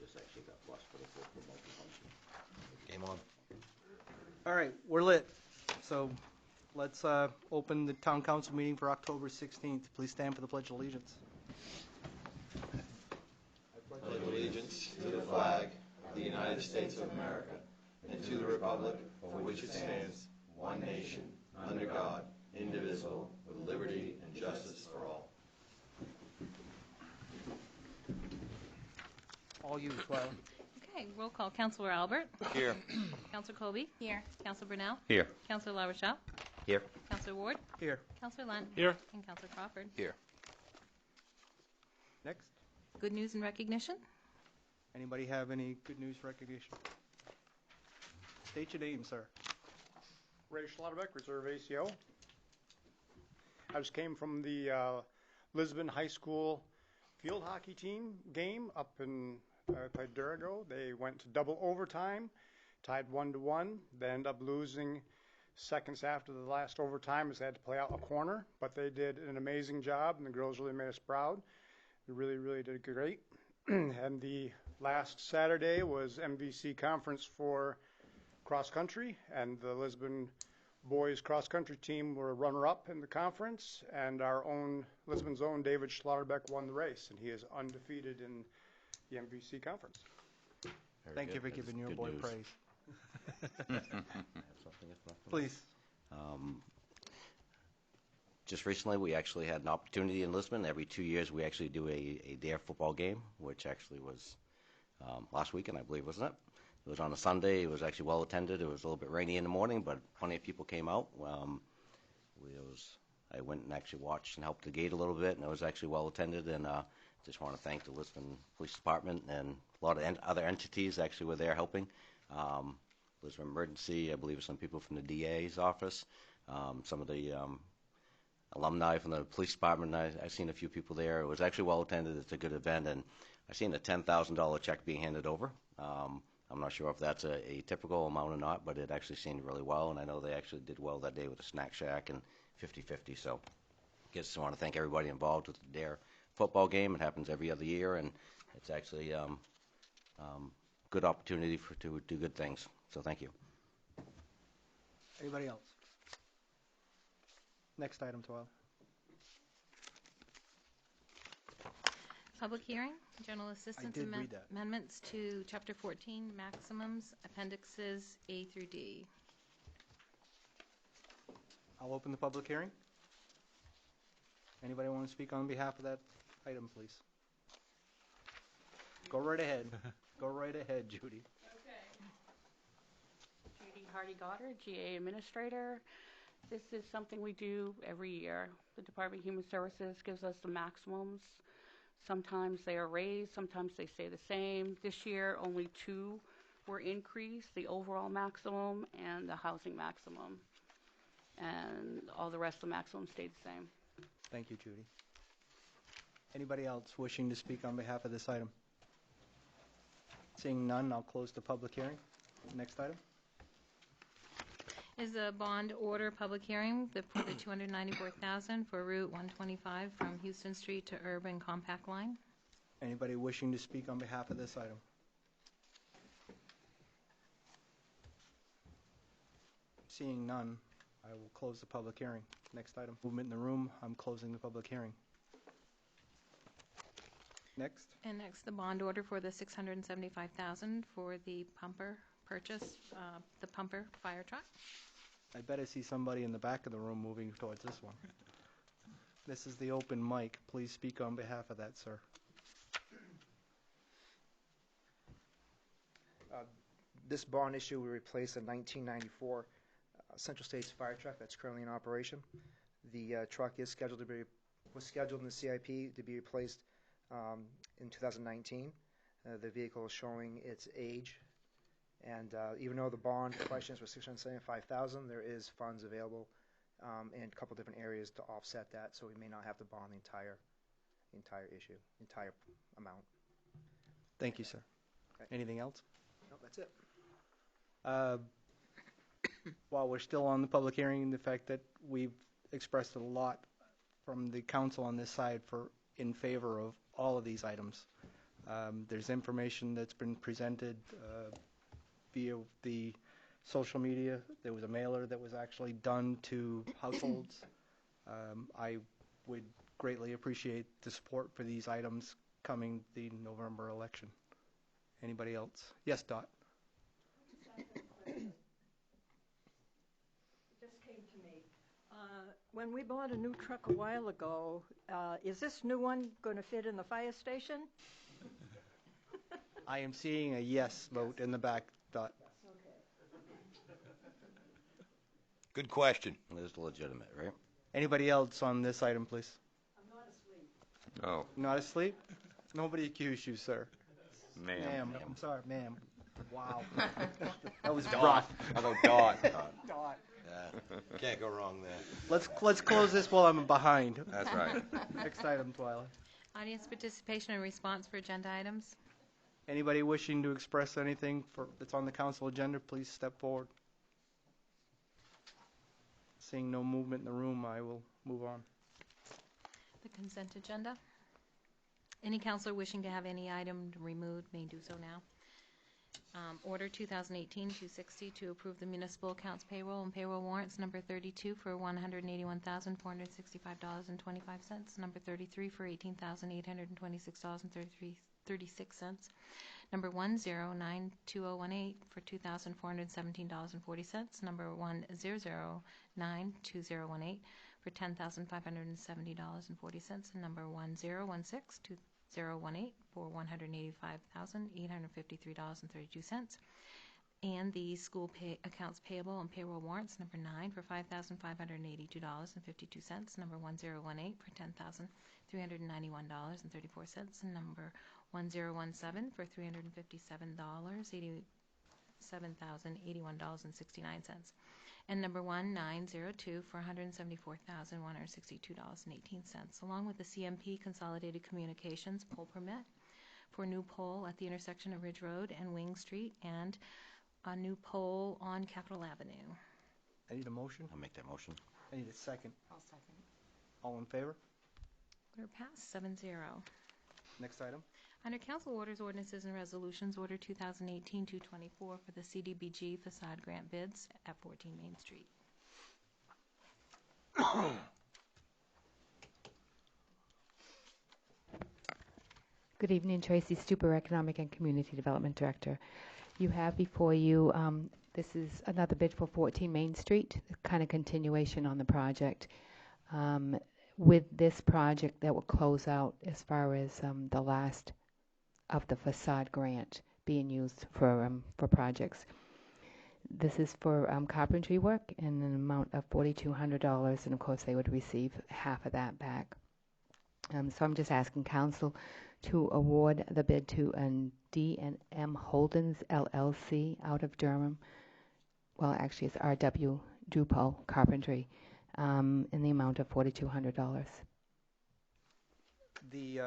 just actually got flushed for the full multi-function. Game on. All right, we're lit. So let's open the town council meeting for October 16th. Please stand for the Pledge of Allegiance. I pledge allegiance to the flag of the United States of America and to the republic for which it stands, one nation, under God, indivisible, with liberty and justice for all. All you, Twyla. Okay, roll call. Councilor Albert. Here. Councilor Colby. Here. Councilor Brunel. Here. Councilor La Rochelle. Here. Councilor Ward. Here. Councilor Lunt. Here. And Councilor Crawford. Here. Next. Good news and recognition. Anybody have any good news recognition? State your name, sir. Ray Schlotterbeck, Reserve ACO. I just came from the Lisbon High School field hockey team game up in played Durigo. They went to double overtime, tied 1-1. They ended up losing seconds after the last overtime as they had to play out a corner. But they did an amazing job, and the girls really made us proud. They really, really did great. And the last Saturday was MVC conference for cross country, and the Lisbon boys cross country team were runner-up in the conference, and our own Lisbon's own David Schlotterbeck won the race, and he is undefeated in the MVC conference. Thank you for giving your boy news. praise. Please. Just recently, we actually had an opportunity in Lisbon. Every 2 years, we actually do a DARE football game, which actually was last weekend, I believe, wasn't it? It was on a Sunday. It was actually well attended. It was a little bit rainy in the morning, but plenty of people came out. I went and actually watched and helped the gate a little bit, and it was actually well attended. And just want to thank the Lisbon Police Department and a lot of other entities actually were there helping. Lisbon Emergency, I believe some people from the DA's office, some of the alumni from the police department. I've seen a few people there. It was actually well attended. It's a good event, and I've seen a $10,000 check being handed over. I'm not sure if that's a typical amount or not, but it actually seemed really well, and I know they actually did well that day with the Snack Shack and 50-50. So I just want to thank everybody involved with the DARE football game. It happens every other year, and it's actually good opportunity to do good things. So thank you. Anybody else? Next item, 12. Public hearing. General assistance did read that. amendments to Chapter 14, maximums, appendixes A through D. I'll open the public hearing. Anybody want to speak on behalf of that item, please? Go right ahead. Go right ahead, Judy. Judy Hardy-Goddard, GA Administrator. This is something we do every year. The Department of Human Services gives us the maximums. Sometimes they are raised, sometimes they stay the same. This year, only two were increased, the overall maximum and the housing maximum. And all the rest of the maximums stayed the same. Thank you, Judy. Anybody else wishing to speak on behalf of this item? Seeing none, I'll close the public hearing. Next item. Is a bond order public hearing for the $294,000 for Route 125 from Houston Street to Urban Compact Line. Anybody wishing to speak on behalf of this item? Seeing none, I will close the public hearing. Next item. Movement in the room. I'm closing the public hearing. Next. And next, the bond order for the $675,000 for the pumper purchase, the pumper fire truck. I bet I see somebody in the back of the room moving towards this one. This is the open mic. Please speak on behalf of that, sir. This bond issue will replace a 1994 Central States fire truck that's currently in operation. The truck was scheduled in the CIP to be replaced in 2019. The vehicle is showing its age. And even though the bond question is for $675,000, there is funds available in a couple different areas to offset that, so we may not have to bond the entire amount. Thank you, sir. Okay. Anything else? No, that's it. While we're still on the public hearing, the fact that we've expressed a lot from the council on this side in favor of all of these items. There's information that's been presented via the social media. There was a mailer that was actually done to households. I would greatly appreciate the support for these items coming the November election. Anybody else? Yes, Dot. Just came to me. When we bought a new truck a while ago, is this new one going to fit in the fire station? I am seeing a yes vote in the back, Dot. Good question. It is legitimate, right? Anybody else on this item, please? I'm not asleep. Oh, Not asleep? Nobody accused you, sir. ma'am. Ma'am. I'm sorry, ma'am. Wow. That was Dot. rough. How about Dot? Dot. Yeah. Can't go wrong there. Let's close this while I'm behind. That's right. Next item, Twyla. Audience participation and response for agenda items. Anybody wishing to express anything that's on the council agenda, please step forward. Seeing no movement in the room, I will move on. The consent agenda. Any counselor wishing to have any item removed may do so now. Order 2018-260 to approve the municipal accounts payroll and payroll warrants number 32 for $181,465.25, number 33 for $18,826.36, number 109218 for $2,417.40, number 10092018 for $10,570.40, and number 10162018 for $185,853.32, and the school accounts payable and payroll warrants number 9 for $5,582.52, number 1018 for $10,391.34, and number 1017 for $357,081.69, and number 1902 for $174,162.18, along with the CMP Consolidated Communications pole permit for a new pole at the intersection of Ridge Road and Wing Street, and a new pole on Capitol Avenue. I need a motion. I'll make that motion. I need a second. I'll second. All in favor? Order passed 7-0. Next item. Under Council Orders, Ordinances, and Resolutions, Order 2018-224 for the CDBG facade grant bids at 14 Main Street. Good evening, Tracy Stuper, Economic and Community Development Director. You have before you, this is another bid for 14 Main Street, kind of continuation on the project. With this project that will close out as far as the last of the facade grant being used for projects. This is for carpentry work in an amount of $4,200, and of course they would receive half of that back. So I'm just asking Council to award the bid to D&M Holdens LLC out of Durham. Well, actually it's R.W. Dupo Carpentry in the amount of $4,200. The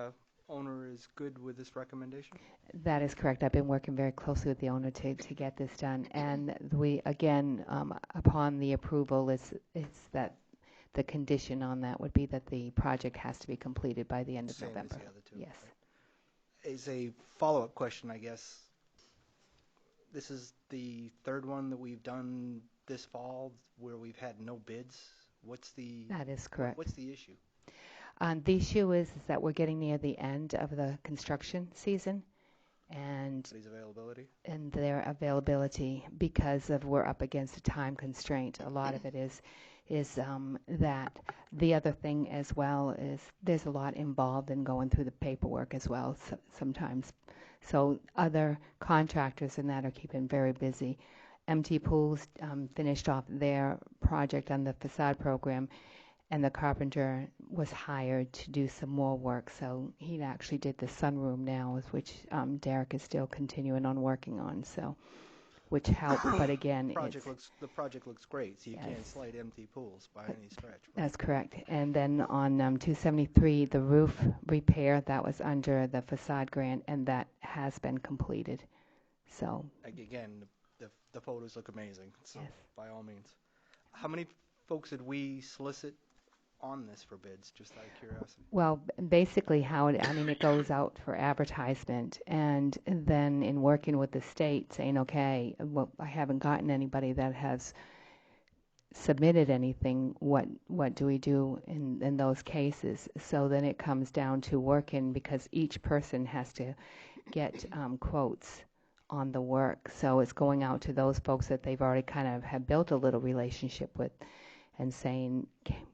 owner is good with this recommendation? That is correct. I've been working very closely with the owner to get this done. And we, again, upon the approval, it's that the condition on that would be that the project has to be completed by the end of Same as November. the other two. Yes. Is a follow-up question, I guess. This is the third one that we've done this fall where we've had no bids. That is correct. What's the issue? The issue is that we're getting near the end of the construction season, and Somebody's availability? their availability, because of we're up against a time constraint. A lot of it is that the other thing as well is there's a lot involved in going through the paperwork as well sometimes. So other contractors in that are keeping very busy. MT Pools finished off their project on the facade program, and the carpenter was hired to do some more work. So he actually did the sunroom now, which Derek is still continuing on working on. So, which helped, but again, the project looks great, so you Yes. can't slight MT Pools by any stretch. Right? That's correct. And then on 273, the roof repair, that was under the facade grant, and that has been completed. So, Again, the photos look amazing, so Yes. by all means. How many folks did we solicit on this for bids, just out of curiosity? Well, basically how it, I mean, it goes out for advertisement, and then in working with the state, saying, okay, well, I haven't gotten anybody that has submitted anything, what do we do in those cases? So then it comes down to working, because each person has to get quotes on the work. So it's going out to those folks that they've already kind of have built a little relationship with and saying,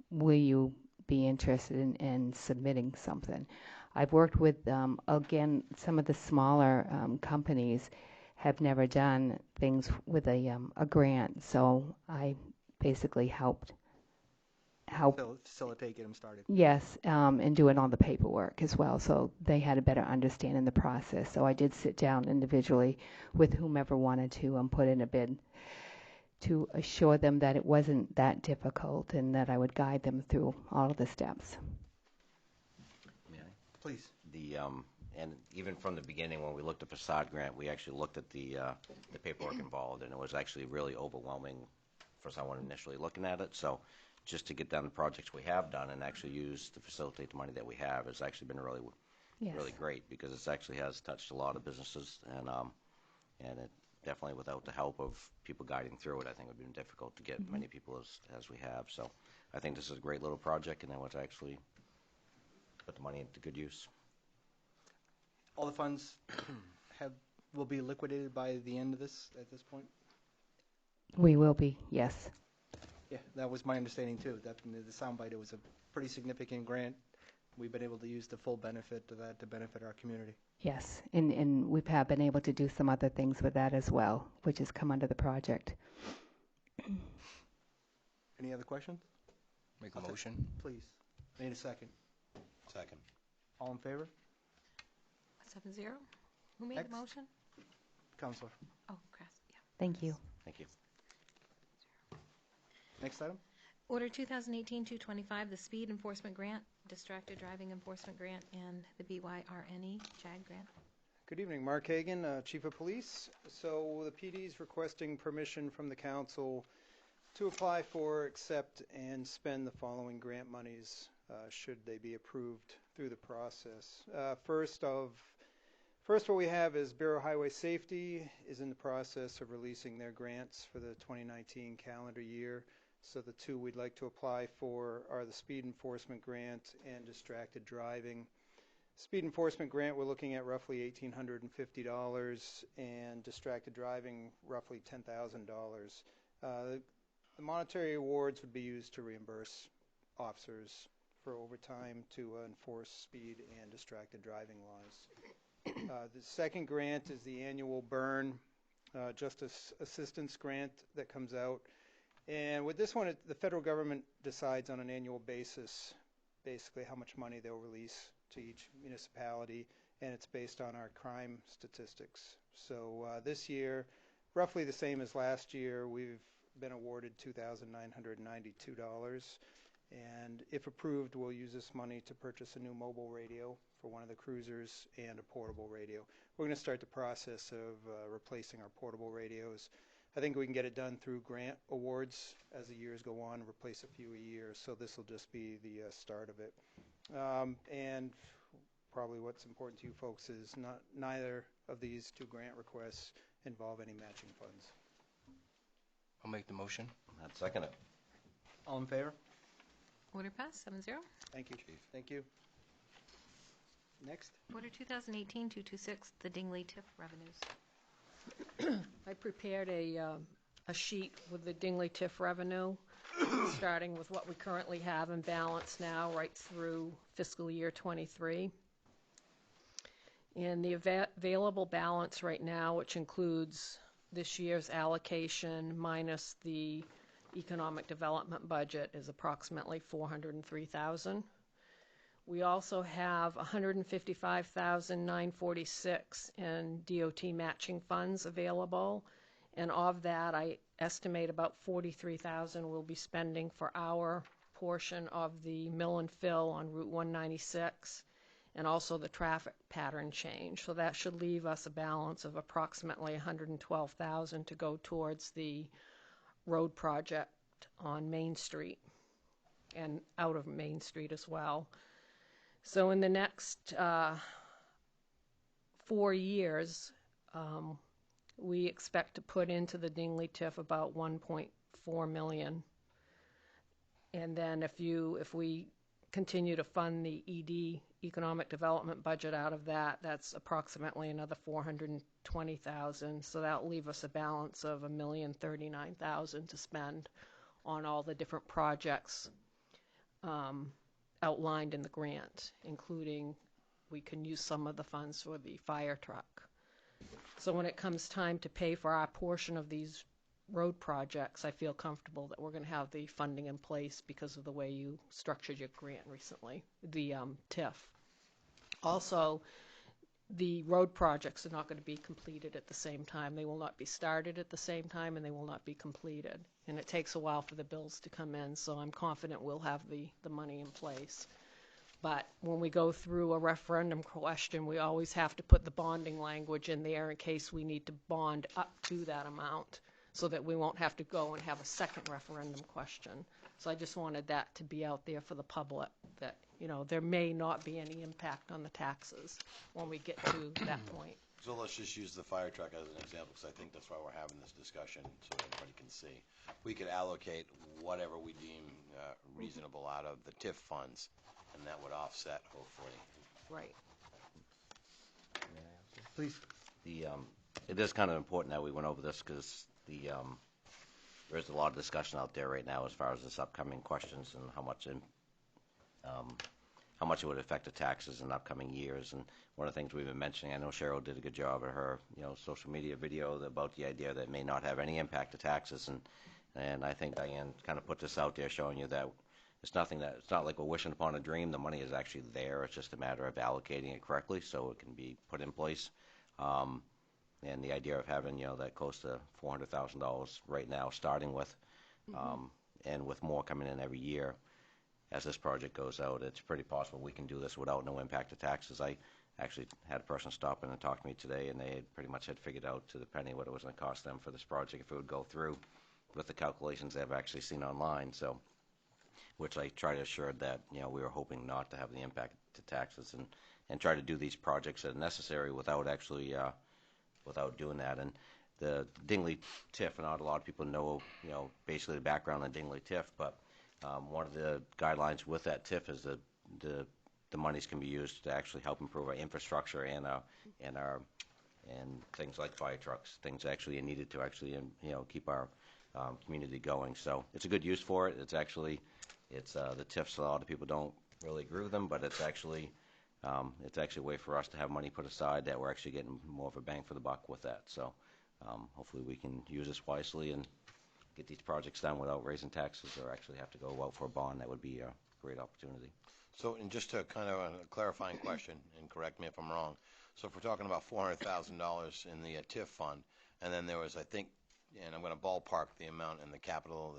will you be interested in submitting something? I've worked with, again, some of the smaller companies have never done things with a grant, so I basically help Facilitate, get them started. yes, and doing all the paperwork as well, so they had a better understanding the process. So I did sit down individually with whomever wanted to put in a bid to assure them that it wasn't that difficult and that I would guide them through all of the steps. May I? Please. And even from the beginning, when we looked at facade grant, we actually looked at the paperwork involved, and it was actually really overwhelming for someone initially looking at it. So just to get done the projects we have done and actually use to facilitate the money that we have has actually been really, Yes. really great, because it actually has touched a lot of businesses, and it definitely, without the help of people guiding through it, I think it would have been difficult to get many people as we have. So I think this is a great little project, and I want to actually put the money into good use. All the funds will be liquidated by the end of this, at this point? We will be, yes. Yeah, that was my understanding too. That from the soundbite, it was a pretty significant grant. We've been able to use the full benefit of that to benefit our community. Yes, and we've been able to do some other things with that as well, which has come under the project. Any other questions? Make a motion. Please. Need a second. Second. All in favor? 7-0. Who made Next. the motion? Counselor. Oh, Cress, yeah. Thank you. Thank you. Next item? Order 2018-225, the Speed Enforcement Grant, Distracted Driving Enforcement Grant, and the BYRNE JAG Grant. Good evening, Mark Hagan, Chief of Police. So the PD is requesting permission from the council to apply for, accept, and spend the following grant monies should they be approved through the process. First, what we have is Bureau Highway Safety is in the process of releasing their grants for the 2019 calendar year. So the two we'd like to apply for are the Speed Enforcement Grant and Distracted Driving. Speed Enforcement Grant, we're looking at roughly $1,850, and Distracted Driving, roughly $10,000. The monetary awards would be used to reimburse officers for overtime to enforce speed and distracted driving laws. The second grant is the annual burn Justice Assistance Grant that comes out. And with this one, the federal government decides on an annual basis basically how much money they'll release to each municipality, and it's based on our crime statistics. So this year, roughly the same as last year, we've been awarded $2,992, and if approved, we'll use this money to purchase a new mobile radio for one of the cruisers and a portable radio. We're going to start the process of replacing our portable radios. I think we can get it done through grant awards as the years go on, replace a few a year, so this will just be the start of it. And probably what's important to you folks is neither of these two grant requests involve any matching funds. I'll make the motion. I'd second it. All in favor? Order passed, 7-0. Thank you, Chief. Thank you. Next. Order 2018-226, the Dingley TIF revenues. I prepared a sheet with the Dingley TIF revenue, starting with what we currently have in balance now, right through fiscal year 23. And the available balance right now, which includes this year's allocation minus the economic development budget, is approximately $403,000. We also have $155,946 in DOT matching funds available, and of that, I estimate about $43,000 we'll be spending for our portion of the mill and fill on Route 196, and also the traffic pattern change. So that should leave us a balance of approximately $112,000 to go towards the road project on Main Street. and out of Main Street as well. So in the next 4 years, we expect to put into the Dingley TIF about 1.4 million. And then if we continue to fund the ED, economic development budget, out of that, that's approximately another 420,000. So that'll leave us a balance of $1,039,000 to spend on all the different projects outlined in the grant, including we can use some of the funds for the fire truck. So when it comes time to pay for our portion of these road projects, I feel comfortable that we're going to have the funding in place because of the way you structured your grant recently, the TIF. Also, the road projects are not going to be completed at the same time. They will not be started at the same time, and they will not be completed. And it takes a while for the bills to come in, so I'm confident we'll have the money in place. But when we go through a referendum question, we always have to put the bonding language in there in case we need to bond up to that amount, so that we won't have to go and have a second referendum question. So I just wanted that to be out there for the public, that, there may not be any impact on the taxes when we get to that point. So let's just use the fire truck as an example, because I think that's why we're having this discussion, so everybody can see. We could allocate whatever we deem reasonable out of the TIF funds, and that would offset, hopefully. Right. Please. It is kind of important that we went over this because there is a lot of discussion out there right now as far as this upcoming questions and how much it would affect the taxes in upcoming years. And one of the things we've been mentioning, I know Cheryl did a good job of her social media video about the idea that it may not have any impact to taxes, and I think Diane kind of put this out there showing you that it's not like we're wishing upon a dream. The money is actually there. It's just a matter of allocating it correctly so it can be put in place. And the idea of having, that close to $400,000 right now, starting with, and with more coming in every year as this project goes out, it's pretty possible we can do this without no impact to taxes. I actually had a person stop in and talk to me today, and they pretty much had figured out to the penny what it was going to cost them for this project if it would go through with the calculations they've actually seen online. So, which I try to assure that, we were hoping not to have the impact to taxes and try to do these projects that are necessary without actually without doing that. And the Dingley TIF, and not a lot of people know, basically the background on Dingley TIF, but one of the guidelines with that TIF is that the monies can be used to actually help improve our infrastructure and things like fire trucks, things actually are needed to actually keep our community going. So it's a good use for it. It's the TIFs. A lot of people don't really agree with them, but it's actually a way for us to have money put aside that we're actually getting more of a bang for the buck with that. So hopefully we can use this wisely and get these projects done without raising taxes or actually have to go out for a bond. That would be a great opportunity. So, and just to kind of a clarifying question, and correct me if I'm wrong, so if we're talking about $400,000 in the TIF fund, and then there was, I think, and I'm going to ballpark the amount in the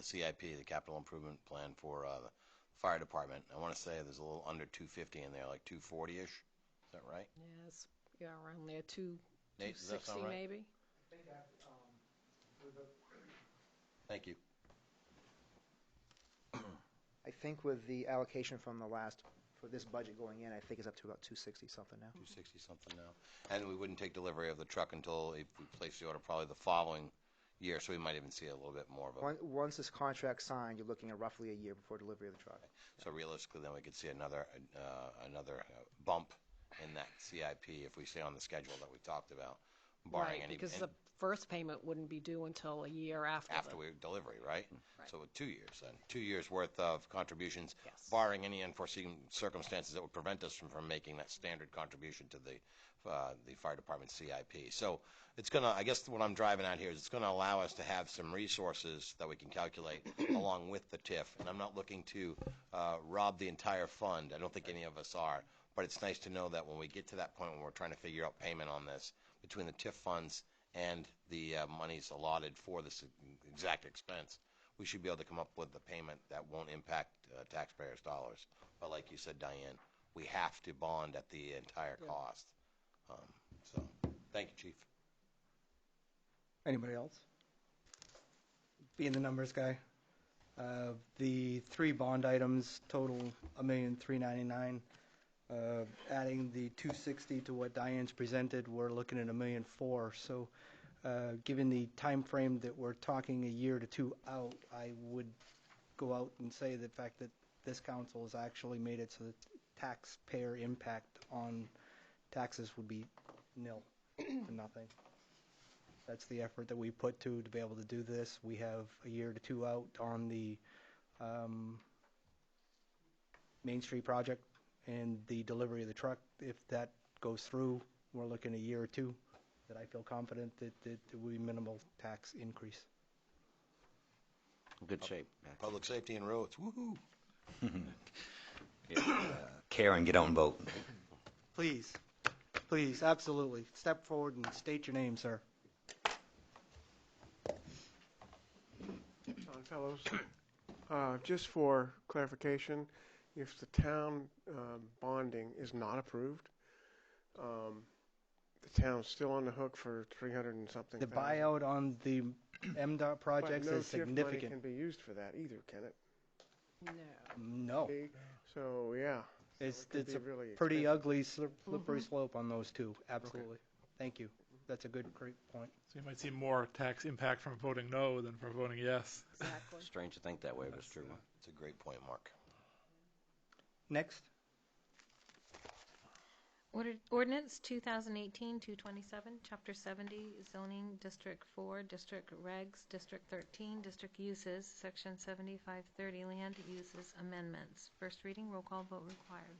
CIP, the capital improvement plan for the fire department. I want to say there's a little under 250 in there, like 240-ish. Is that right? Yes, around there, Nate, does that 260 sound right? maybe. Thank you. I think with the allocation from for this budget going in, I think it's up to about 260 something now. 260 something now. And we wouldn't take delivery of the truck until, if we place the order, probably the following year, so we might even see a little bit more of a... Once this contract's signed, you're looking at roughly a year before delivery of the truck. So realistically, then we could see another bump in that CIP if we stay on the schedule that we talked about, barring Right, any... because the first payment wouldn't be due until a year after we delivery, right? Right. So 2 years then. 2 years worth of contributions, Yes. barring any unforeseen circumstances that would prevent us from making that standard contribution to the fire department CIP. So it's going to, I guess what I'm driving at here is it's going to allow us to have some resources that we can calculate along with the TIF. And I'm not looking to rob the entire fund. I don't think any of us are. But it's nice to know that when we get to that point when we're trying to figure out payment on this, between the TIF funds and the monies allotted for this exact expense, we should be able to come up with a payment that won't impact taxpayers' dollars. But like you said, Diane, we have to bond at the entire cost. So, thank you, Chief. Anybody else? Being the numbers guy. The three bond items total $1,399,000. Adding the 260 to what Diane's presented, we're looking at $1,400,000. So, given the time frame that we're talking a year to two out, I would go out and say the fact that this council has actually made it so that taxpayer impact on taxes would be nil to nothing. That's the effort that we put to be able to do this. We have a year to two out on the Main Street project and the delivery of the truck. If that goes through, we're looking a year or two that I feel confident that there will be minimal tax increase. Good shape. Public safety and roads, woo-hoo. Karen, get out and vote. Please, please, absolutely. Step forward and state your name, sir. John Fellows. Just for clarification, if the town bonding is not approved, the town's still on the hook for 300 and something. The buyout on the MDOT projects but no is TIF money significant. can be used for that either, can it? No. See? So yeah, It's it could a be really pretty expensive. ugly slippery slope on those two. Absolutely. Thank you. That's a great point. So you might see more tax impact from voting no than from voting yes. Exactly. Strange to think that way, but it's true. It's a great point, Mark. Next. Ordinance 2018-227, Chapter 70, Zoning, District 4, District Regs, District 13, District Uses, Section 7530, Land Uses Amendments. First reading, roll call vote required.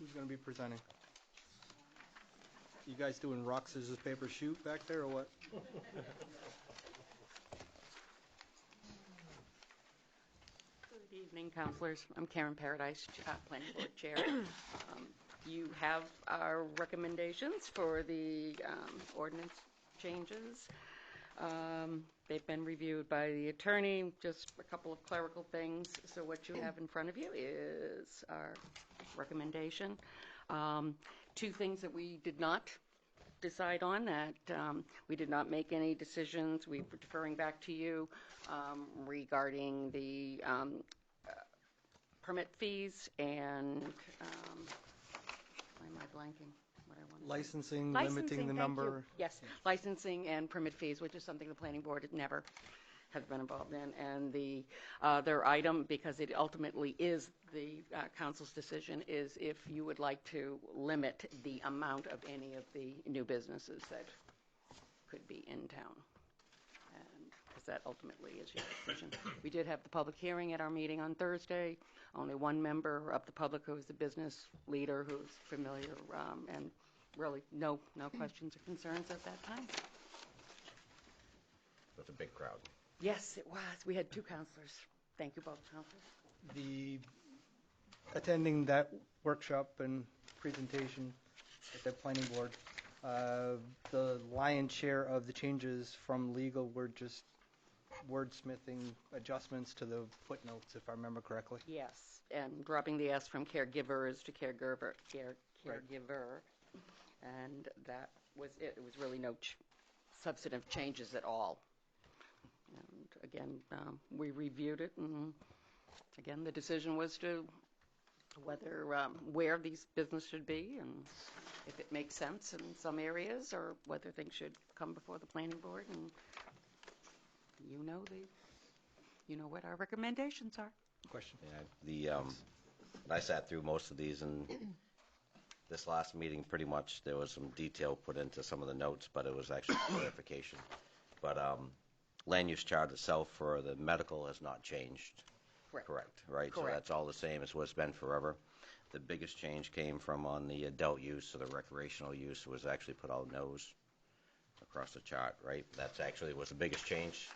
Who's going to be presenting? You guys doing rock, scissors, paper, shoot back there or what? Good evening, councilors. I'm Karen Paradise, Planning Board Chair. You have our recommendations for the ordinance changes. They've been reviewed by the attorney, just a couple of clerical things. So what you have in front of you is our recommendation. Two things that we did not decide on, that we did not make any decisions. We were deferring back to you regarding the permit fees and why am I blanking? What I want to say? Licensing, limiting the thank you. number. Yes, licensing and permit fees, which is something the planning board never has been involved in. And the other item, because it ultimately is the council's decision, is if you would like to limit the amount of any of the new businesses that could be in town. Because that ultimately is your decision. We did have the public hearing at our meeting on Thursday. Only one member of the public who is a business leader who's familiar, and really no questions or concerns at that time. It's a big crowd. Yes, it was. We had two counselors. Thank you both, counselors. Attending that workshop and presentation at the planning board, the lion's share of the changes from legal were just wordsmithing adjustments to the footnotes, if I remember correctly. Yes, and dropping the S from caregivers to caregiver, and that was it. It was really no substantive changes at all. And again, we reviewed it, and again, the decision was to whether where these businesses should be, and if it makes sense in some areas, or whether things should come before the planning board. And you know what our recommendations are. Question. Yeah, I sat through most of these, and this last meeting, pretty much, there was some detail put into some of the notes, but it was actually clarification. But land use chart itself for the medical has not changed. Correct, right? So that's all the same as what it's been forever. The biggest change came from on the adult use, so the recreational use was actually put all no's across the chart, right? That's actually was the biggest change.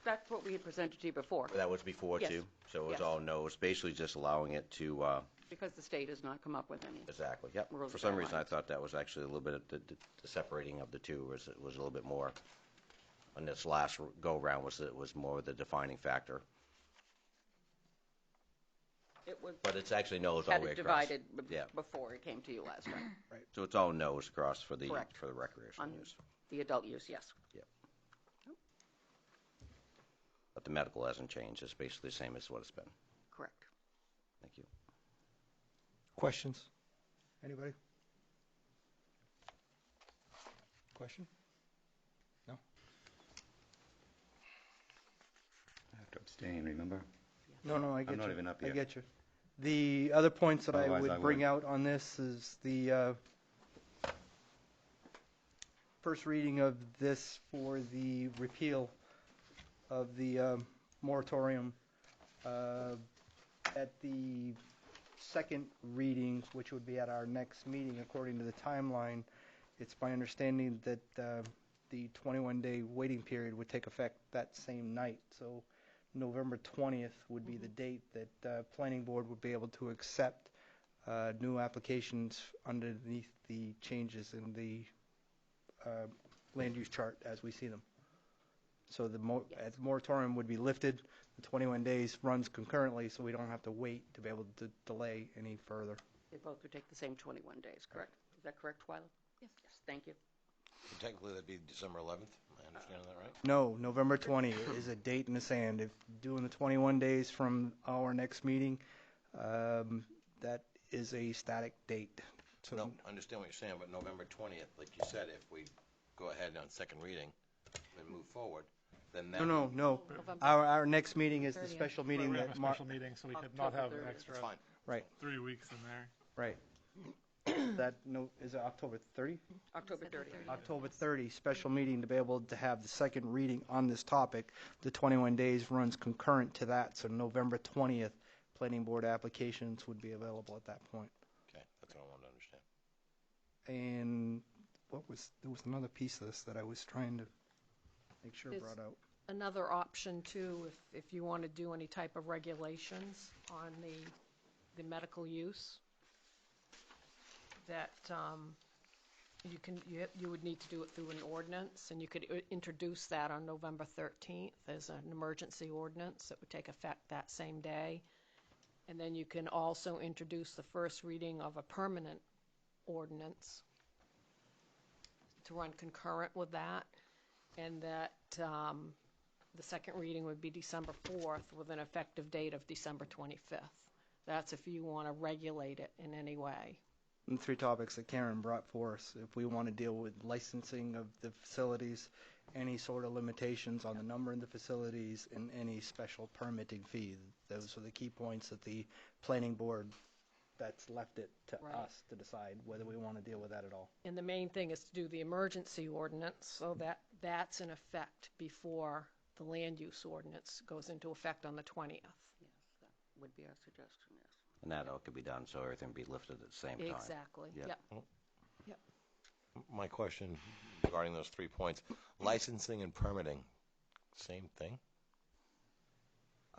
That's what we had presented to you before. That was before, Yes. too? So it was Yes. all no's, basically just allowing it to... Because the state has not come up with any. Exactly, yep. Rules For and some reason, I guidelines. thought that was actually a little bit of the separating of the two was a little bit more, on this last go-round, was more the defining factor. It was. But it's actually no's all Had the way it across. divided Yeah. before it came to you last time. So it's all no's across for the Correct. recreational On use. the adult use, yes. Yep. But the medical hasn't changed. It's basically the same as what it's been. Correct. Thank you. Questions? Anybody? Question? No? I have to abstain, remember? No, I get I'm you. not even up I yet. get you. The other points that I Otherwise, I would bring would. out on this is the first reading of this for the repeal of the moratorium. At the second reading, which would be at our next meeting according to the timeline, it's my understanding that the 21-day waiting period would take effect that same night. So November 20th would be the date that Planning Board would be able to accept new applications underneath the changes in the land use chart as we see them. So the moratorium would be lifted. The 21 days runs concurrently, so we don't have to wait to be able to delay any further. They both would take the same 21 days, correct? Is that correct, Twyla? Yes. Thank you. So technically, that'd be December 11th. Am I understanding that right? No, November 20th is a date in the sand. If doing the 21 days from our next meeting, that is a static date. So No, I understand what you're saying, but November 20th, like you said, if we go ahead on second reading and move forward, then that. No. November Our next meeting is the 30th. special meeting We have that a special meeting, so we could not have an extra That's fine. Right, 3 weeks in there. right. That is it October 30? October 30th. October 30, special meeting to be able to have the second reading on this topic. The 21 days runs concurrent to that, so November 20th, planning board applications would be available at that point. Okay, that's what I wanted to understand. And there was another piece of this that I was trying to make sure There's brought out. Another option too, if you want to do any type of regulations on the medical use, that you would need to do it through an ordinance, and you could introduce that on November 13th as an emergency ordinance that would take effect that same day. And then you can also introduce the first reading of a permanent ordinance to run concurrent with that, and that the second reading would be December 4th with an effective date of December 25th. That's if you want to regulate it in any way. And 3 topics that Karen brought for us. If we want to deal with licensing of the facilities, any sort of limitations on the number of the facilities, and any special permitting fee. Those are the key points that the planning board, that's left it to Right. us to decide whether we want to deal with that at all. And the main thing is to do the emergency ordinance, so that that's in effect before the land use ordinance goes into effect on the 20th. Yes, that would be our suggestion, yes. And that all could be done, so everything be lifted at the same time. Exactly, Yep. yep. My question regarding those 3 points, licensing and permitting, same thing?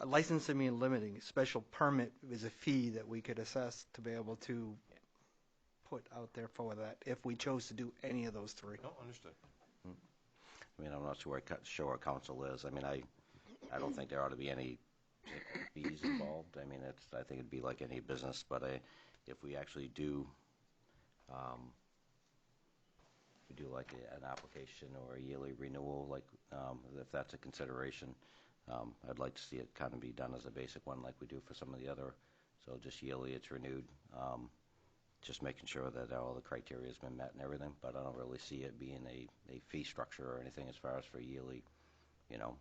Licensing and limiting, special permit is a fee that we could assess to be able to put out there for that, if we chose to do any of those 3. No, understood. I mean, I'm not sure what council is. I mean, I don't think there ought to be any fees involved. I mean, I think it'd be like any business, but if we actually do, we do like an application or a yearly renewal, like if that's a consideration, I'd like to see it kind of be done as a basic one like we do for some of the other. So just yearly it's renewed, just making sure that all the criteria has been met and everything, but I don't really see it being a fee structure or anything as far as for yearly, you know.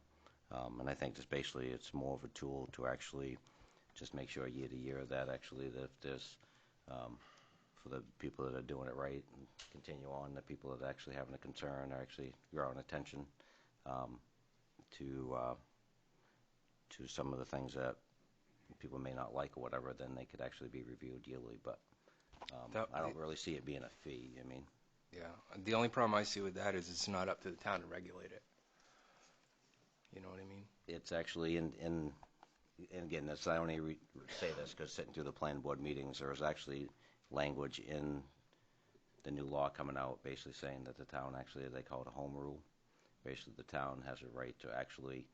And I think just basically it's more of a tool to actually just make sure year to year that actually that if there's, for the people that are doing it right and continue on, the people that are actually having a concern are actually drawing attention to some of the things that people may not like or whatever, then they could actually be reviewed yearly. But I don't really see it being a fee. I mean, Yeah, the only problem I see with that is it's not up to the town to regulate it. You know what I mean? it's actually and again, that's I only say this because sitting through the planning board meetings, there is actually language in the new law coming out basically saying that the town actually, they call it a home rule. Basically, the town has a right to actually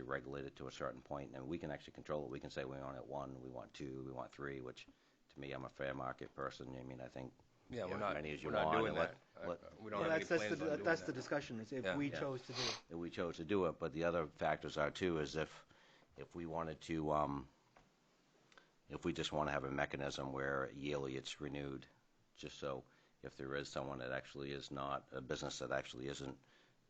regulate it to a certain point, and we can actually control it. We can say we want it 1, we want 2, we want 3, which to me, I'm a fair market person. I mean, I think Yeah, you we're know, not, as many as you we're not want. doing and that. let- We don't Well, have any that's plans on doing that's the that. discussion, is if Yeah. we Yeah. chose to do it. that we chose to do it, but the other factors are too, is if we wanted to, if we just want to have a mechanism where yearly it's renewed, just so if there is someone that actually is not, a business that actually isn't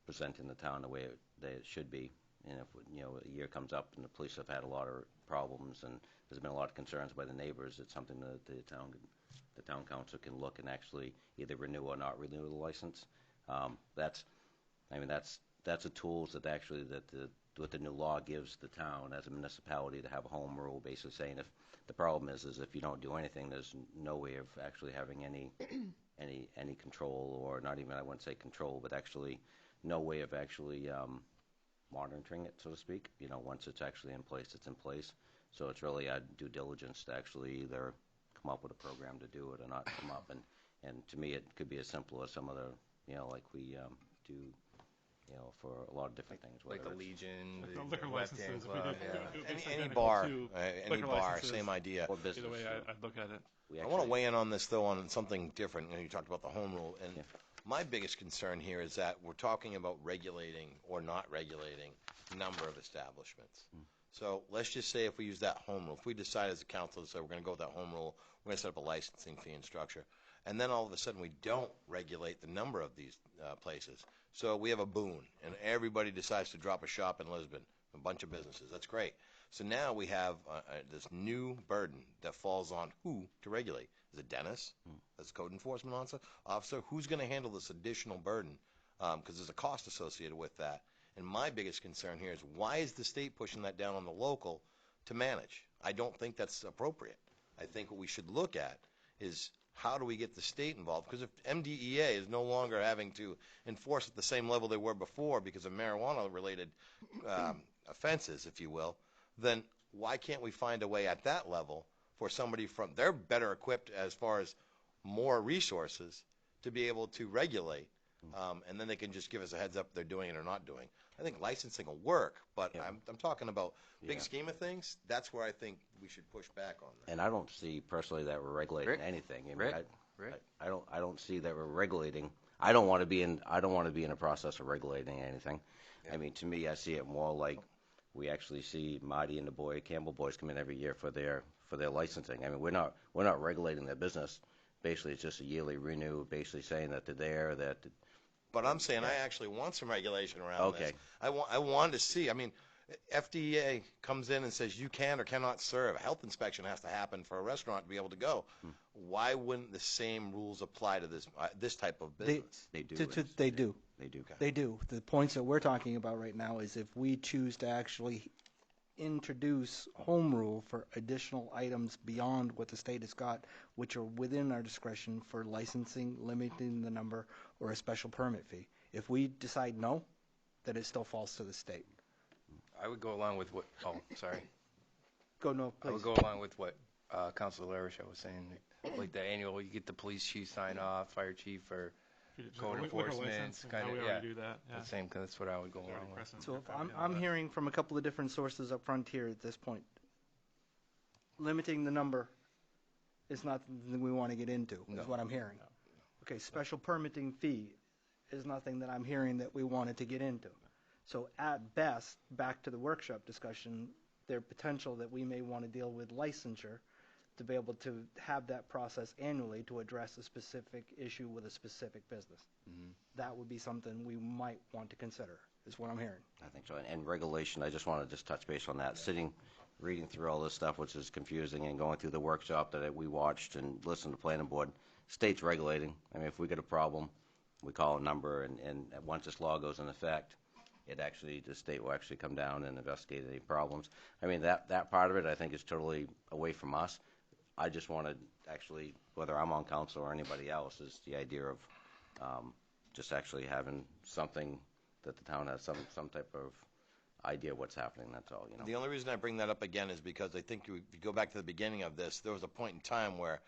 presenting the town the way that it should be, and if, you know, a year comes up and the police have had a lot of problems and there's been a lot of concerns by the neighbors, it's something that the town council can look and actually either renew or not renew the license. That's the tools that actually what the new law gives the town as a municipality to have a home rule, basically saying if the problem is if you don't do anything, there's no way of actually having any control, or not even, I wouldn't say control, but actually no way of actually monitoring it, so to speak. You know, once it's actually in place, it's in place. So it's really a due diligence to actually either come up with a program to do it or not come up. And to me, it could be as simple as some of the, you know, like we do, you know, for a lot of different things. Like the whether it's- Legion, Like the the liquor West licenses, End if we Club, did- yeah. it would be Any identical bar, to any liquor bar, licenses. same idea. Or business. Either way, I'd look at it. We I want to actually- weigh in on this, though, on something different. You know, you talked about the home rule, and Yeah. my biggest concern here is that we're talking about regulating or not regulating number of establishments. So let's just say if we use that home rule, if we decide as a council to say we're going to go with that home rule, we're going to set up a licensing fee and structure, and then all of a sudden we don't regulate the number of these places. So we have a boon, and everybody decides to drop a shop in Lisbon, a bunch of businesses. That's great. So now we have this new burden that falls on who to regulate. Is it Dennis? As code enforcement officer? Who's going to handle this additional burden? Because there's a cost associated with that. And my biggest concern here is why is the state pushing that down on the local to manage? I don't think that's appropriate. I think what we should look at is how do we get the state involved? Because if MDEA is no longer having to enforce at the same level they were before because of marijuana-related offenses, if you will, then why can't we find a way at that level for somebody from, they're better equipped as far as more resources to be able to regulate, and then they can just give us a heads up if they're doing it or not doing. I think licensing will work, but Yeah. I'm talking about big Yeah. scheme of things. That's where I think we should push back on that. And I don't see personally that we're regulating Rick? anything. I mean, Rick? Rick? I don't see that we're regulating. I don't want to be in a process of regulating anything. I mean, to me, I see it more like we actually see Marty and the Campbell boys come in every year for their licensing. I mean, we're not regulating their business. Basically, it's just a yearly renew, basically saying that they're there, that. But I'm saying I actually want some regulation around Okay. this. I want to see. I mean, FDA comes in and says you can or cannot serve. A health inspection has to happen for a restaurant to be able to go. Why wouldn't the same rules apply to this type of business? They do. They do. They do. They do. The points that we're talking about right now is if we choose to actually introduce home rule for additional items beyond what the state has got, which are within our discretion for licensing, limiting the number, or a special permit fee. If we decide no, then it still falls to the state. I would go along with what, sorry. Go no, I would please. go along with what Councilor Larisha was saying, like the annual, you get the police chief sign off, fire chief, or code Liquor enforcement, license, kind how of, we yeah. already do that, yeah. The same, that's what I would go There's already along with. precedent So for if probably I'm doing that. hearing from a couple of different sources up front here at this point, limiting the number is not something we want to get into, is No. what I'm hearing. Okay, special permitting fee is nothing that I'm hearing that we wanted to get into. So at best, back to the workshop discussion, there potential that we may want to deal with licensure to be able to have that process annually to address a specific issue with a specific business. That would be something we might want to consider, is what I'm hearing. I think so. And regulation, I just want to just touch base on that. Reading through all this stuff, which is confusing, and going through the workshop that we watched and listened to the planning board, state's regulating. I mean, if we get a problem, we call a number, and once this law goes in effect, the state will actually come down and investigate any problems. I mean, that part of it, I think, is totally away from us. I just want to actually, whether I'm on council or anybody else, is the idea of just actually having something that the town has some type of idea what's happening. That's all, you know. The only reason I bring that up again is because I think if you go back to the beginning of this, there was a point in time where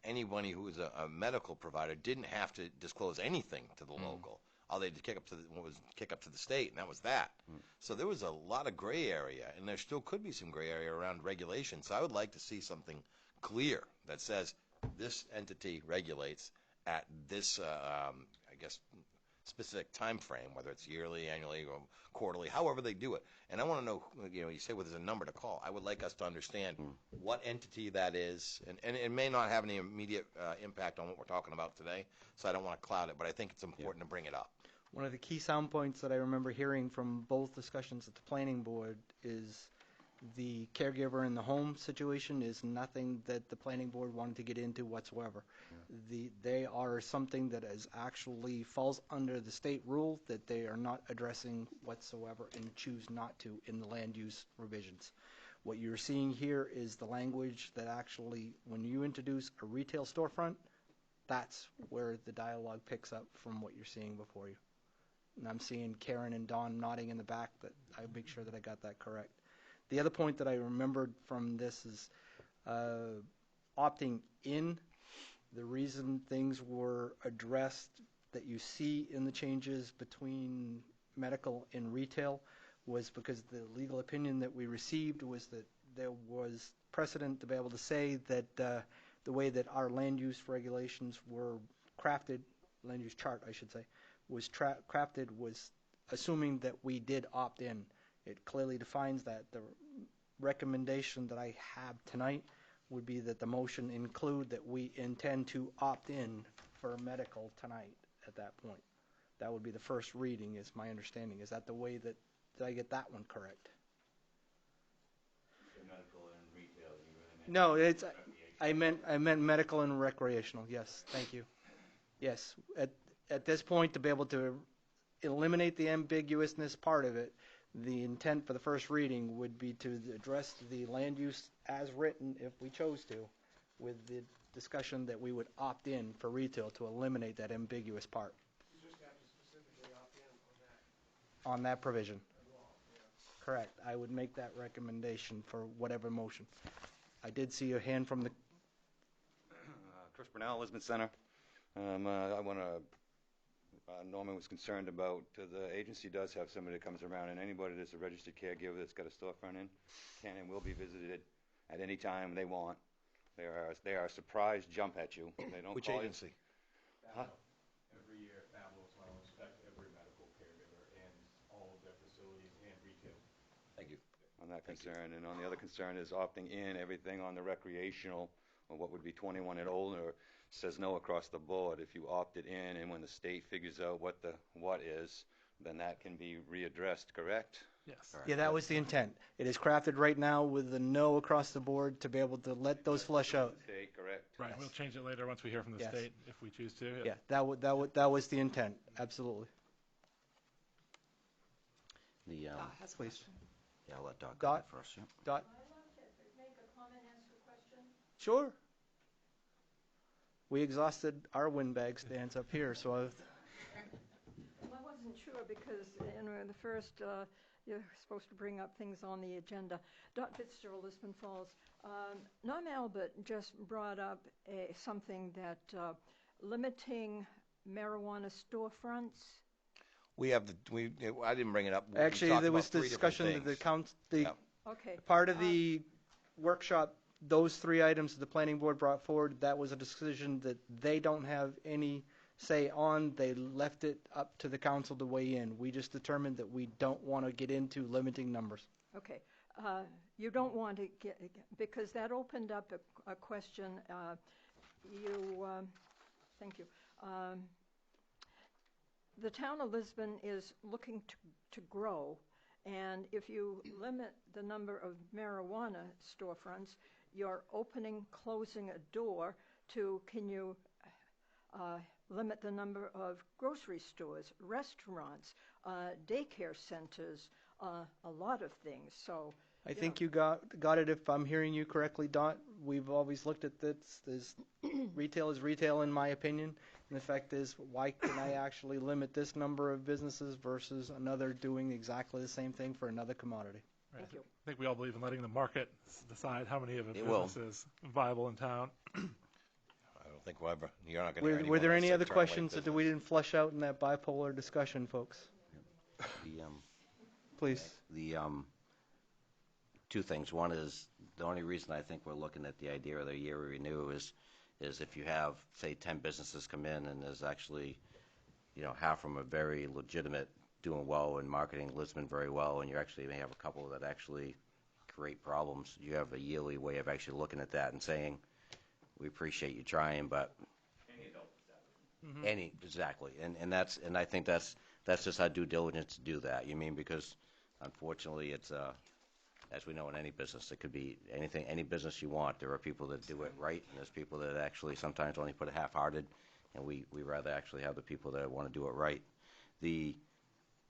anybody who was a medical provider didn't have to disclose anything to the local. All they had to kick up to the state, and that was that. So there was a lot of gray area, and there still could be some gray area around regulation. So I would like to see something clear that says this entity regulates, at this, I guess, specific time frame, whether it's yearly, annually, or quarterly, however they do it. And I want to know, you say, well, there's a number to call. I would like us to understand what entity that is, and it may not have any immediate impact on what we're talking about today, so I don't want to cloud it, but I think it's important to bring it up. One of the key sound points that I remember hearing from both discussions at the planning board is the caregiver in the home situation is nothing that the planning board wanted to get into whatsoever. They are something that is actually falls under the state rule that they are not addressing whatsoever and choose not to in the land use revisions. What you're seeing here is the language that actually, when you introduce a retail storefront, that's where the dialogue picks up from what you're seeing before you. And I'm seeing Karen and Don nodding in the back, that I make sure that I got that correct. The other point that I remembered from this is opting in. The reason things were addressed that you see in the changes between medical and retail was because the legal opinion that we received was that there was precedent to be able to say that the way that our land use regulations were crafted, land use chart I should say, was crafted was assuming that we did opt in. It clearly defines that. The recommendation that I have tonight would be that the motion include that we intend to opt in for medical tonight at that point. That would be the first reading, is my understanding. Is that the way that, did I get that one correct? Medical and retail, you really meant? No, I meant medical and recreational, yes, thank you. Yes, at this point, to be able to eliminate the ambiguousness part of it, the intent for the first reading would be to address the land use as written, if we chose to, with the discussion that we would opt in for retail to eliminate that ambiguous part. You just have to specifically opt in on that provision. Correct. I would make that recommendation for whatever motion. I did see a hand from the... Chris Burnell, Lisbon Center. I want to... Norman was concerned about, the agency does have somebody that comes around, and anybody that's a registered caregiver that's got a storefront in can and will be visited at any time they want. They are a surprise jump at you. They don't Which call agency? Huh? Every year, Fabulous will inspect every medical caregiver and all of their facilities and retail. Thank you. On that concern. And on the other concern is opting in, everything on the recreational, or what would be 21 and older, says no across the board. If you opted in, and when the state figures out what is, then that can be readdressed, correct? Yes. Yeah, that was the intent. It is crafted right now with the no across the board to be able to let those flush out. State, correct? Right, we'll change it later once we hear from the Yes. state, if we choose to. Yeah, that was the intent, absolutely. The, Please. yeah, I'll let Doc Dot? go first. Yeah. Dot? Make a comment, ask a question? Sure. We exhausted our windbag stands up here, so Well, I wasn't sure because the first, you're supposed to bring up things on the agenda. Dot Fitzgerald, Lisbon Falls. Norm Albert just brought up something that limiting marijuana storefronts. We have I didn't bring it up. We actually talked there about was three different discussion things. Okay. Part of the workshop, those three items that the planning board brought forward, that was a decision that they don't have any say on. They left it up to the council to weigh in. We just determined that we don't want to get into limiting numbers. Okay. You don't want to get, because that opened up a question. Thank you. The town of Lisbon is looking to grow, and if you limit the number of marijuana storefronts, you're closing a door to, can you limit the number of grocery stores, restaurants, daycare centers, a lot of things. So I think you got it if I'm hearing you correctly, Dot. We've always looked at this. Retail is retail, in my opinion. And the fact is, why can I actually limit this number of businesses versus another doing exactly the same thing for another commodity? Right. I think we all believe in letting the market decide how many of a It business will. is viable in town. I don't think you're not going to hear Were there anyone any that other said turn away questions that business. we didn't flesh out in that bipolar discussion, folks? Please. The two things. One is the only reason I think we're looking at the idea of the year we renew is is if you have, say, 10 businesses come in and there's actually, half of them are very legitimate, doing well and marketing Lisbon very well, and you actually may have a couple that actually create problems. You have a yearly way of actually looking at that and saying, we appreciate you trying, but exactly, and I think that's just our due diligence to do that. You mean, because unfortunately it's as we know in any business, it could be anything, any business you want. There are people that do it right, and there's people that actually sometimes only put it half-hearted, and we rather actually have the people that want to do it right.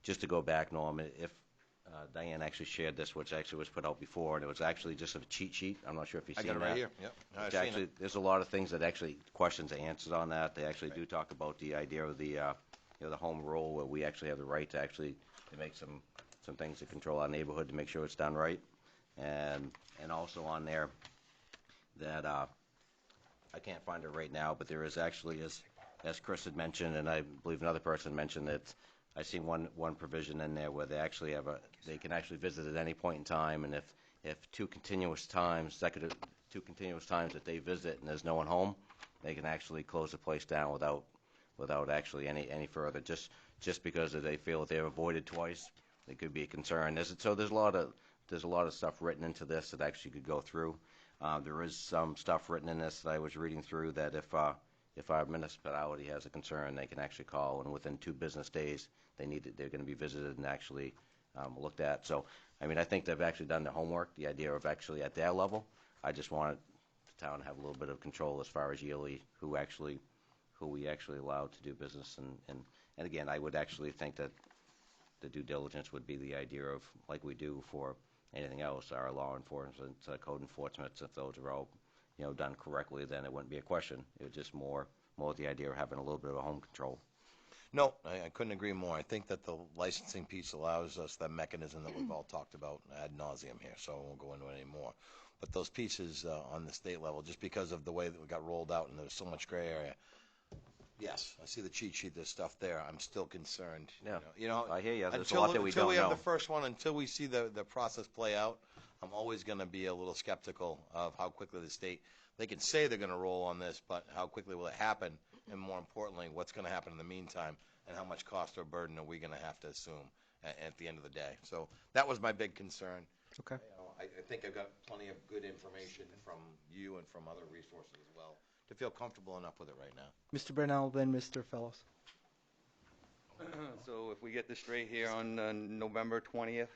Just to go back, Norm, if Diane actually shared this, which actually was put out before, and it was actually just a cheat sheet. I'm not sure if you've seen that. I got it right here. Yep. I've Which seen it. there's a lot of things that actually questions are answered on that. They actually do talk about the idea of the the home rule, where we actually have the right to actually to make some things to control our neighborhood to make sure it's done right, and also on there that I can't find it right now, but there is actually, as Chris had mentioned, and I believe another person mentioned, that I seen one provision in there where they actually have they can actually visit at any point in time, and if two continuous times that they visit and there's no one home, they can actually close the place down without actually any further, just because if they feel that they're avoided twice, it could be a concern. There's a lot of stuff written into this that actually could go through. There is some stuff written in this that I was reading through that if our municipality has a concern, they can actually call, and within 2 business days, they're going to be visited and actually looked at. So, I mean, I think they've actually done the homework, the idea of actually at their level. I just wanted the town to have a little bit of control as far as yearly who we actually allow to do business. And again, I would actually think that the due diligence would be the idea of, like we do for anything else, our law enforcement, code enforcement, if those are all done correctly, then it wouldn't be a question. It was just more the idea of having a little bit of a home control. No, I couldn't agree more. I think that the licensing piece allows us that mechanism that we've all talked about ad nauseum here, so I won't go into it anymore. But those pieces on the state level, just because of the way that we got rolled out and there's so much gray area, yes, I see the cheat sheet, there's stuff there. I'm still concerned. Yeah, I hear you. There's a lot that we don't know. Until we have the first one, until we see the process play out, I'm always going to be a little skeptical of how quickly the state, they can say they're going to roll on this, but how quickly will it happen? And more importantly, what's going to happen in the meantime, and how much cost or burden are we going to have to assume at the end of the day? So that was my big concern. Okay. I think I've got plenty of good information from you and from other resources as well to feel comfortable enough with it right now. Mr. Brunel, then Mr. Fellows. So if we get this straight here on November 20th,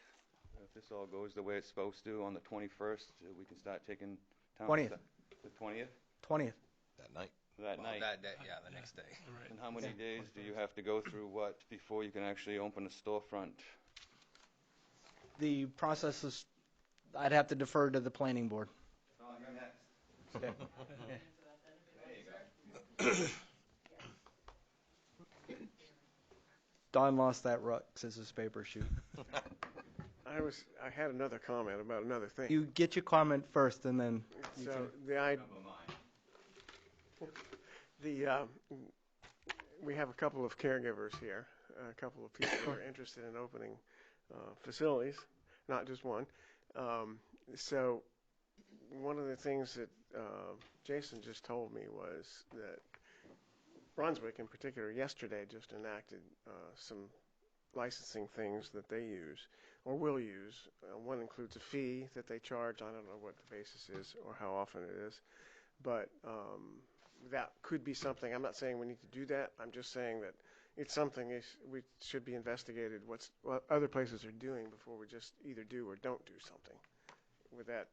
if this all goes the way it's supposed to, on the 21st, we can start taking town. 20th. The 20th? 20th. That night. That night. Yeah, the next day. And how many days do you have to go through what before you can actually open a storefront? The process is, I'd have to defer to the planning board. Oh, you're next. Okay. There you go. Don lost that rock, scissors, paper, shoot. I had another comment about another thing. You get your comment first, and then you So can. We have a couple of caregivers here, a couple of people who are interested in opening facilities, not just one. So one of the things that Jason just told me was that Brunswick, in particular, yesterday just enacted some licensing things that they use or will use. One includes a fee that they charge. I don't know what the basis is or how often it is, but that could be something. I'm not saying we need to do that. I'm just saying that it's something we should be investigated what other places are doing before we just either do or don't do something with that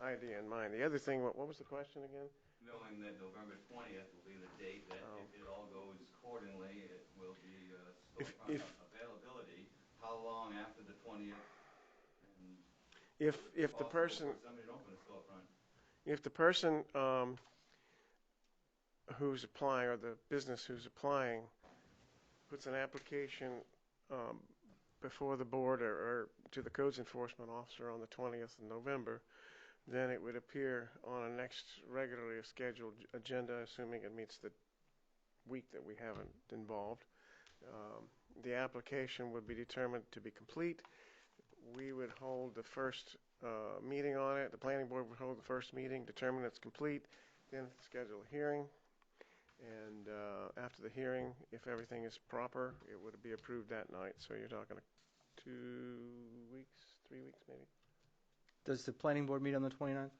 idea in mind. The other thing, what was the question again? Knowing that November 20th will be the date that if it all goes accordingly, it will be storefront availability. How long after the 20th? If the person somebody to open a storefront. If the person who's applying or the business who's applying puts an application before the board or to the codes enforcement officer on the 20th of November, then it would appear on a next regularly scheduled agenda, assuming it meets the week that we haven't involved. The application would be determined to be complete. We would hold the first meeting on it. The planning board would hold the first meeting, determine it's complete, then schedule a hearing, and after the hearing, if everything is proper, it would be approved that night. So you're talking 2 weeks, 3 weeks maybe? Does the planning board meet on the 29th?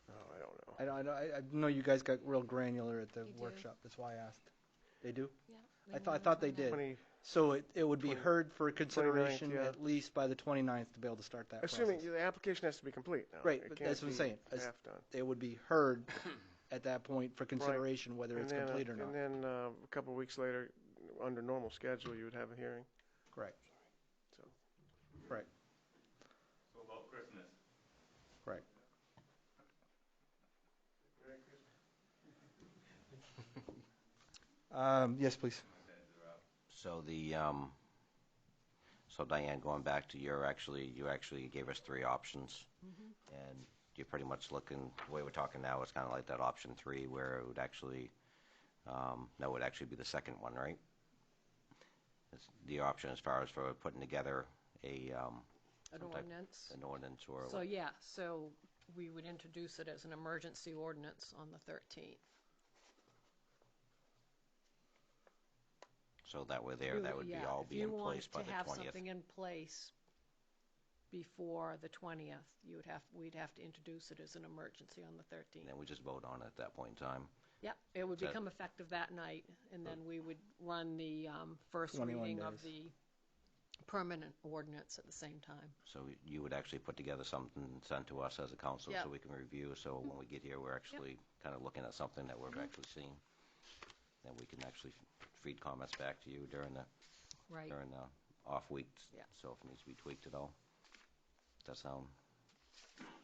Oh, I don't know. I know you guys got real granular at the We do. workshop. That's why I asked. They do? Yeah. I thought they did. 20 So it would be 20 heard for consideration 29th, yeah. at least by the 29th to be able to start that Assuming process. the application has to be complete now. Right, It but can't that's what I'm be saying. half done. It would be heard at that point for consideration whether And it's then, complete or not. And then a couple of weeks later, under normal schedule, you would have a hearing. Correct. So. Correct. So about Christmas. Correct. Yes, please. So so Diane, going back to you actually gave us 3 options, and you're pretty much looking, the way we're talking now, it's kind of like that option 3 where it would actually, that would actually be the second one, right? It's the option as far as for putting together an ordinance or. So so we would introduce it as an emergency ordinance on the 13th. So that way that would be all be in place by the 20th. If you want to have something in place before the 20th, we'd have to introduce it as an emergency on the 13th. And then we just vote on it at that point in time. Yep, it would become effective that night, and then we would run the first reading of the permanent ordinance at the same time. So you would actually put together something and send to us as a council so we can review. So when we get here, we're actually kind of looking at something that we've actually seen. Then we can actually feed comments back to you during the off weeks. Yeah. So if it needs to be tweaked at all. Does that sound?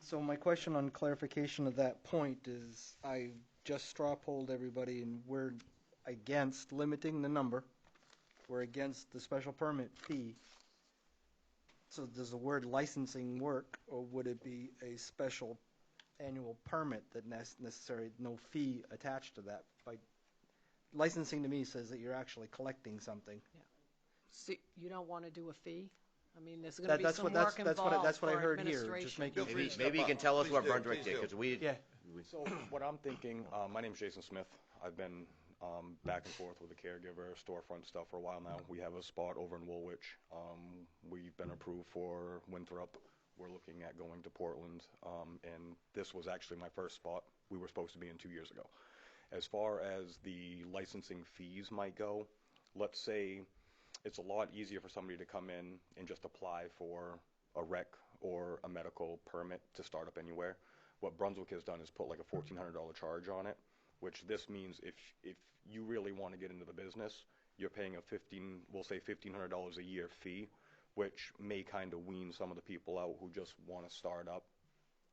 So my question on clarification of that point is, I just straw polled everybody, and we're against limiting the number. We're against the special permit fee. So does the word licensing work, or would it be a special annual permit that necessary, no fee attached to that? By licensing to me says that you're actually collecting something. Yeah. So you don't want to do a fee? I mean, there's going to be some work involved. That's what I for heard here. administration. Just Maybe you can tell us what Brunswick did, because we. Yeah. So what I'm thinking, my name's Jason Smith. I've been back and forth with a caregiver, storefront stuff for a while now. We have a spot over in Woolwich. We've been approved for Winthrop. We're looking at going to Portland, and this was actually my first spot. We were supposed to be in 2 years ago. As far as the licensing fees might go, let's say it's a lot easier for somebody to come in and just apply for a rec or a medical permit to start up anywhere. What Brunswick has done is put like a $1,400 charge on it, which this means if you really want to get into the business, you're paying we'll say $1,500 a year fee, which may kind of wean some of the people out who just want to start up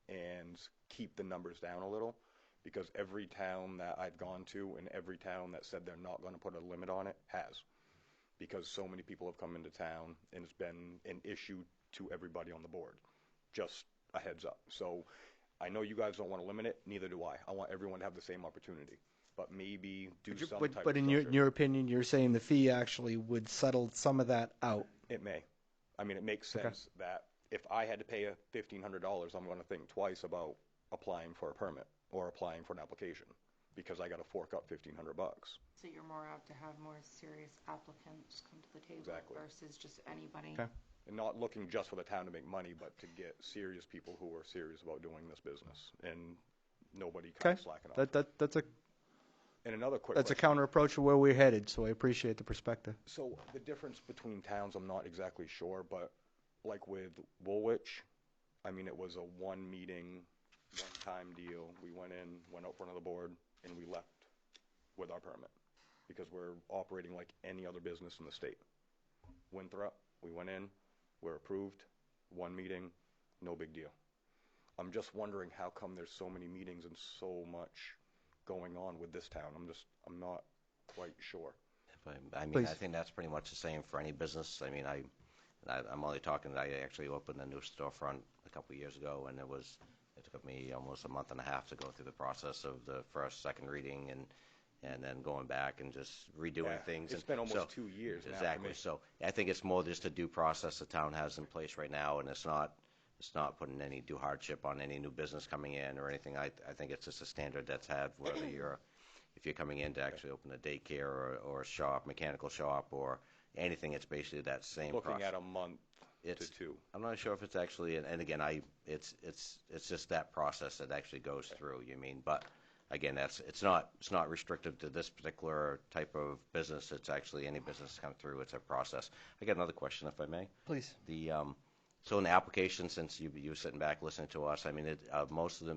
and keep the numbers down a little. Because every town that I've gone to and every town that said they're not going to put a limit on it has. Because so many people have come into town and it's been an issue to everybody on the board. Just a heads up. So I know you guys don't want to limit it, neither do I. I want everyone to have the same opportunity. But maybe do some type of But in structure. your opinion, you're saying the fee actually would settle some of that out? It may. I mean, it makes sense that if I had to pay $1,500, I'm going to think twice about applying for a permit or applying for an application because I got to fork up $1,500. So you're more apt to have more serious applicants come to the table versus just anybody. Okay. And not looking just for the town to make money, but to get serious people who are serious about doing this business and nobody kind of slacking off. That's a And another quick That's a question. counter approach to where we're headed, so I appreciate the perspective. So the difference between towns, I'm not exactly sure, but like with Woolwich, I mean, it was a one meeting, one time deal. We went in, went out front of the board, and we left with our permit because we're operating like any other business in the state. Winthrop, we went in, we're approved, one meeting, no big deal. I'm just wondering how come there's so many meetings and so much going on with this town. I'm not quite sure. I mean, I think that's pretty much the same for any business. I mean, I'm only talking that I actually opened a new storefront a couple of years ago, and it took me almost a month and a half to go through the process of the first, second reading, and then going back and just redoing things. It's been almost 2 years now. Exactly. So I think it's more just a due process the town has in place right now, and it's not It's not putting any due hardship on any new business coming in or anything. I think it's just a standard that's had, whether if you're coming in to actually open a daycare or a shop, mechanical shop, or anything, it's basically that same Looking process. at a month to 2. I'm not sure if it's actually, and again, it's just that process that actually goes through. You mean, but again, it's not restrictive to this particular type of business. It's actually any business come through. It's a process. I got another question, if I may. Please. So in the application, since you were sitting back listening to us, I mean, most of the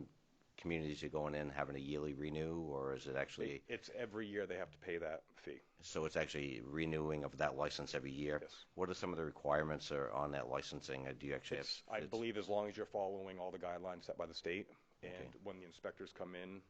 communities you're going in having a yearly renew, or is it actually? It's every year they have to pay that fee. So it's actually renewing of that license every year. Yes. What are some of the requirements on that licensing? Do you actually I believe as long as you're following all the guidelines set by the state, and when the inspectors come in,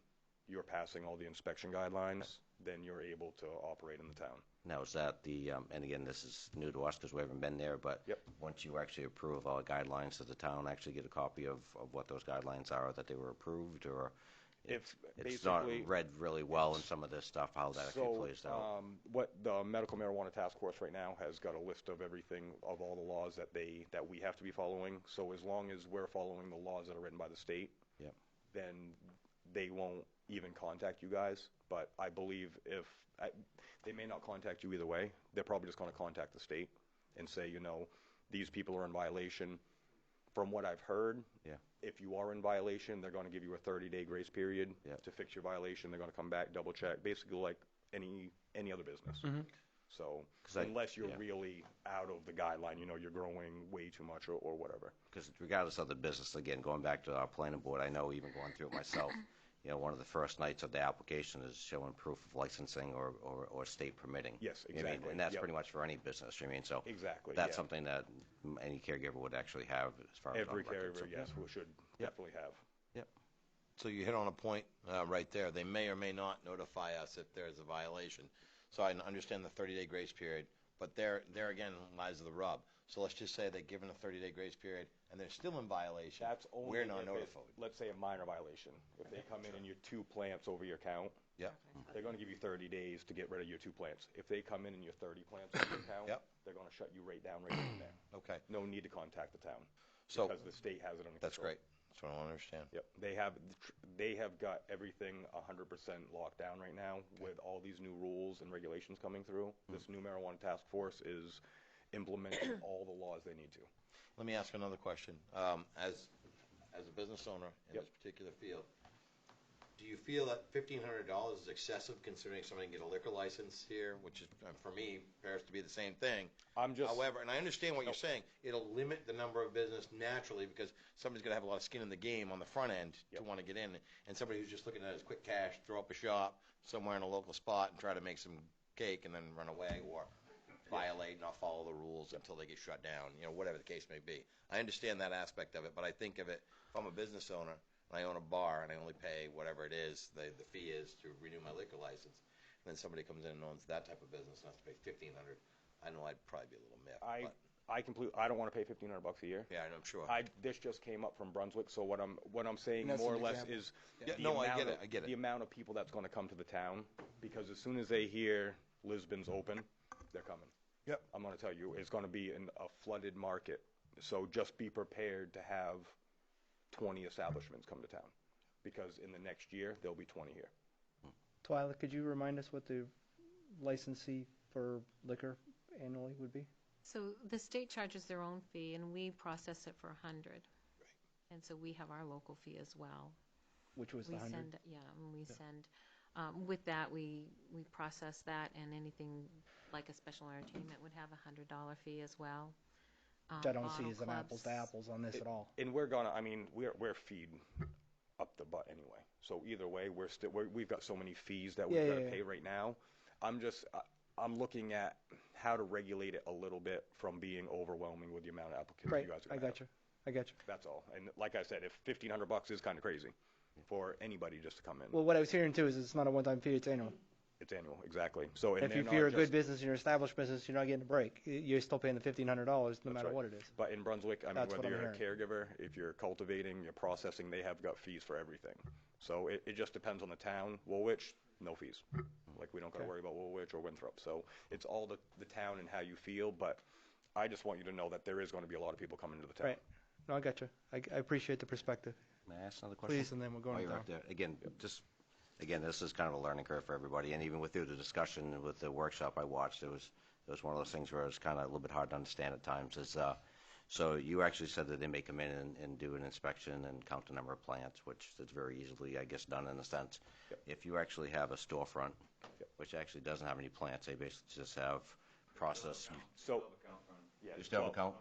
you're passing all the inspection guidelines, then you're able to operate in the town. Now, is that and again, this is new to us because we haven't been there, but once you actually approve all the guidelines, does the town actually get a copy of what those guidelines are, that they were approved, or it's not read really well in some of this stuff, how that actually plays out? What the Medical Marijuana Task Force right now has got a list of everything, of all the laws that we have to be following. So as long as we're following the laws that are written by the state, then they won't even contact you guys. But I believe they may not contact you either way. They're probably just going to contact the state and say, these people are in violation. From what I've heard, if you are in violation, they're going to give you a 30-day grace period to fix your violation. They're going to come back, double check, basically like any other business. Mm-hmm. So unless you're really out of the guideline, you're growing way too much or whatever. Because regardless of the business, again, going back to our planning board, I know even going through it myself, one of the first nights of the application is showing proof of licensing or state permitting. Yes, exactly. And that's pretty much for any business. So exactly, that's something that any caregiver would actually have as far as every caregiver, should definitely have. Yep. So you hit on a point right there. They may or may not notify us if there's a violation. So I understand the 30-day grace period, but there again lies the rub. So let's just say they're given a 30-day grace period and they're still in violation. That's only we're not notified. Let's say a minor violation. If they come in and you're 2 plants over your count, they're going to give you 30 days to get rid of your 2 plants. If they come in and you're 30 plants over your count, they're going to shut you right down right there. Okay. No need to contact the town because the state has it under That's control. great. That's what I want to understand. Yep. They have got everything 100% locked down right now with all these new rules and regulations coming through. This new marijuana task force is implementing all the laws they need to. Let me ask another question. As a business owner in this particular field, do you feel that $1,500 is excessive considering somebody can get a liquor license here, which is, for me, appears to be the same thing? However, and I understand what you're saying, it'll limit the number of business naturally because somebody's going to have a lot of skin in the game on the front end to want to get in, and somebody who's just looking at his quick cash, throw up a shop somewhere in a local spot and try to make some cake and then run away or violate, not follow the rules until they get shut down, whatever the case may be. I understand that aspect of it, but I think of it, if I'm a business owner and I own a bar and I only pay whatever it is, the fee is to renew my liquor license, and then somebody comes in and owns that type of business and has to pay $1,500, I know I'd probably be a little miffed. I don't want to pay $1,500 a year. Yeah, I'm sure. This just came up from Brunswick, so what I'm saying more or less is I get it. The amount of people that's going to come to the town, because as soon as they hear Lisbon's open, they're coming. Yep. I'm going to tell you, it's going to be a flooded market. So just be prepared to have 20 establishments come to town, because in the next year there'll be 20 here. Twyla, could you remind us what the licensee for liquor annually would be? So the state charges their own fee, and we process it for $100. Right. And so we have our local fee as well. Which was the $100? Send. With that, we process that, and anything like a special entertainment would have a $100 fee as well. Which I don't see as an apples to apples on this at all. And we're feed up the butt anyway. So either way, we've got so many fees that we've got to pay right now. I'm looking at how to regulate it a little bit from being overwhelming with the amount of applicants you guys are going to have. I got you. That's all. And like I said, if $1,500 is kind of crazy for anybody just to come in. Well, what I was hearing too is it's not a one-time fee; it's annual. It's annual, exactly. So if you're a good business and you're an established business, you're not getting a break. You're still paying the $1,500 no matter what it is. But in Brunswick, whether you're a caregiver, if you're cultivating, you're processing, they have got fees for everything. So it just depends on the town. Woolwich, no fees. Like we don't got to worry about Woolwich or Winthrop. So it's all the town and how you feel. But I just want you to know that there is going to be a lot of people coming to the town. Right. No, I got you. I appreciate the perspective. May I ask another question? Please, and then we're going While you're down. up there. Again, this is kind of a learning curve for everybody, and even through the discussion with the workshop I watched, it was one of those things where it was kind of a little bit hard to understand at times. So you actually said that they may come in and do an inspection and count the number of plants, which is very easily, I guess, done in a sense. Yep. If you actually have a storefront, which actually doesn't have any plants, they basically just have process. So, yeah, You still have a count?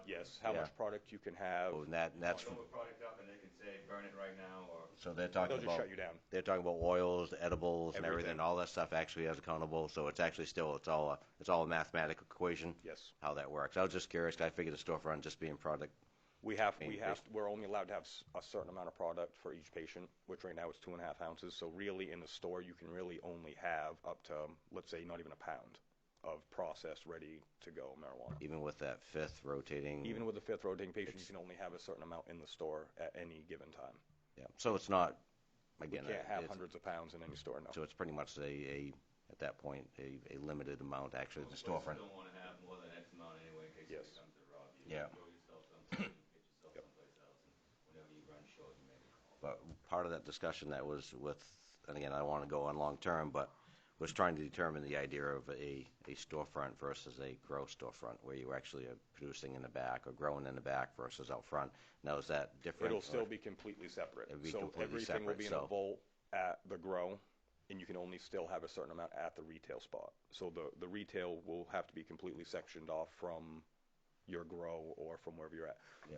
yes, how Yeah. much product you can have. Oh, and that's Fill the product up and they can say, burn it right now, or so they're talking They'll just about shut you down. they're talking about oils, edibles, and everything. Everything. All that stuff actually is accountable. So it's actually still it's all a mathematical equation. Yes. How that works. I was just curious. 'Cause I figured the storefront just being product. We're only allowed to have a certain amount of product for each patient, which right now is 2.5 ounces. So really, in the store, you can really only have up to, let's say, not even a pound of processed, ready to go marijuana. Even with that fifth rotating. Even with the fifth rotating patient, you can only have a certain amount in the store at any given time. Yeah. So it's not. Again, you can't have it's- hundreds of pounds in any store, no. So it's pretty much at that point a limited amount actually in the storefront. don't want to have more than X amount anyway in case Yes. somebody comes to rob you. Yeah. Go yourself someplace, get yourself someplace else, and whenever you run short, you make a call. But part of that discussion that was with, and again, I don't want to go on long term, but was trying to determine the idea of a storefront versus a grow storefront, where you actually are producing in the back or growing in the back versus out front. Now, is that different? It'll still be completely separate. It'll be So completely everything will separate, be in so- a vault at the grow, and you can only still have a certain amount at the retail spot. So the retail will have to be completely sectioned off from your grow or from wherever you're at,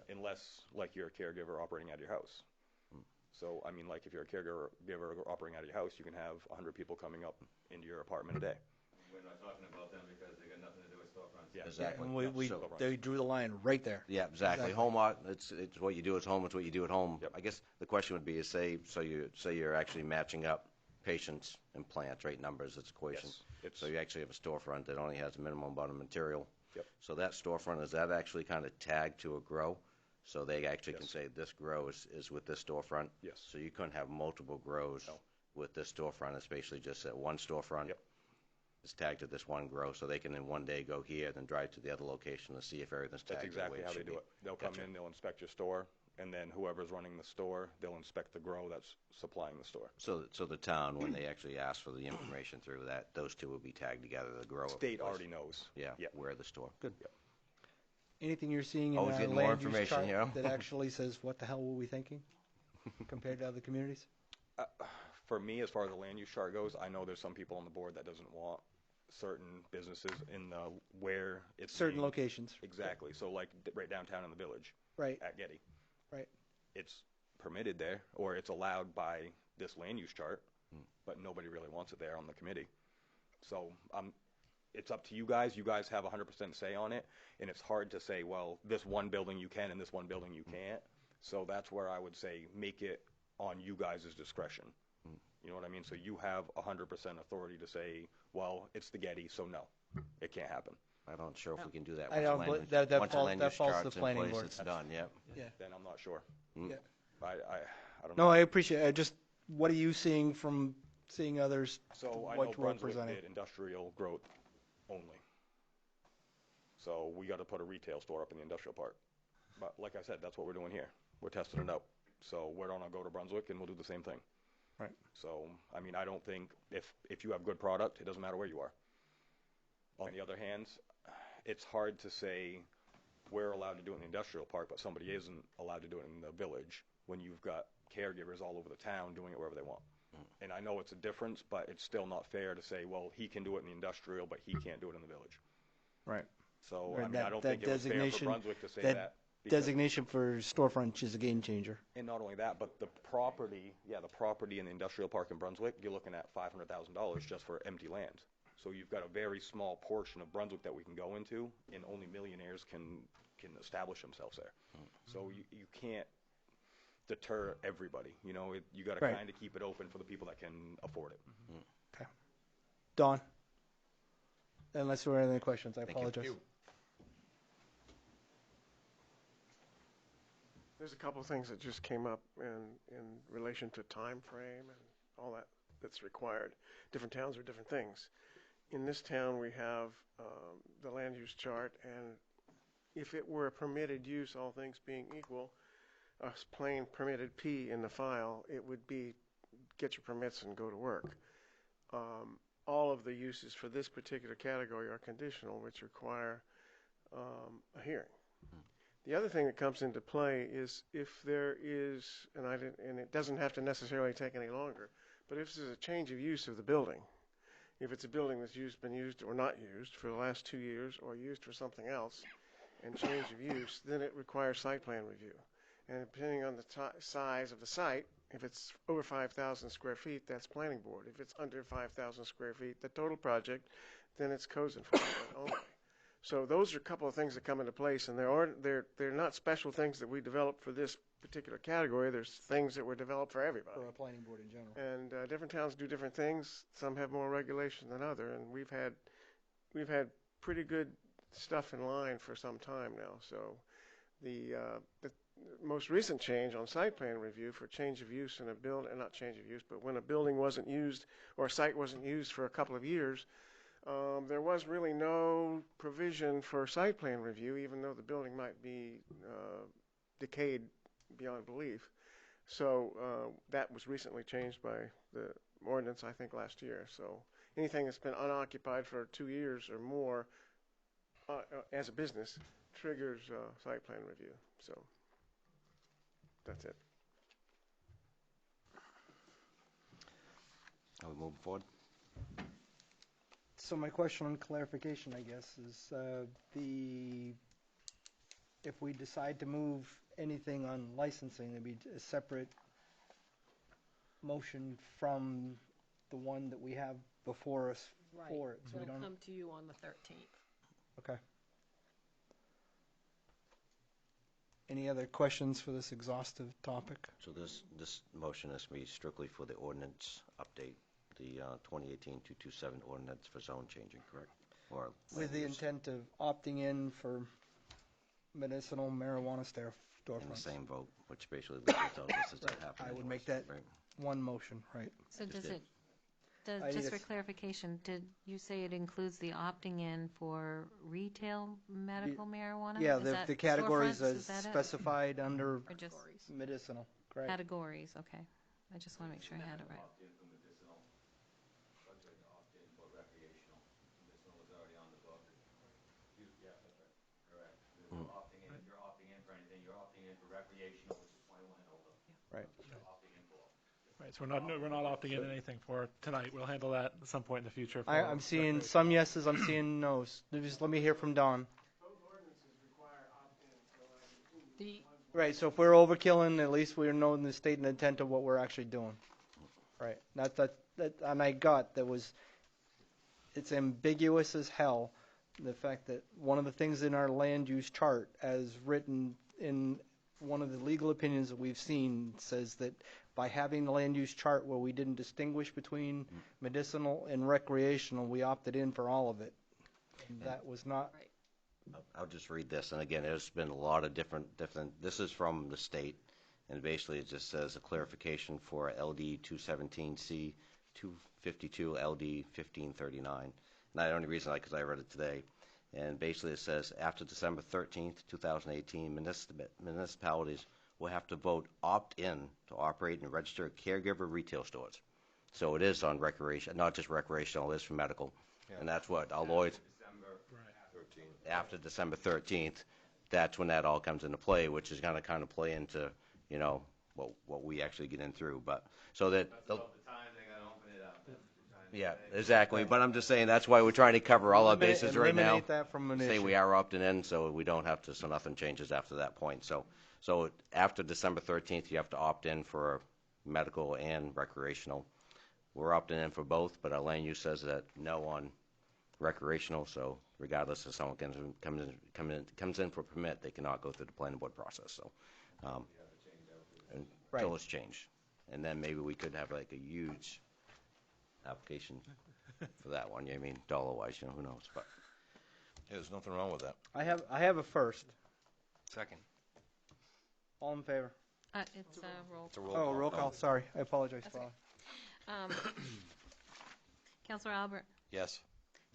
unless like you're a caregiver operating out of your house. So I mean, like if you're a caregiver operating out of your house, you can have 100 people coming up into your apartment a day. We're not talking about them because they got nothing to do with storefronts. Yeah, Exactly. And they drew the line right there. Yeah, exactly. Home art. It's what you do at home. It's what you do at home. Yep. I guess the question would be: is say you're actually matching up patients and plants, right? Numbers. It's equation. Yes, So you actually have a storefront that only has a minimum amount of material. Yep. So that storefront, is that actually kind of tagged to a grow? So they actually can Yes. say this grow is with this storefront. Yes. So you couldn't have multiple grows with this storefront. It's basically just that one storefront. Yep. Is tagged to this one grow, so they can in one day go here, then drive to the other location to see if everything's tagged. That's exactly the way how it they should do be. it. They'll come Gotcha. in, they'll inspect your store, and then whoever's running the store, they'll inspect the grow that's supplying the store. So the town, when they actually ask for the information through that, those two will be tagged together. The grow. State already knows. Yeah. Yep. Where the store. Good. Yep. Anything you're seeing in Always our getting more land use information chart here. that actually says, what the hell were we thinking compared to other communities? For me, as far as the land use chart goes, I know there's some people on the board that doesn't want certain businesses in the where it's Certain being- locations. Exactly. So like right downtown in the village. Right. At Getty. Right. It's permitted there, or it's allowed by this land use chart, but nobody really wants it there on the committee. So it's up to you guys. You guys have 100% say on it, and it's hard to say, well, this one building you can and this one building you can't. So that's where I would say make it on you guys' discretion. You know what I mean? So you have 100% authority to say, well, it's the Getty, so no, it can't happen. I'm not sure if we can do that. I Once the don't land believe- use- that once the falls- land that use falls to the chart's in planning place, board. It's done. Yep. Yeah. Then I'm not sure. Yeah. I don't know. No, I appreciate it. Just, what are you seeing from seeing others? So I know what we're Brunswick presenting? did industrial growth only. So we got to put a retail store up in the industrial park. But like I said, that's what we're doing here. We're testing it out. So we're going to go to Brunswick and we'll do the same thing. Right. So, I mean, I don't think if you have good product, it doesn't matter where you are. On the other hand, it's hard to say we're allowed to do it in the industrial park, but somebody isn't allowed to do it in the village when you've got caregivers all over the town doing it wherever they want. And I know it's a difference, but it's still not fair to say, well, he can do it in the industrial, but he can't do it in the village. Right. So, Right, I mean, that- I don't that think it was fair for designation- Brunswick to say that that. because- Designation for storefront is a game changer. And not only that, but the property in the industrial park in Brunswick, you're looking at $500,000 just for empty land. So you've got a very small portion of Brunswick that we can go into, and only millionaires can establish themselves there. So you can't deter everybody. You know, you got to Right. kind of keep it open for the people that can afford it. Okay. Don? Unless there are any questions, I Thank you. apologize. There's a couple of things that just came up in relation to time frame and all that's required. Different towns are different things. In this town, we have the land use chart, and if it were a permitted use, all things being equal, a plain permitted P in the file, it would be get your permits and go to work. All of the uses for this particular category are conditional, which require a hearing. The other thing that comes into play is if there is, and it doesn't have to necessarily take any longer, but if there's a change of use of the building, if it's a building that's been used or not used for the last 2 years or used for something else and change of use, then it requires site plan review. And depending on the size of the site, if it's over 5,000 square feet, that's planning board. If it's under 5,000 square feet, the total project, then it's codes enforcement only. So those are a couple of things that come into place, and they're not special things that we developed for this particular category. There's things that were developed for everybody. For a planning board in general. And different towns do different things. Some have more regulation than other, and we've had pretty good stuff in line for some time now. So the most recent change on site plan review for change of use in a building, not change of use, but when a building wasn't used or a site wasn't used for a couple of years, there was really no provision for site plan review, even though the building might be decayed beyond belief. So that was recently changed by the ordinance, I think, last year. So anything that's been unoccupied for 2 years or more as a business triggers site plan review. So that's it. Are we moving forward? So my question on clarification, I guess, is if we decide to move anything on licensing, it'd be a separate motion from the one that we have before us for it. So we It'll don't. come to you on the 13th. Okay. Any other questions for this exhaustive topic? So this motion is me strictly for the ordinance update, the 2018-227 ordinance for zone changing, correct? Or With the intent of opting in for medicinal marijuana storefronts. in the same vote, which basically tells us that happened. I would make that one motion, right? So Just does did. it, just for clarification, did you say it includes the opting in for retail medical marijuana? Yeah, Is the that categories storefronts? as Is that it? specified under Or just medicinal, correct? categories, okay. I just want to make sure I had it right. Right. Right, so we're not opting in anything for tonight. We'll handle that at some point in the future. for I'm seeing recreation. some yeses, I'm seeing nos. Just let me hear from Don. Right, so if we're overkilling, at least we're knowing the state and intent of what we're actually doing. Right, and I got it's ambiguous as hell, the fact that one of the things in our land use chart, as written in one of the legal opinions that we've seen, says that by having the land use chart where we didn't distinguish between medicinal and recreational, we opted in for all of it. That was not... I'll just read this, and again, there's been a lot of different, this is from the state, and basically it just says a clarification for LD 217C 252 LD 1539. And the only reason because I read it today, and basically it says after December 13th, 2018, municipalities will have to vote opt-in to operate and register caregiver retail stores. So it is on recreation, not just recreational, it is for medical, and that's what our lawyers. After December 13th, that's when that all comes into play, which is going to kind of play into, what we actually get in through. But so that That's about the time they're going to open it up. yeah, exactly. But I'm just saying that's why we're trying to cover all our bases right now. Eliminate that from an Say issue. we are opting in, so we don't have to. So nothing changes after that point. So after December 13th, you have to opt in for medical and recreational. We're opting in for both, but our land use says that no on recreational, so regardless if someone comes in for a permit, they cannot go through the planning board process. So until it's changed, and then maybe we could have like a huge application for that one. I mean, dollar wise, who knows? But Yeah, there's nothing wrong with that. I have a first. Second. All in favor? It's a roll. It's a roll Oh, call. roll call, sorry. I apologize, That's Paul. Councilor Albert? Yes.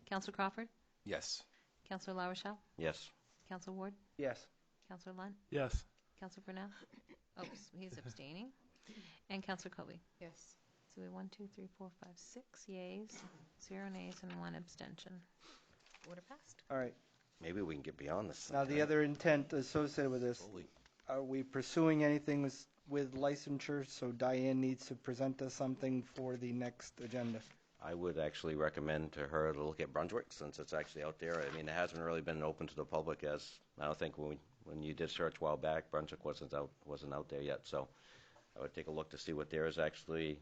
Councilor Crawford? Yes. Councilor La Rochelle? yes, Counselor Ward? Yes. Counselor Lunt? Yes. Counselor Brunel? Oops, he's abstaining. And Counselor Kobe? Yes. So we have 1, 2, 3, 4, 5, 6 yeas, 0 nays, and 1 abstention. Order passed. All right. Maybe we can get beyond this. Now, the other intent associated with this, are we pursuing anything with licensure? So Diane needs to present us something for the next agenda. I would actually recommend to her to look at Brunswick, since it's actually out there. I mean, it hasn't really been open to the public, as I don't think when you did search a while back, Brunswick wasn't out there yet. So I would take a look to see what theirs actually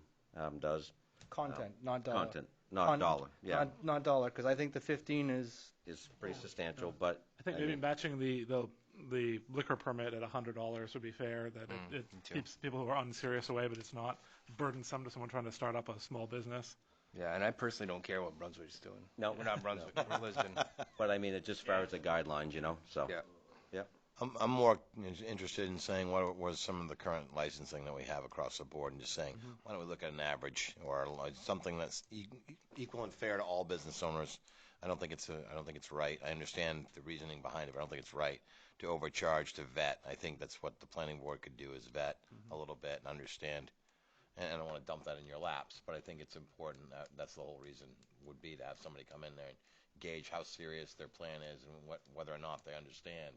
does. Content, not dollar. Content, not dollar. Yeah, not dollar, because I think the 15 is pretty substantial. But I think maybe matching the liquor permit at $100 would be fair. That it keeps people who are unserious away, but it's not burdensome to someone trying to start up a small business. Yeah, and I personally don't care what Brunswick's doing. No, we're not Brunswick. We're Lisbon. But I mean, it just as far as the guidelines, you know. So yeah. I'm more interested in saying what was some of the current licensing that we have across the board, and just saying, why don't we look at an average or something that's equal and fair to all business owners. I don't think it's right. I understand the reasoning behind it, but I don't think it's right to overcharge to vet. I think that's what the planning board could do, is vet a little bit and understand. And I don't want to dump that in your laps, but I think it's important. That's the whole reason would be to have somebody come in there and gauge how serious their plan is and whether or not they understand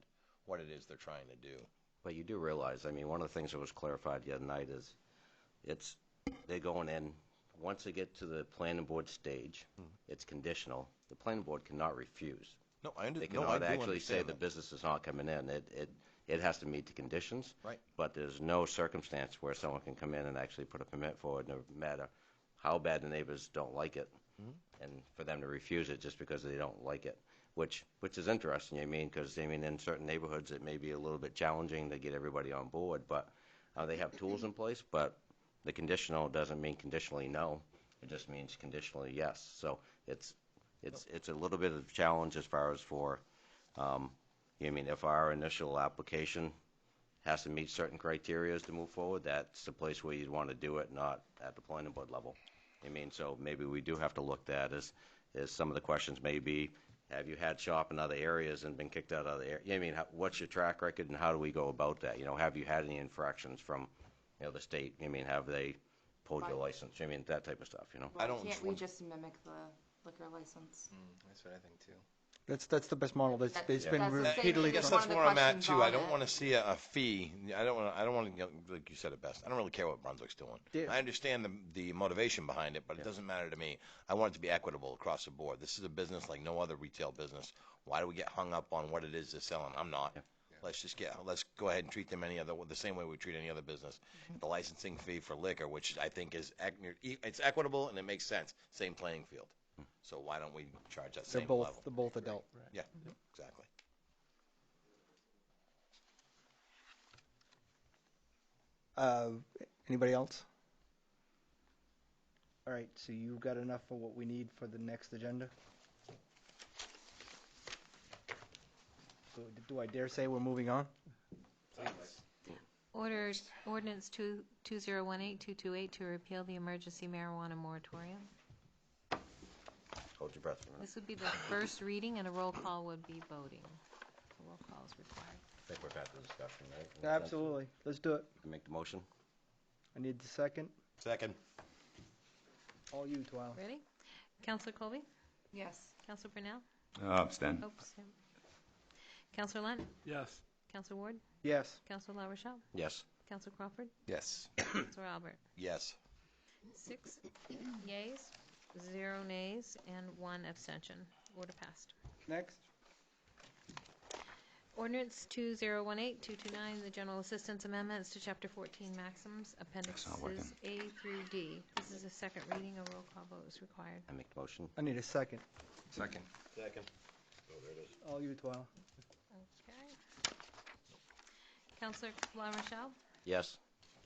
what it is they're trying to do. But you do realize, I mean, one of the things that was clarified the other night is they're going in, once they get to the planning board stage, it's conditional. The planning board cannot refuse. No, I understand. They cannot actually say the business is not coming in. It has to meet the conditions. Right. But there's no circumstance where someone can come in and actually put a permit forward, no matter how bad the neighbors don't like it, and for them to refuse it just because they don't like it, which is interesting, because, in certain neighborhoods it may be a little bit challenging to get everybody on board, but they have tools in place, but the conditional doesn't mean conditionally no. It just means conditionally yes. So it's a little bit of a challenge as far as for, if our initial application has to meet certain criteria to move forward, that's the place where you'd want to do it, not at the planning board level. So maybe we do have to look at as some of the questions may be, have you had shop in other areas and been kicked out of the area? What's your track record and how do we go about that? Have you had any infractions from, the state? Have they pulled your license? That type of stuff, Why can't we just mimic the liquor license? That's what I think too. That's the best model. It's been repeatedly. I guess that's where I'm at too. I don't want to see a fee. I don't want to, like you said it best. I don't really care what Brunswick's doing. Yeah. I understand the motivation behind it, but it doesn't matter to me. I want it to be equitable across the board. This is a business like no other retail business. Why do we get hung up on what it is they're selling? I'm not. Yeah. Let's go ahead and treat them the same way we treat any other business. The licensing fee for liquor, which I think it's equitable and it makes sense. Same playing field. So why don't we charge that same level? They're both adult. Right. Yeah, exactly. Anybody else? All right, so you've got enough for what we need for the next agenda? So do I dare say we're moving on? Ordinance 2018-228 to repeal the emergency marijuana moratorium. Hold your breath for a minute. This would be the first reading, and a roll call would be voting. A roll call is required. I think we've had the discussion, right? Absolutely. Let's do it. I make the motion. I need the second. Second. All you, Twyla. Ready? Counselor Colby? Yes. Counselor Brunel? Abstain. Oops. Counselor Lunt? Yes. Counselor Ward? Yes. Counselor LaRochelle? Yes. Counselor Crawford? Yes. Counselor Albert? Yes. 6 yeas, 0 nays, and 1 abstention. Order passed. Next. Ordinance 2018-229, the General Assistance Amendments to Chapter 14 Maxims, Appendixes A through D. This is a second reading. A roll call vote is required. I make the motion. I need a second. Second. Second. Oh, there it is. All you, Twyla. Okay. Counselor LaRochelle? Yes.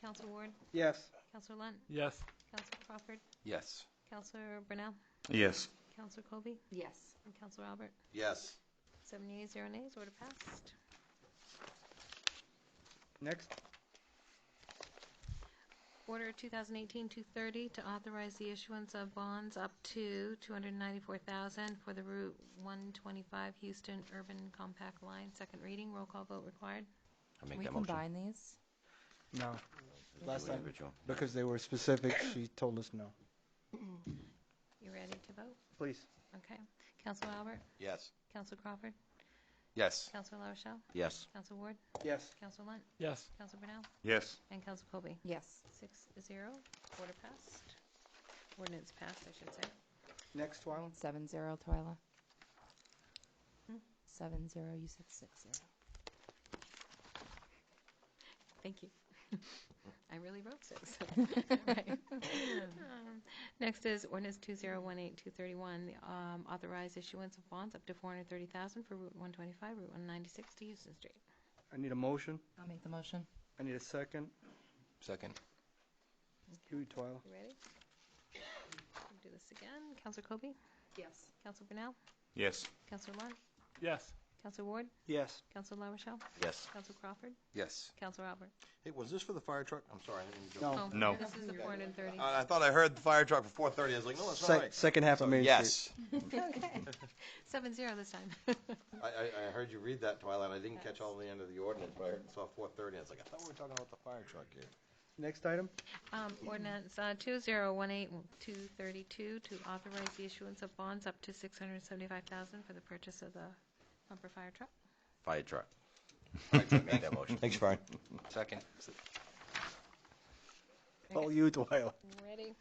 Counselor Ward? Yes. Counselor Lunt? Yes. Counselor Crawford? Yes. Counselor Brunel? Yes. Counselor Colby? Yes. And Counselor Albert? Yes. 7 yeas, 0 nays. Order passed. Next. Order 2018-230 to authorize the issuance of bonds up to $294,000 for the Route 125 Houston Urban Compact Line. Second reading, roll call vote required. I make We that motion. combine these? No. Last time, Individual. because they were specific, she told us no. You ready to vote? Please. Okay. Councilor Albert? Yes. Councilor Crawford? Yes. Councilor LaRochelle? Yes. Councilor Ward? Yes. Councilor Lunt? Yes. Councilor Brunel? Yes. And Councilor Colby? Yes. 6-0. Order passed. Ordinance passed, I should say. Next, Twyla. 7-0, Twyla. Hmm? 7-0, you said 6-0. Thank you. I really wrote 6. Right. Next is ordinance 2018-231, the authorized issuance of bonds up to $430,000 for Route 125, Route 196 to Houston Street. I need a motion. I'll make the motion. I need a second. Second. You, Twyla. You ready? We'll do this again. Councilor Colby? Yes. Councilor Brunel? Yes. Councilor Lunt? Yes. Councilor Ward? Yes. Councilor LaRochelle? Yes. Councilor Crawford? Yes. Councilor Albert? Hey, was this for the fire truck? I'm sorry, I didn't jump. No. Oh, No. This is the 430. I thought I heard the fire truck for 4:30. I was like, no, that's not right. Second half of Main Street. Yes. 7-0 this time. I heard you read that, Twilight. I didn't catch all the end of the ordinance, but I saw 4:30. I was like, I thought we were talking about the fire truck here. Next item. Ordinance 2018-232 to authorize the issuance of bonds up to $675,000 for the purchase of the bumper fire truck. Fire truck. Make that motion. Thanks, Brian. Second. All you, Twyla. Ready?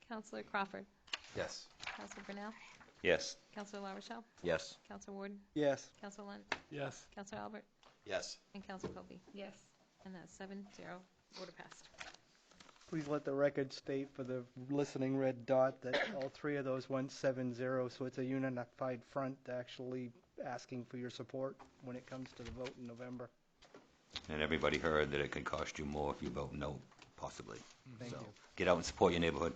Councilor Crawford. Yes. Councilor Brunel. Yes. Councilor LaRochelle. Yes. Councilor Ward. Yes. Councilor Lunt. Yes. Councilor Albert. Yes. And Councilor Colby. Yes. And that's 7-0. Order passed. Please let the record state for the listening red dot that all three of those went 7-0, so it's a unified front actually asking for your support when it comes to the vote in November. And everybody heard that it could cost you more if you vote no, possibly. Thank So you. get out and support your neighborhood.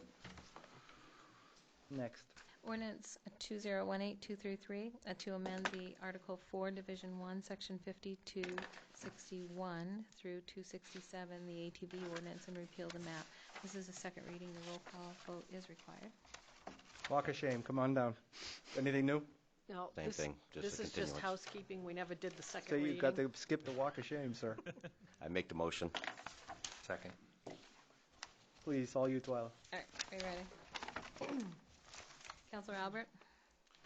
Next. Ordinance 2018-233 to amend the Article 4, Division 1, Section 5261 through 267, the ATV ordinance, and repeal the map. This is a second reading. The roll call vote is required. Walk of shame, come on down. Anything new? No, Same this, thing, just this a is just continuance. housekeeping. We never did the second So reading. you've got to skip the walk of shame, sir. I make the motion. Second. Please, all you, Twyla. All right, are you ready? Councilor Albert?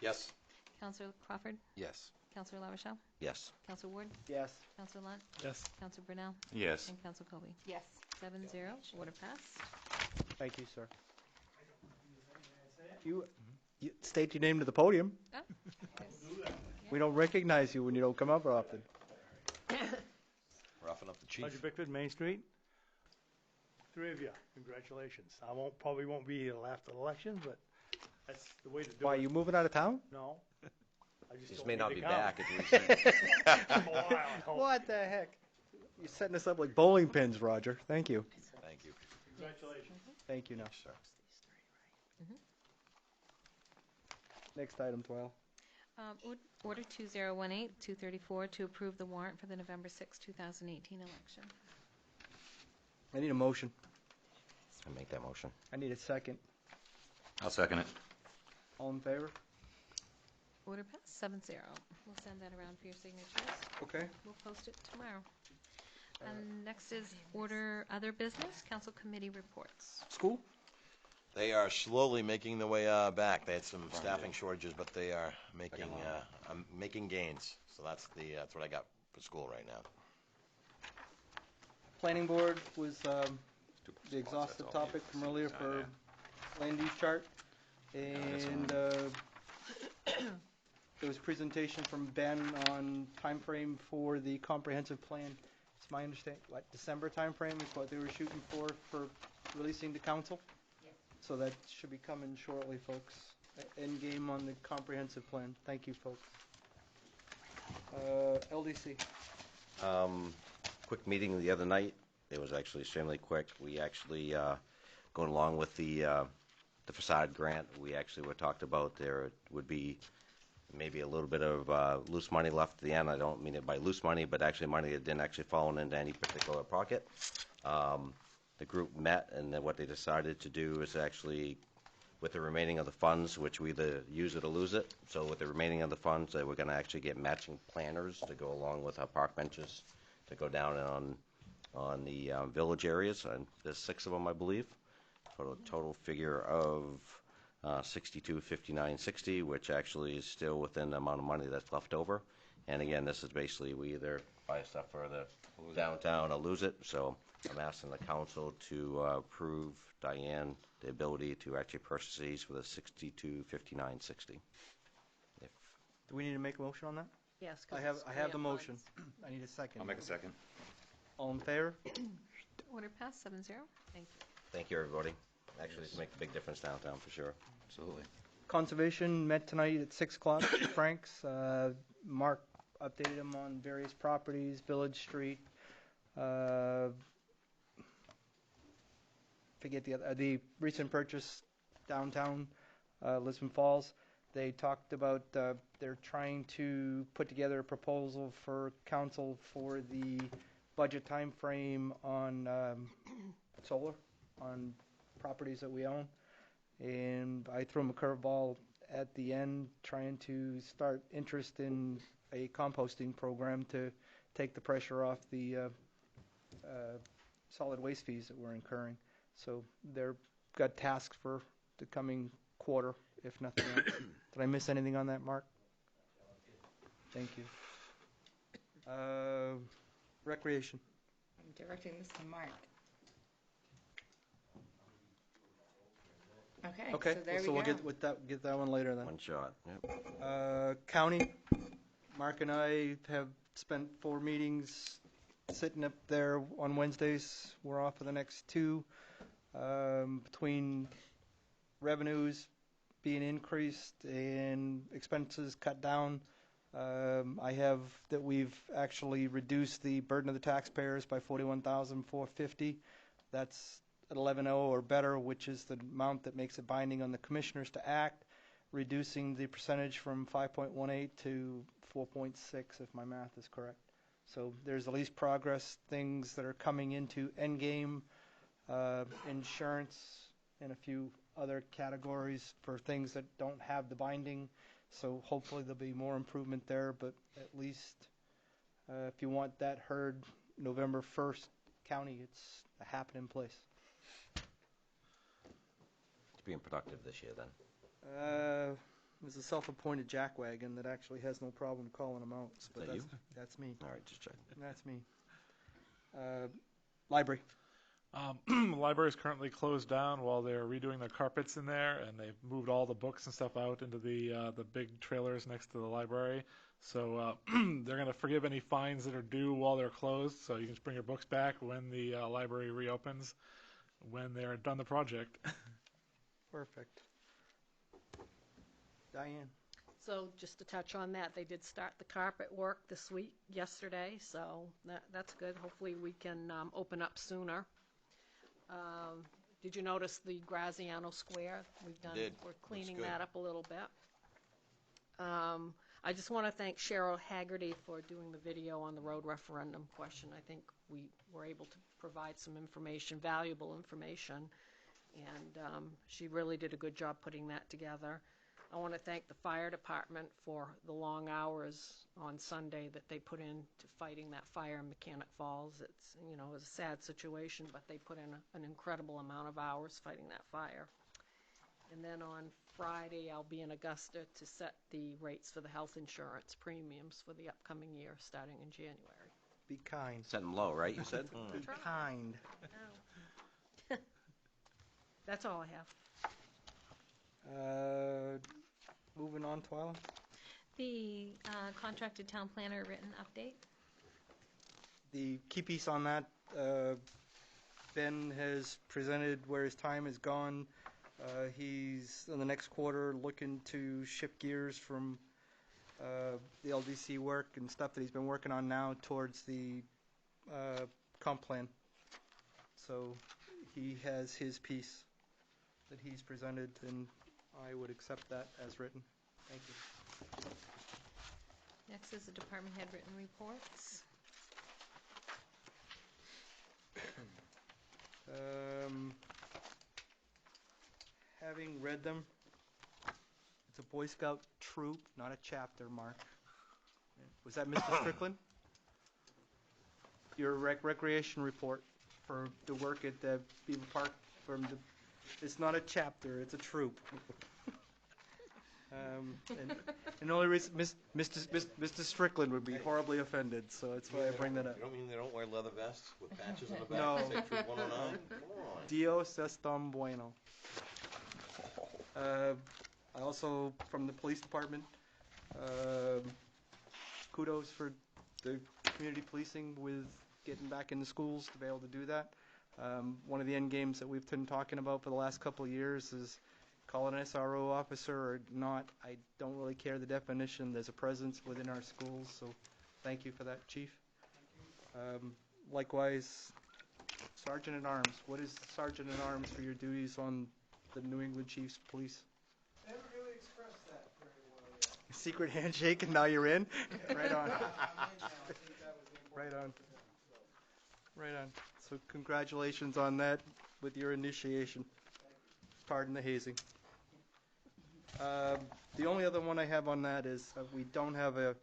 Yes. Councilor Crawford? Yes. Councilor LaRochelle? Yes. Councilor Ward? Yes. Councilor Lunt? Yes. Councilor Brunel? Yes. And Councilor Colby? Yes. 7-0. Order passed. Thank you, sir. You state your name to the podium. Oh, We don't recognize you when you don't come up often. Roughing up the chief. Roger Bickford, Main Street. Three of you, congratulations. I probably won't be here till after the election, but that's the way to do Why, it. you moving out of town? No. I just Just don't may need not to be come. back at least. A while, I hope. What the heck? You're setting us up like bowling pins, Roger. Thank you. Thank you. Congratulations. Thank you, now. Sir. Next item, 12. Order 2018-234 to approve the warrant for the November 6, 2018 election. I need a motion. I make that motion. I need a second. I'll second it. All in favor? Order passed 7-0. We'll send that around for your signatures. Okay. We'll post it tomorrow. Next is order other business, council committee reports. School? They are slowly making their way back. They had some staffing shortages, but they are making gains. So that's what I got for school right now. Planning board was the exhaustive topic from earlier for land use chart. And there was a presentation from Ben on time frame for the comprehensive plan. It's my understanding, December time frame is what they were shooting for releasing to council? Yes. So that should be coming shortly, folks. End game on the comprehensive plan. Thank you, folks. LDC. Quick meeting the other night. It was actually extremely quick. We actually, going along with the facade grant, we actually were talked about there would be maybe a little bit of loose money left at the end. I don't mean it by loose money, but actually money that didn't actually fall into any particular pocket. the group met, and then what they decided to do is actually, with the remaining of the funds, which we either use it or lose it, so with the remaining of the funds, we're going to actually get matching planters to go along with our park benches to go down on the village areas, and there's 6 of them, I believe, for a total figure of $62.59.60, which actually is still within the amount of money that's left over. And again, this is basically we either buy stuff for the downtown or lose it. So I'm asking the council to approve Diane the ability to actually purchase these for the $62.59.60. Do we need to make a motion on that? Yes, 'cause I have it's the grant motion. funds. I need a second. I'll make a second. All in favor? Order passed 7-0. Thank you. Thank you, everybody. Actually, it's make a big difference downtown for sure. Absolutely. Conservation met tonight at 6 o'clock. Frank's. Mark updated him on various properties, Village Street. Forget the recent purchase downtown, Lisbon Falls. They talked about they're trying to put together a proposal for council for the budget time frame on solar on properties that we own. And I threw them a curveball at the end, trying to start interest in a composting program to take the pressure off the solid waste fees that we're incurring. So they're got tasks for the coming quarter, if nothing else. Did I miss anything on that, Mark? Thank you. Recreation. I'm directing this to Mark. Okay, so there we go. We'll get that one later then. One shot. Yep. County. Mark and I have spent 4 meetings sitting up there on Wednesdays. We're off for the next 2. Between revenues being increased and expenses cut down, I have that we've actually reduced the burden of the taxpayers by $41,450. That's at 11.0 or better, which is the amount that makes it binding on the commissioners to act, reducing the percentage from 5.18 to 4.6, if my math is correct. So there's at least progress, things that are coming into endgame, insurance, and a few other categories for things that don't have the binding. So hopefully there'll be more improvement there, but at least if you want that heard November 1st, county, it's a happening place. It's being productive this year then. There's a self-appointed jackwagon that actually has no problem calling them out. But that you? That's me. All right, just checking. That's me. Library. The library is currently closed down while they're redoing the carpets in there, and they've moved all the books and stuff out into the big trailers next to the library. So they're going to forgive any fines that are due while they're closed. So you can just bring your books back when the library reopens, when they're done the project. Perfect. Diane. So just to touch on that, they did start the carpet work yesterday, so that's good. Hopefully we can open up sooner. Did you notice the Graziano Square? We're cleaning that up a little bit. I just want to thank Cheryl Haggerty for doing the video on the road referendum question. I think we were able to provide some information, valuable information, and she really did a good job putting that together. I want to thank the fire department for the long hours on Sunday that they put into fighting that fire in Mechanic Falls. It was a sad situation, but they put in an incredible amount of hours fighting that fire. And then on Friday, I'll be in Augusta to set the rates for the health insurance premiums for the upcoming year, starting in January. Be kind. Set them low, right, you said? Be kind. No. That's all I have. Moving on, Twyla. The contracted town planner written update. The key piece on that, Ben has presented where his time has gone. He's, in the next quarter, looking to shift gears from the LDC work and stuff that he's been working on now towards the comp plan. So he has his piece that he's presented, and I would accept that as written. Thank you. Next is the department head written reports. Having read them, it's a Boy Scout troop, not a chapter, Mark. Was that Mr. Strickland? Your recreation report for the work at the Beaver Park it's not a chapter, it's a troop. And the only reason Mr. Strickland would be horribly offended, so that's why I bring that up. You don't mean they don't wear leather vests with patches on the back? No. Say Troop 109? Come on. Dios es tan bueno. I also, from the police department, kudos for the community policing with getting back in the schools to be able to do that. One of the end games that we've been talking about for the last couple of years is call it an SRO officer or not. I don't really care the definition. There's a presence within our schools, so thank you for that, Chief. Likewise, Sergeant at Arms. What is Sergeant at Arms for your duties on the New England Chiefs Police? I haven't really expressed that very well yet. Secret handshake and now you're in? Right on. Right on. Right on. So congratulations on that with your initiation. Pardon the hazing. The only other one I have on that is we don't have a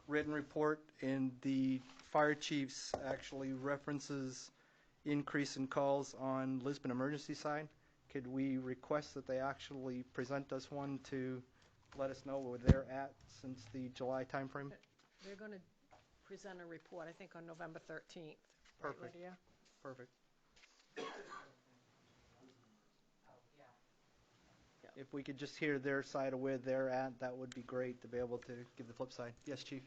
written report, and the fire chiefs actually references increase in calls on Lisbon emergency side. Could we request that they actually present us one to let us know where they're at since the July timeframe? They're going to present a report, I think, on November 13th. Perfect. Right, Lydia? Perfect. If we could just hear their side of where they're at, that would be great to be able to give the flip side. Yes, Chief?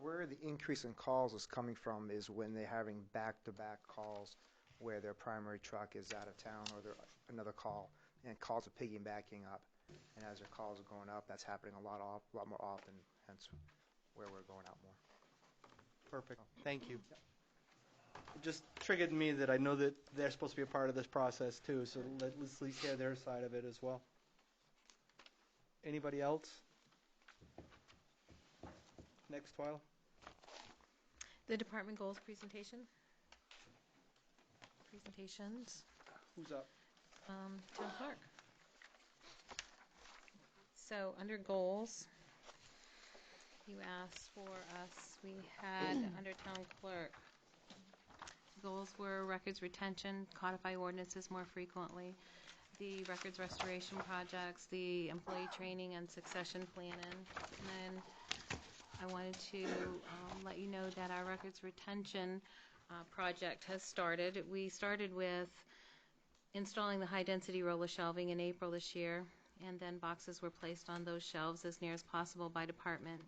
Where the increase in calls is coming from is when they're having back-to-back calls where their primary truck is out of town or another call, and calls are piggybacking up. And as their calls are going up, that's happening a lot more often, hence where we're going out more. Perfect. Thank you. It just triggered me that I know that they're supposed to be a part of this process too, so let's at least hear their side of it as well. Anybody else? Next, Twyla. The department goals presentation. Presentations. Who's up? Town clerk. So under goals, you asked for us, we had under town clerk, goals were records retention, codify ordinances more frequently, the records restoration projects, the employee training and succession planning. And then I wanted to let you know that our records retention project has started. We started with installing the high-density roller shelving in April this year, and then boxes were placed on those shelves as near as possible by department.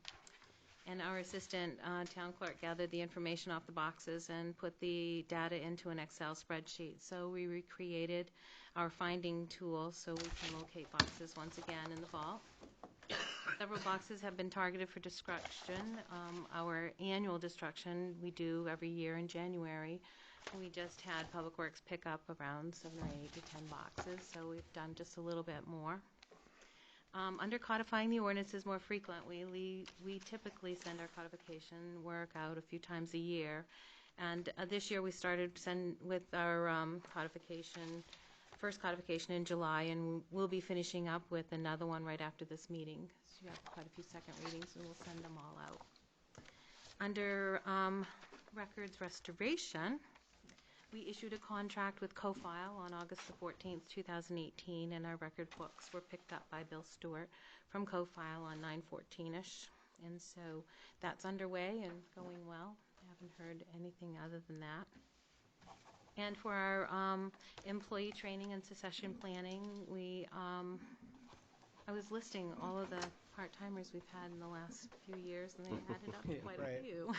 And our assistant town clerk gathered the information off the boxes and put the data into an Excel spreadsheet. So we recreated our finding tool so we can locate boxes once again in the vault. Several boxes have been targeted for destruction. Our annual destruction we do every year in January. We just had Public Works pick up around 7 or 8 to 10 boxes, so we've done just a little bit more. Under codifying the ordinances more frequently, we typically send our codification work out a few times a year. And this year we started with our first codification in July, and we'll be finishing up with another one right after this meeting. So you have quite a few second readings, and we'll send them all out. Under records restoration, we issued a contract with CoFile on August the 14th, 2018, and our record books were picked up by Bill Stewart from CoFile on 9/14-ish. And so that's underway and going well. I haven't heard anything other than that. And for our employee training and succession planning, I was listing all of the part-timers we've had in the last few years, and they added up to quite a few.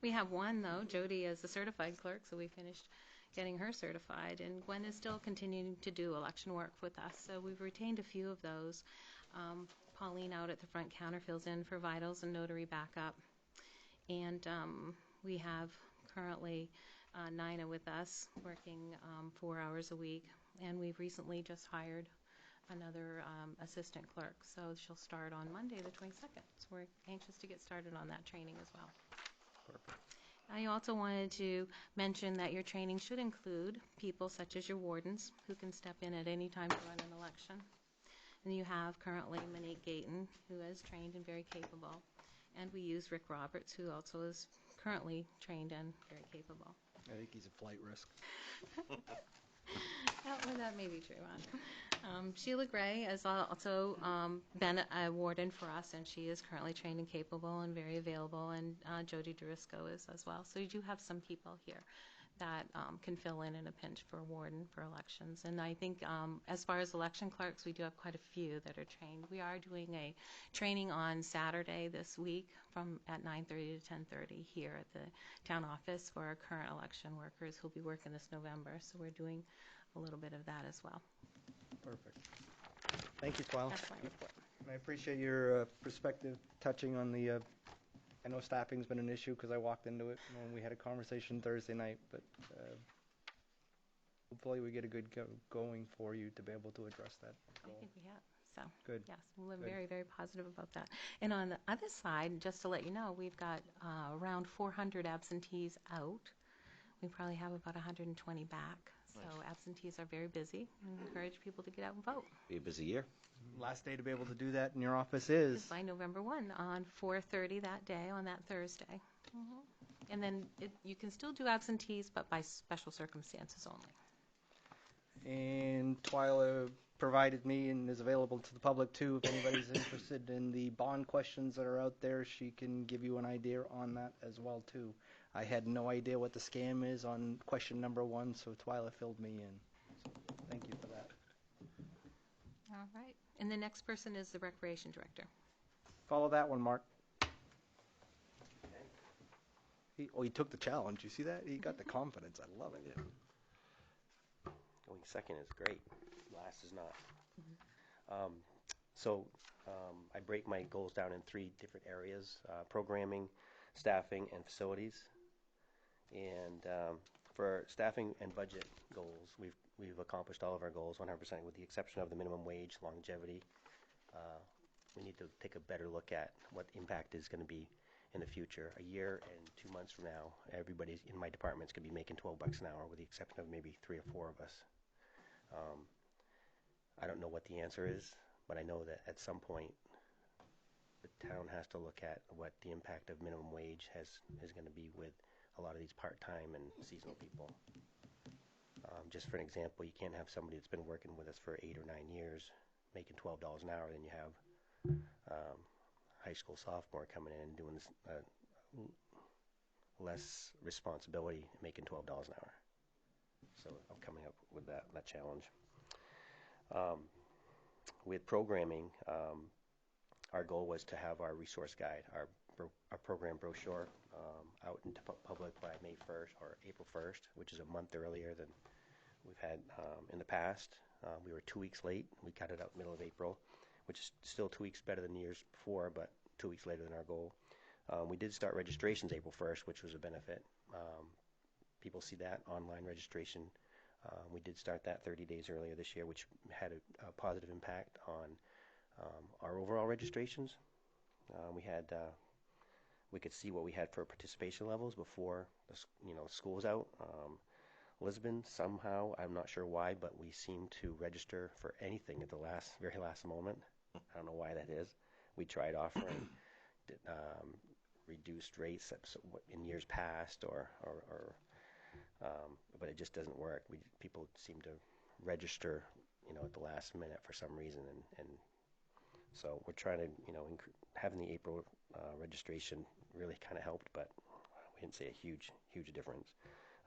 We have one, though, Jody, as a certified clerk, so we finished getting her certified. And Gwen is still continuing to do election work with us, so we've retained a few of those. Pauline out at the front counter fills in for vitals and notary backup. And we have currently Nina with us working 4 hours a week, and we've recently just hired another assistant clerk, so she'll start on Monday the 22nd. So we're anxious to get started on that training as well. Perfect. I also wanted to mention that your training should include people such as your wardens who can step in at any time to run an election. And you have currently Monique Gayton, who is trained and very capable. And we use Rick Roberts, who also is currently trained and very capable. I think he's a flight risk. Well, that may be true. Sheila Gray has also been a warden for us, and she is currently trained and capable and very available, and Jody Durisco is as well. So you do have some people here that can fill in a pinch for a warden for elections. And I think as far as election clerks, we do have quite a few that are trained. We are doing a training on Saturday this week from at 9:30 to 10:30 here at the town office for our current election workers who'll be working this November. So we're doing a little bit of that as well. Perfect. Thank you, Twyla. That's my report. And I appreciate your perspective touching on the, I know staffing's been an issue because I walked into it when we had a conversation Thursday night, but hopefully we get a good going for you to be able to address that goal. I think we have. So, Good. yes, we're Good. very, very positive about that. And on the other side, just to let you know, we've got around 400 absentees out. We probably have about 120 back. So absentees are very busy. We encourage people to get out and vote. Be a busy year. Last day to be able to do that in your office is? It's by November 1 on 4:30 that day, on that Thursday. And then you can still do absentees, but by special circumstances only. And Twyla provided me and is available to the public too. If anybody's interested in the bond questions that are out there, she can give you an idea on that as well too. I had no idea what the scam is on question number 1, so Twyla filled me in. So thank you for that. All right. And the next person is the Recreation Director. Follow that one, Mark. He took the challenge. You see that? He got the confidence. I love it. Going second is great. Last is not. I break my goals down in 3 different areas: programming, staffing, and facilities. And for staffing and budget goals, we've accomplished all of our goals 100%, with the exception of the minimum wage, longevity. We need to take a better look at what the impact is going to be in the future. A year and 2 months from now, everybody in my department is going to be making $12 an hour, with the exception of maybe 3 or 4 of us. I don't know what the answer is, but I know that at some point the town has to look at what the impact of minimum wage is going to be with a lot of these part-time and seasonal people. Just for an example, you can't have somebody that's been working with us for 8 or 9 years making $12 an hour, then you have high school sophomore coming in and doing this, less responsibility, making $12 an hour. So I'm coming up with that challenge. With programming, our goal was to have our resource guide, our program brochure, out into public by May 1st or April 1st, which is a month earlier than we've had in the past. We were 2 weeks late. We got it out middle of April, which is still 2 weeks better than years before, but 2 weeks later than our goal. We did start registrations April 1st, which was a benefit. People see that online registration. We did start that 30 days earlier this year, which had a positive impact on our overall registrations. We could see what we had for participation levels before school was out. Lisbon, somehow, I'm not sure why, but we seem to register for anything at the very last moment. I don't know why that is. We tried offering reduced rates in years past, but it just doesn't work. People seem to register, at the last minute for some reason, and so we're trying to, having the April registration really kind of helped, but we didn't see a huge difference.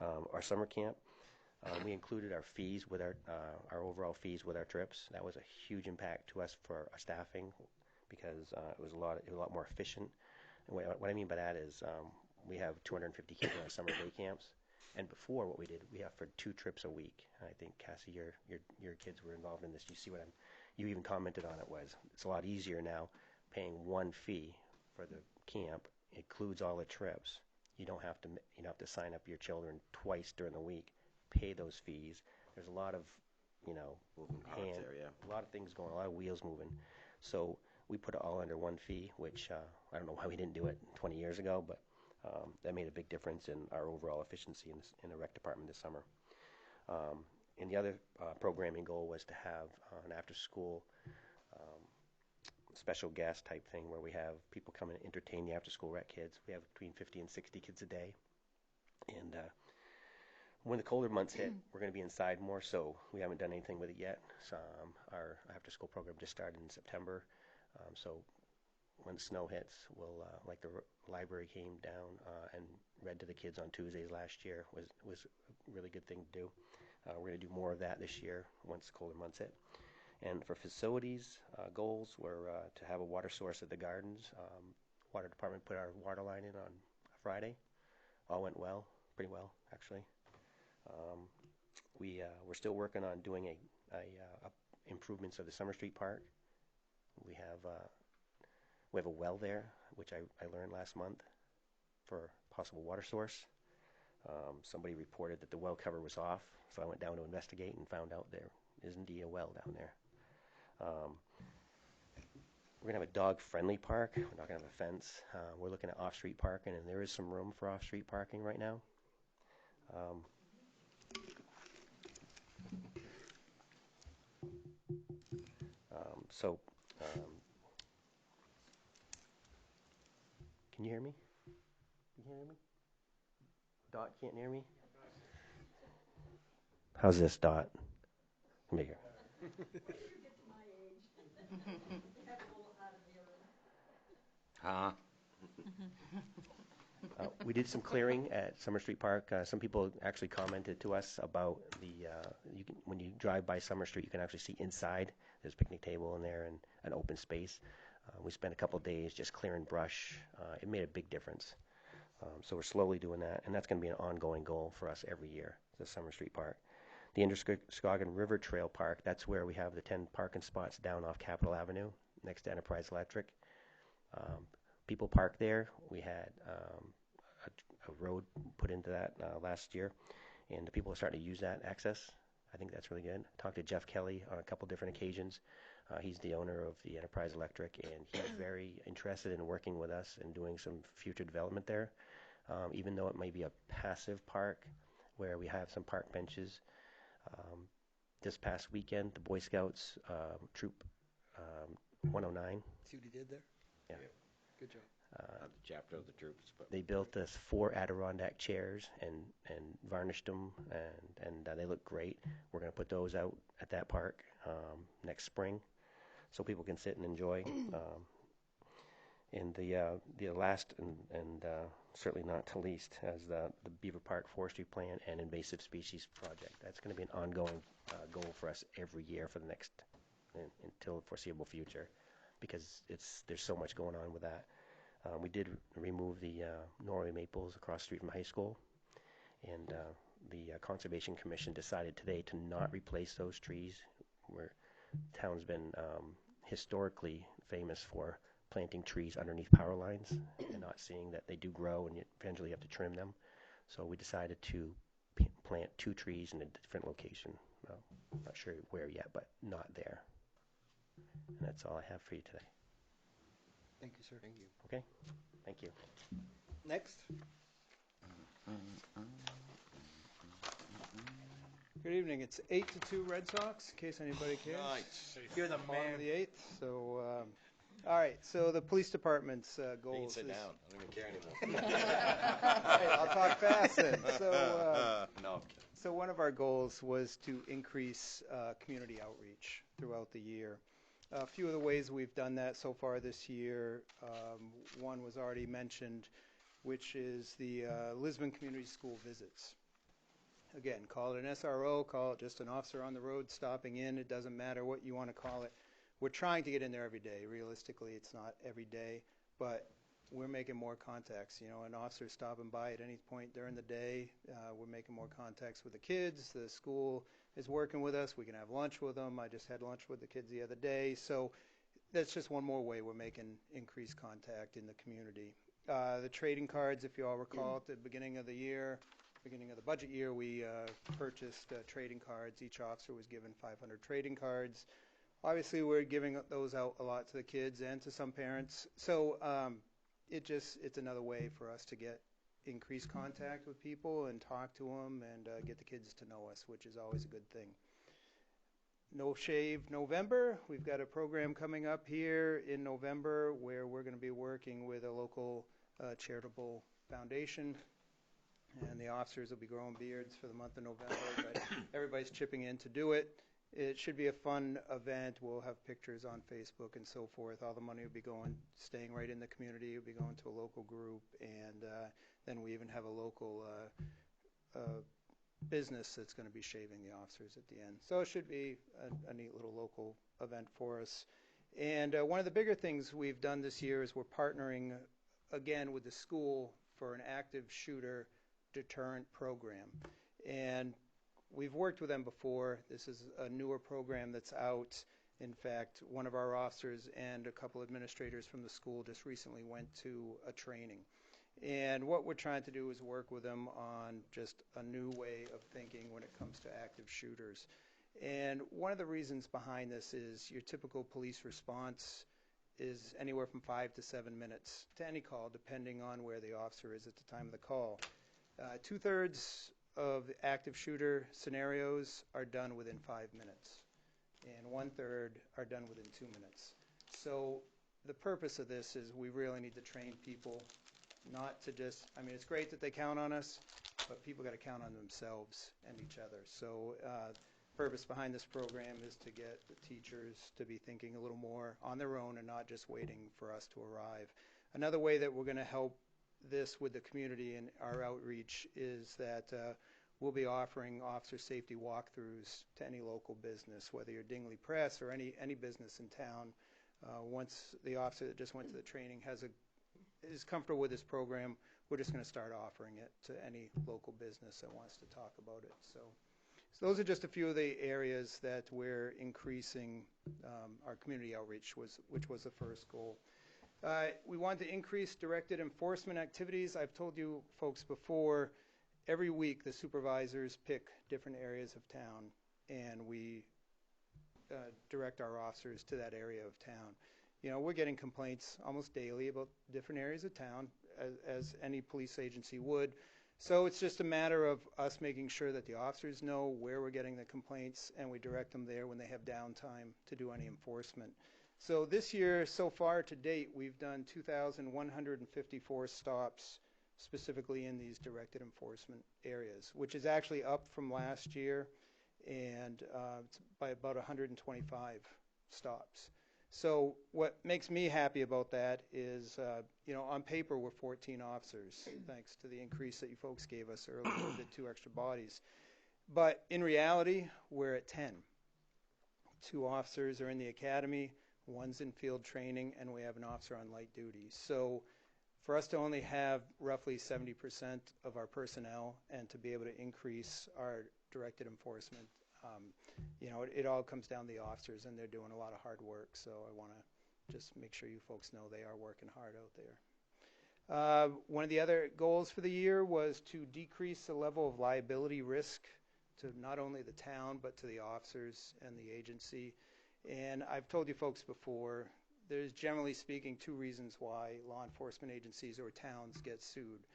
Our summer camp, we included our fees with our overall fees with our trips. That was a huge impact to us for our staffing, because it was a lot more efficient. And what I mean by that is we have 250 kids in our summer day camps, and before what we did, we offered 2 trips a week. And I think Cassie, your kids were involved in this. You see you even commented on it. It's a lot easier now, paying 1 fee for the camp includes all the trips. You don't have to sign up your children twice during the week. Pay those fees. There's a lot of a lot of things going, a lot of wheels moving. So we put it all under 1 fee, which I don't know why we didn't do it 20 years ago, but That made a big difference in our overall efficiency in the rec department this summer. And the other programming goal was to have an after-school special guest type thing where we have people come and entertain the after-school rec kids. We have between 50 and 60 kids a day. And when the colder months hit, we're going to be inside more, so we haven't done anything with it yet. So, our after-school program just started in September. So when the snow hits, we'll, like the library came down and read to the kids on Tuesdays last year, was a really good thing to do. We're going to do more of that this year once the colder months hit. And for facilities goals, were to have a water source at the gardens. Water department put our water line in on Friday. All went well, pretty well actually. We're still working on doing a improvements of the Summer Street Park. We have a well there, which I learned last month for possible water source. Somebody reported that the well cover was off, so I went down to investigate and found out there is indeed a well down there. We're going to have a dog-friendly park. We're not going to have a fence. We're looking at off-street parking, and there is some room for off-street parking right now. Can you hear me? You can hear me? Dot can't hear me? How's this, Dot? Let me hear. Huh? We did some clearing at Summer Street Park. Some people actually commented to us about when you drive by Summer Street, you can actually see inside. There's a picnic table in there and an open space. We spent a couple days just clearing brush. It made a big difference. So we're slowly doing that, and that's going to be an ongoing goal for us every year, the Summer Street Park. The Androscoggin River Trail Park, that's where we have the 10 parking spots down off Capitol Avenue next to Enterprise Electric. People park there. We had a road put into that last year, and the people are starting to use that access. I think that's really good. I talked to Jeff Kelly on a couple different occasions. He's the owner of the Enterprise Electric, and he's very interested in working with us and doing some future development there. Even though it may be a passive park where we have some park benches. This past weekend, the Boy Scouts Troop 109. See what he did there? Yeah. Good job. Not the chapter of the troops, but They built us 4 Adirondack chairs and varnished them, and they look great. We're going to put those out at that park next spring, so people can sit and enjoy. And the last and certainly not to least, as the Beaver Park Forestry Plan and Invasive Species Project. That's going to be an ongoing goal for us every year for the next until the foreseeable future, because there's so much going on with that. We did remove the Norway maples across the street from high school, and the Conservation Commission decided today to not replace those trees. Where town's been historically famous for planting trees underneath power lines and not seeing that they do grow and you eventually have to trim them. So we decided to plant 2 trees in a different location. Well, I'm not sure where yet, but not there. And that's all I have for you today. Thank you, sir. Thank you. Okay? Thank you. Next. Good evening. It's 8-2 Red Sox, in case anybody cares. Nice. You're the Bottom man. of the 8th. So, all right. So the police department's You can goals. sit is- down. I don't even care anymore. Hey, I'll talk fast then. So, No, I'm kidding. so one of our goals was to increase community outreach throughout the year. A few of the ways we've done that so far this year, one was already mentioned, which is the Lisbon Community School visits. Again, call it an SRO, call it just an officer on the road stopping in. It doesn't matter what you want to call it. We're trying to get in there every day. Realistically, it's not every day, but we're making more contacts. You know, an officer stopping by at any point during the day. We're making more contacts with the kids. The school is working with us. We can have lunch with them. I just had lunch with the kids the other day. So that's just one more way we're making increased contact in the community. The trading cards, if you all recall, at the beginning of the year, beginning of the budget year, we purchased trading cards. Each officer was given 500 trading cards. Obviously, we're giving those out a lot to the kids and to some parents. So it's another way for us to get increase contact with people and talk to them and get the kids to know us, which is always a good thing. No Shave November. We've got a program coming up here in November where we're going to be working with a local charitable foundation, and the officers will be growing beards for the month of November, but everybody's chipping in to do it. It should be a fun event. We'll have pictures on Facebook and so forth. All the money will be staying right in the community. It'll be going to a local group, and then we even have a local business that's going to be shaving the officers at the end. So it should be a neat little local event for us. And one of the bigger things we've done this year is we're partnering again with the school for an active shooter deterrent program. And we've worked with them before. This is a newer program that's out. In fact, one of our officers and a couple administrators from the school just recently went to a training. And what we're trying to do is work with them on just a new way of thinking when it comes to active shooters. And one of the reasons behind this is your typical police response is anywhere from 5 to 7 minutes to any call, depending on where the officer is at the time of the call. 2/3 of active shooter scenarios are done within 5 minutes, and 1/3 are done within 2 minutes. So the purpose of this is we really need to train people not to just, I mean, it's great that they count on us, but people got to count on themselves and each other. So purpose behind this program is to get the teachers to be thinking a little more on their own and not just waiting for us to arrive. Another way that we're going to help this with the community and our outreach is that we'll be offering officer safety walkthroughs to any local business, whether you're Dingley Press or any business in town. Once the officer that just went to the training is comfortable with this program, we're just going to start offering it to any local business that wants to talk about it. So those are just a few of the areas that we're increasing our community outreach, which was the first goal. We want to increase directed enforcement activities. I've told you folks before, every week the supervisors pick different areas of town, and we direct our officers to that area of town. You know, we're getting complaints almost daily about different areas of town, as any police agency would. So it's just a matter of us making sure that the officers know where we're getting the complaints, and we direct them there when they have downtime to do any enforcement. So this year, so far to date, we've done 2,154 stops specifically in these directed enforcement areas, which is actually up from last year, and it's by about 125 stops. So what makes me happy about that is, you know, on paper we're 14 officers, thanks to the increase that you folks gave us earlier with the 2 extra bodies. But in reality, we're at 10. 2 officers are in the academy, 1's in field training, and we have an officer on light duty. So for us to only have roughly 70% of our personnel and to be able to increase our directed enforcement, you know, it all comes down to the officers, and they're doing a lot of hard work. So I want to just make sure you folks know they are working hard out there. One of the other goals for the year was to decrease the level of liability risk to not only the town but to the officers and the agency. And I've told you folks before, there's generally speaking 2 reasons why law enforcement agencies or towns get sued,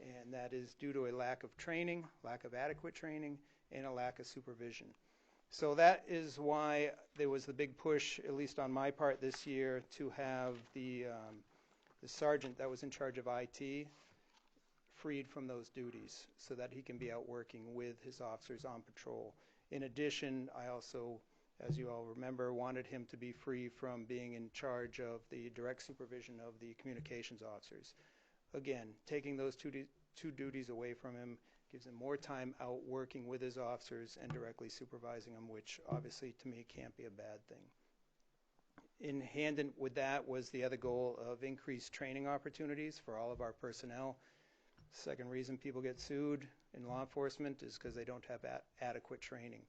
and that is due to a lack of training, lack of adequate training, and a lack of supervision. So that is why there was the big push, at least on my part this year, to have the sergeant that was in charge of IT freed from those duties so that he can be out working with his officers on patrol. In addition, I also, as you all remember, wanted him to be free from being in charge of the direct supervision of the communications officers. Again, taking those two duties away from him gives him more time out working with his officers and directly supervising them, which obviously to me can't be a bad thing. In hand with that was the other goal of increased training opportunities for all of our personnel. Second reason people get sued in law enforcement is because they don't have adequate training.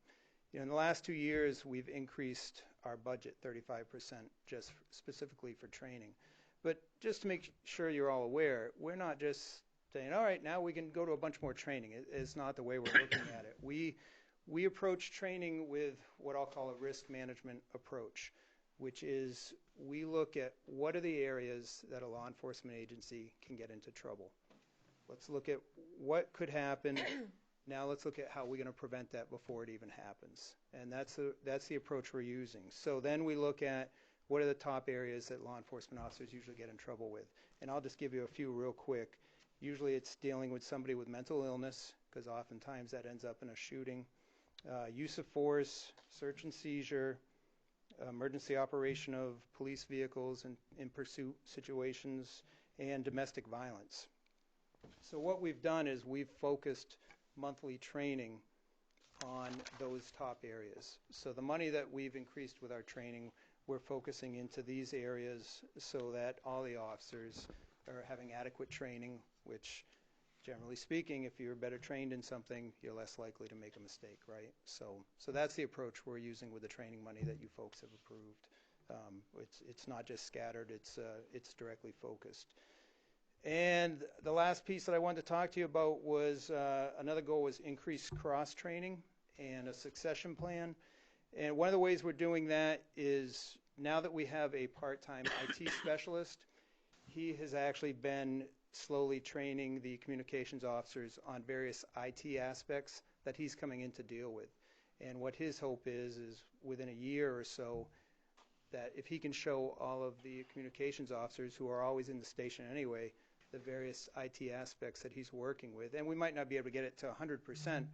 You know, in the last 2 years, we've increased our budget 35% just specifically for training. But just to make sure you're all aware, we're not just saying, all right, now we can go to a bunch more training. It's not the way we're looking at it. We approach training with what I'll call a risk management approach, which is we look at what are the areas that a law enforcement agency can get into trouble. Let's look at what could happen. Now let's look at how we're going to prevent that before it even happens. And that's the approach we're using. So then we look at what are the top areas that law enforcement officers usually get in trouble with. And I'll just give you a few real quick. Usually it's dealing with somebody with mental illness, because oftentimes that ends up in a shooting. Use of force, search and seizure, emergency operation of police vehicles in pursuit situations, and domestic violence. So what we've done is we've focused monthly training on those top areas. So the money that we've increased with our training, we're focusing into these areas so that all the officers are having adequate training, which generally speaking, if you're better trained in something, you're less likely to make a mistake, right? So that's the approach we're using with the training money that you folks have approved. It's not just scattered, it's directly focused. And the last piece that I wanted to talk to you about was another goal was increased cross-training and a succession plan. And one of the ways we're doing that is now that we have a part-time IT specialist, he has actually been slowly training the communications officers on various IT aspects that he's coming in to deal with. And what his hope is within a year or so, that if he can show all of the communications officers who are always in the station anyway, the various IT aspects that he's working with, and we might not be able to get it to 100%,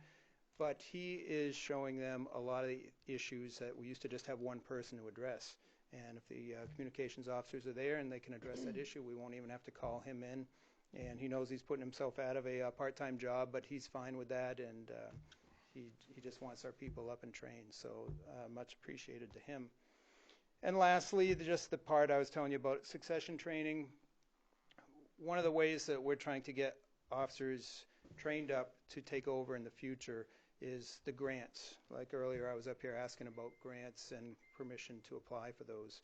but he is showing them a lot of the issues that we used to just have one person to address. And if the communications officers are there and they can address that issue, we won't even have to call him in. And he knows he's putting himself out of a part-time job, but he's fine with that, and he just wants our people up and trained. So much appreciated to him. And lastly, just the part I was telling you about succession training. One of the ways that we're trying to get officers trained up to take over in the future is the grants. Like earlier, I was up here asking about grants and permission to apply for those.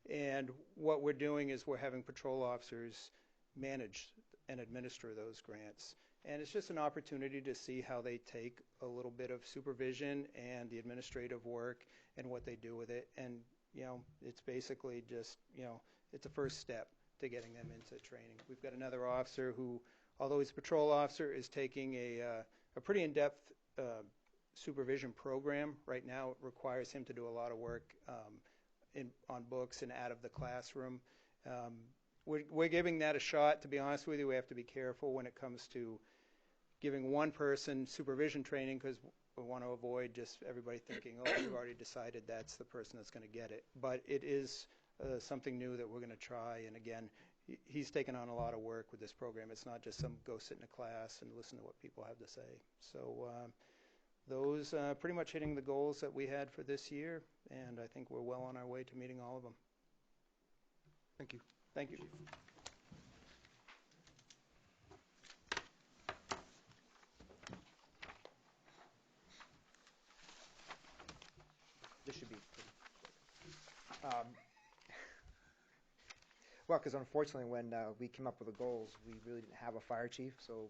And what we're doing is we're having patrol officers manage and administer those grants. And it's just an opportunity to see how they take a little bit of supervision and the administrative work and what they do with it. And, it's basically just, it's a first step to getting them into training. We've got another officer who, although he's a patrol officer, is taking a pretty in-depth supervision program. Right now it requires him to do a lot of work on books and out of the classroom. We're giving that a shot. To be honest with you, we have to be careful when it comes to giving one person supervision training, because we want to avoid just everybody thinking, oh, we've already decided that's the person that's going to get it. But it is something new that we're going to try. And again, he's taken on a lot of work with this program. It's not just some go sit in a class and listen to what people have to say. So those pretty much hitting the goals that we had for this year, and I think we're well on our way to meeting all of them. Thank you. Thank you. This should be pretty quick. Well, because unfortunately when we came up with the goals, we really didn't have a fire chief, so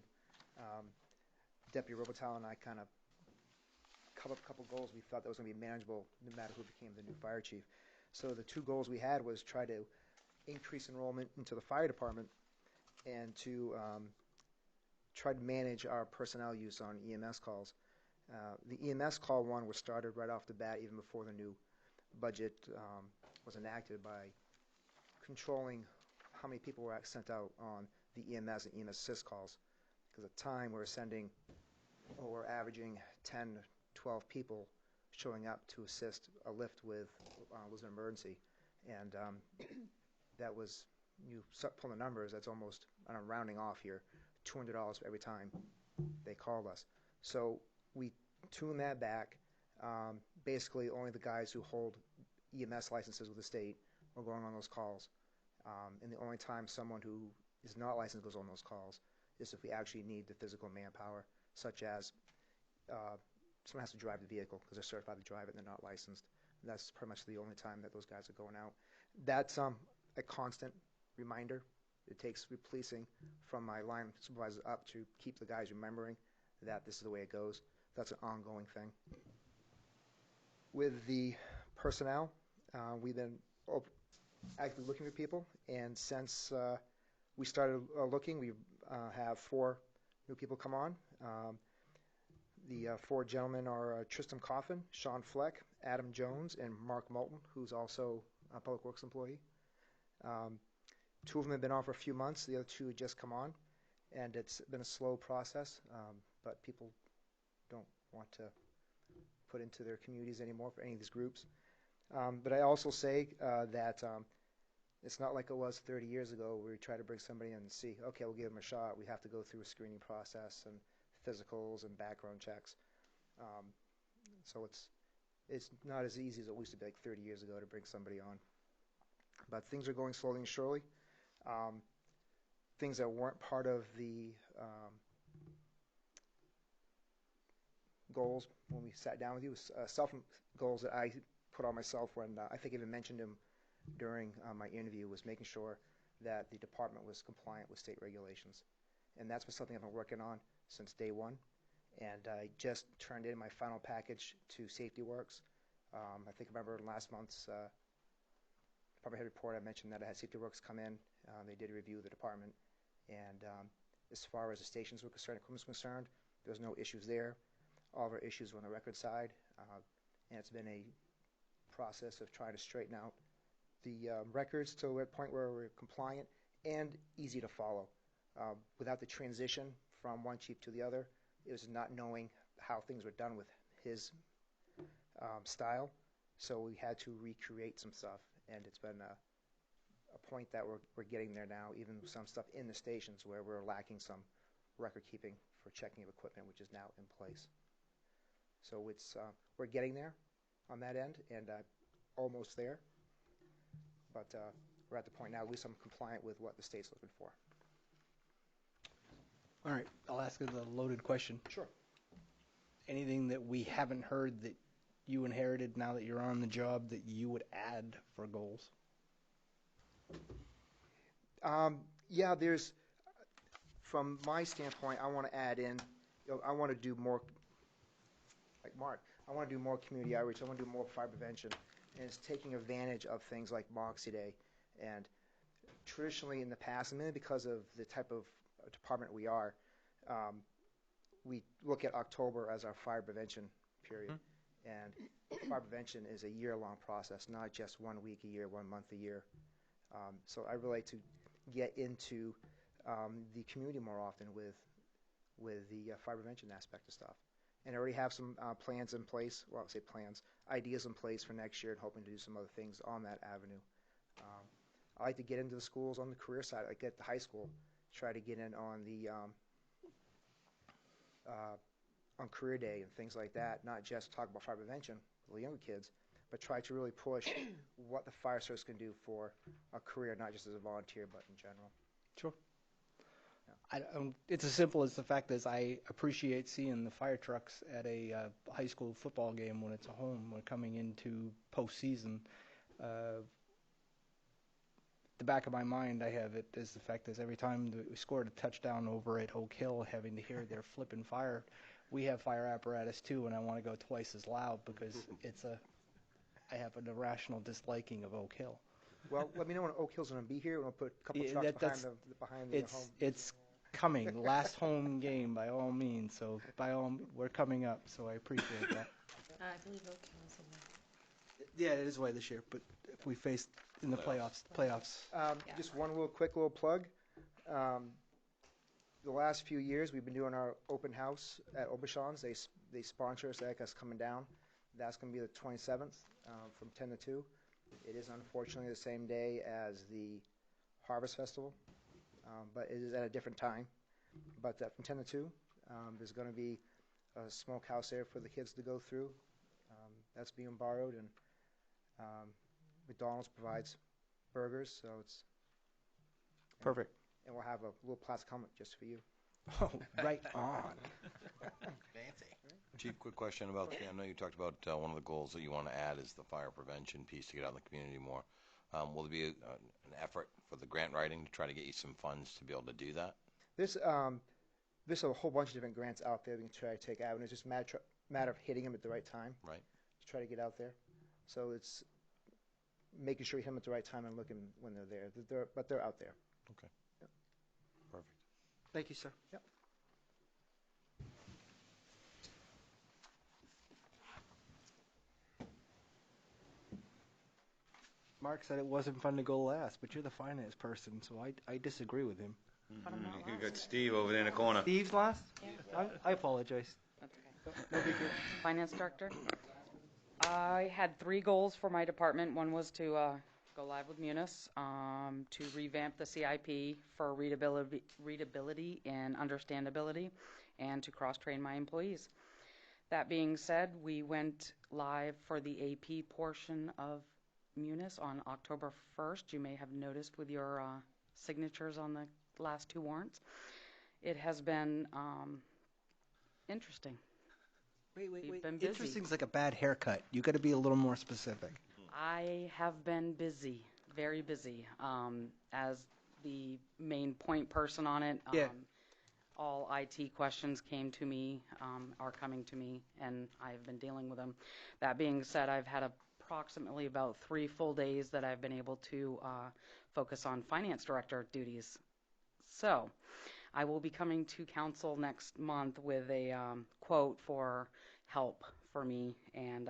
Deputy Robital and I kind of cut up a couple goals we thought that was going to be manageable no matter who became the new fire chief. So the two goals we had was try to increase enrollment into the fire department and to try to manage our personnel use on EMS calls. The EMS call one was started right off the bat, even before the new budget was enacted, by controlling how many people were sent out on the EMS and EMS assist calls. Because at the time we were averaging 10, 12 people showing up to assist a lift with was an emergency, and that was, you pull the numbers, that's almost, and I'm rounding off here, $200 for every time they called us. So we tuned that back. Basically, only the guys who hold EMS licenses with the state are going on those calls. And the only time someone who is not licensed goes on those calls is if we actually need the physical manpower, such as someone has to drive the vehicle because they're certified to drive it and they're not licensed. And that's pretty much the only time that those guys are going out. That's a constant reminder. It takes repolicing from my line supervisors up to keep the guys remembering that this is the way it goes. That's an ongoing thing. With the personnel, we've been actively looking for people, and since we started looking, we've have 4 new people come on. The 4 gentlemen are Tristan Coffin, Sean Fleck, Adam Jones, and Mark Moulton, who's also a Public Works employee. 2 of them have been on for a few months. The other 2 had just come on, and it's been a slow process, but people don't want to put into their communities anymore for any of these groups. But I also say that it's not like it was 30 years ago where we try to bring somebody in and see, okay, we'll give them a shot. We have to go through a screening process and physicals and background checks. So it's not as easy as it used to be like 30 years ago to bring somebody on. But things are going slowly and surely. Things that weren't part of the goals when we sat down with you, goals that I put on myself when I think I even mentioned them during my interview, was making sure that the department was compliant with state regulations. And that's been something I've been working on since day one. And I just turned in my final package to Safety Works. I think I remember in last month's department head report I mentioned that I had Safety Works come in. They did a review of the department. And as far as the stations were concerned, equipment was concerned, there was no issues there. All of our issues were on the record side. And it's been a process of trying to straighten out the records to a point where we're compliant and easy to follow. Without the transition from one chief to the other, it was not knowing how things were done with his style. So we had to recreate some stuff, and it's been a point that we're getting there now, even with some stuff in the stations where we're lacking some record keeping for checking of equipment, which is now in place. So it's we're getting there on that end, and almost there. But we're at the point now, at least I'm compliant with what the state's looking for. All right, I'll ask you the loaded question. Sure. Anything that we haven't heard that you inherited now that you're on the job that you would add for goals? Yeah, there's, from my standpoint, I want to add in, I want to do more, like Mark, I want to do more community outreach. I want to do more fire prevention. And it's taking advantage of things like Moxie Day. And traditionally in the past, and maybe because of the type of department we are, we look at October as our fire prevention period. And fire prevention is a year-long process, not just 1 week a year, 1 month a year. So I really like to get into the community more often with the fire prevention aspect of stuff. And I already have some plans in place, well, I say plans, ideas in place for next year, and hoping to do some other things on that avenue. I like to get into the schools on the career side, like at the high school, try to get in on the on career day and things like that, not just talk about fire prevention with the younger kids, but try to really push what the fire service can do for a career, not just as a volunteer, but in general. Sure. It's as simple as the fact that I appreciate seeing the fire trucks at a high school football game when it's a home. We're coming into postseason. The back of my mind, I have it is the fact that every time that we scored a touchdown over at Oak Hill, having to hear their flipping fire, we have fire apparatus too, and I want to go twice as loud because I have an irrational disliking of Oak Hill. Well, let me know when Oak Hill's going to be here. We'll put a couple trucks behind the home. It's coming. Last home game, by all means. So we're coming up. So I appreciate that. I believe Oak Hill is in there. Yeah, it is away this year. But if we face in the playoffs. Just one quick little plug. The last few years, we've been doing our open house at Aubuchon's. They sponsor us. That's coming down. That's going to be the 27th from 10 to 2. It is unfortunately the same day as the Harvest Festival, but it is at a different time. But from 10 to 2, there's going to be a smokehouse there for the kids to go through. That's being borrowed, and McDonald's provides burgers, so it's perfect. And we'll have a little plastic helmet just for you. Oh, right on. Fancy. Chief, quick question about, I know you talked about one of the goals that you want to add is the fire prevention piece to get out in the community more. Will there be an effort for the grant writing to try to get you some funds to be able to do that? There's a whole bunch of different grants out there we can try to take out, and it's just a matter of hitting them at the right time. Right. To try to get out there. So it's making sure you hit them at the right time and looking when they're there. But they're out there. Okay. Yep. Perfect. Thank you, sir. Yep. Mark said it wasn't fun to go last, but you're the finance person, so I disagree with him. You got Steve over there in the corner. Steve's last? I apologize. That's okay. No big deal. Finance Director. I had 3 goals for my department. One was to go live with Munis, to revamp the CIP for readability and understandability, and to cross-train my employees. That being said, we went live for the AP portion of Munis on October 1st. You may have noticed with your signatures on the last 2 warrants. It has been interesting. Wait. Been busy. Interesting's like a bad haircut. You got to be a little more specific. I have been busy, very busy, as the main point person on it. Yeah. All IT questions came to me, are coming to me, and I've been dealing with them. That being said, I've had approximately about 3 full days that I've been able to focus on finance director duties. So I will be coming to council next month with a quote for help for me, and